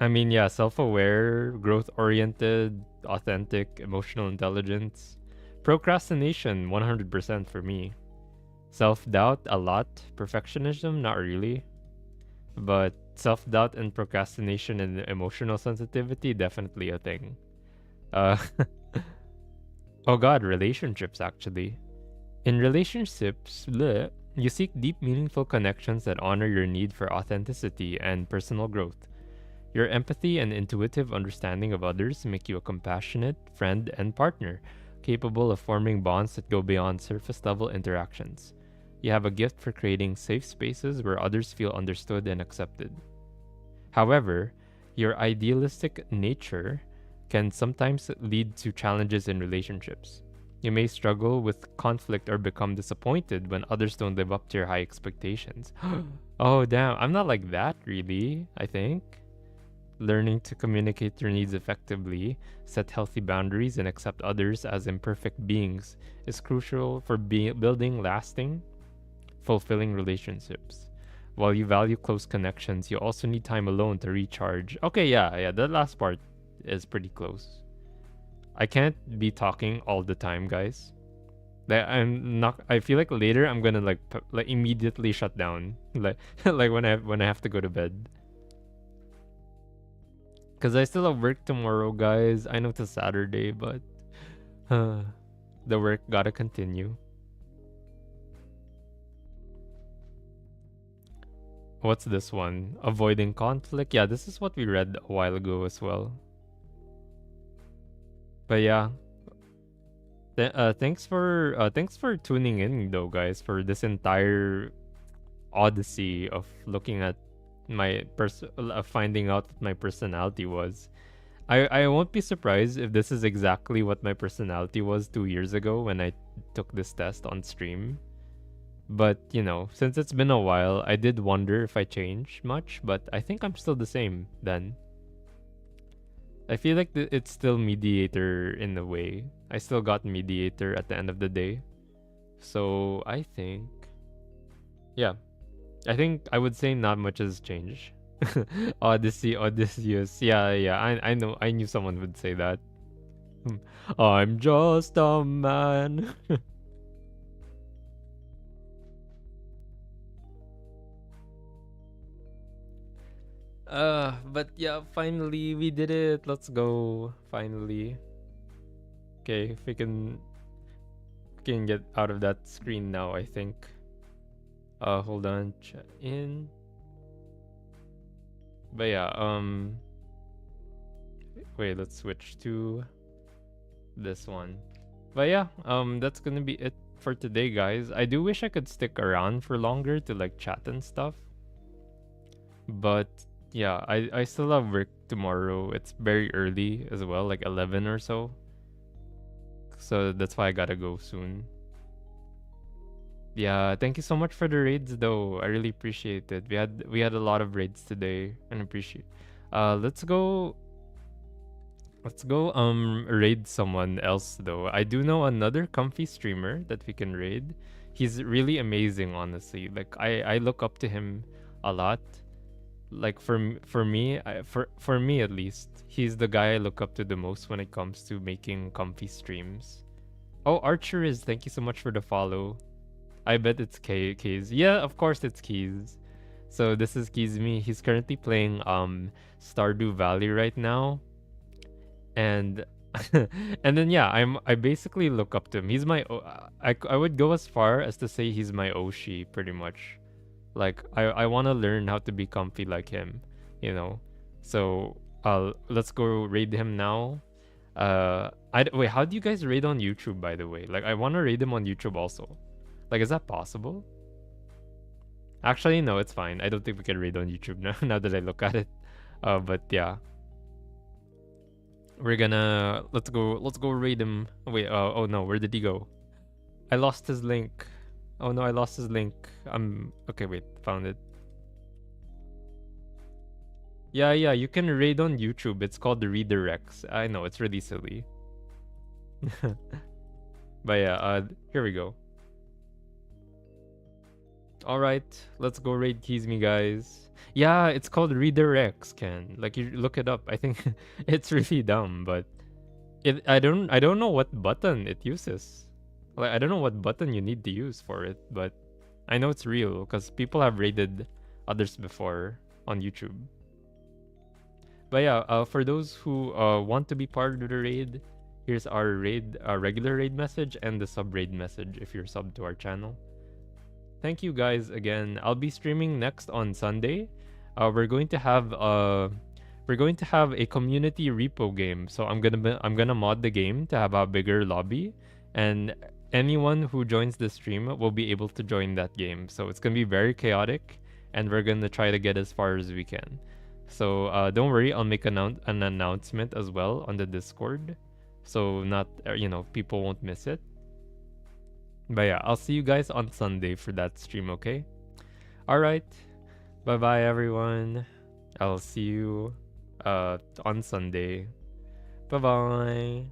I mean, yeah, self-aware, growth-oriented, authentic, emotional intelligence. Procrastination, 100% for me. Self-doubt, a lot. Perfectionism, not really. But self-doubt and procrastination and emotional sensitivity, definitely a thing. Uh, oh god, relationships actually. In relationships, bleh, you seek deep, meaningful connections that honor your need for authenticity and personal growth. Your empathy and intuitive understanding of others make you a compassionate friend and partner, capable of forming bonds that go beyond surface level interactions. You have a gift for creating safe spaces where others feel understood and accepted. However, your idealistic nature can sometimes lead to challenges in relationships. You may struggle with conflict or become disappointed when others don't live up to your high expectations. Oh, damn. I'm not like that, really, I think. Learning to communicate your needs effectively, set healthy boundaries, and accept others as imperfect beings is crucial for building lasting, fulfilling relationships. While you value close connections, you also need time alone to recharge. Okay, yeah, that last part is pretty close. I can't be talking all the time, guys. Like I'm not. I feel like later I'm gonna like immediately shut down, like like when I have to go to bed. Cause I still have work tomorrow, guys. I know it's a Saturday, but the work gotta continue. What's this one? Avoiding conflict. Yeah, this is what we read a while ago as well. But yeah, thanks for tuning in though, guys, for this entire odyssey of looking at finding out what my personality was. I won't be surprised if this is exactly what my personality was 2 years ago when I took this test on stream. But since it's been a while, I did wonder if I changed much, but I think I'm still the same then. I feel like it's still mediator in a way. I still got mediator at the end of the day. So I think, yeah, I think I would say not much has changed. Odysseus. Yeah. I know. I knew someone would say that. I'm just a man. But yeah, finally we did it. Let's go. Finally. Okay, if we can get out of that screen now, I think. Hold on. Chat in. But yeah, wait, let's switch to this one. But yeah, that's gonna be it for today, guys. I do wish I could stick around for longer to like chat and stuff. But yeah, I still have work tomorrow. It's very early as well, like 11 or so. So that's why I gotta go soon. Yeah, thank you so much for the raids though. I really appreciate it. We had a lot of raids today and appreciate. Let's go raid someone else though. I do know another comfy streamer that we can raid. He's really amazing, honestly. Like I look up to him a lot. Like for me, for me at least, he's the guy I look up to the most when it comes to making comfy streams. Oh, Archer is, thank you so much for the follow. I bet it's Keys. Yeah, of course it's Keys. So this is Keys me. He's currently playing Stardew Valley right now. And and then yeah, I basically look up to him. He's my I would go as far as to say he's my Oshi pretty much. Like I want to learn how to be comfy like him, you know. So let's go raid him now. Wait, how do you guys raid on YouTube, by the way? Like I want to raid him on YouTube also. Like, is that possible? Actually, no, it's fine. I don't think we can raid on YouTube now. Now that I look at it, but yeah, we're gonna let's go raid him. Wait, oh no, where did he go? I lost his link. Oh no, I lost his link. Okay. Wait, found it. Yeah, yeah, you can raid on YouTube. It's called the redirects. I know it's really silly, but yeah, here we go. All right, let's go raid Kizmi, guys. Yeah, it's called redirects, Ken. Like you look it up. I think it's really dumb, but I don't know what button it uses. Like I don't know what button you need to use for it, but I know it's real because people have raided others before on YouTube. But yeah, for those who want to be part of the raid, here's our raid, regular raid message and the sub raid message if you're sub to our channel. Thank you guys again. I'll be streaming next on Sunday. We're going to have a community repo game. So I'm gonna mod the game to have a bigger lobby, and anyone who joins the stream will be able to join that game. So it's gonna be very chaotic, and we're gonna try to get as far as we can. So don't worry, I'll make an announcement as well on the Discord, so not people won't miss it. But yeah, I'll see you guys on Sunday for that stream, okay? Alright. Bye bye everyone. I'll see you on Sunday. Bye bye.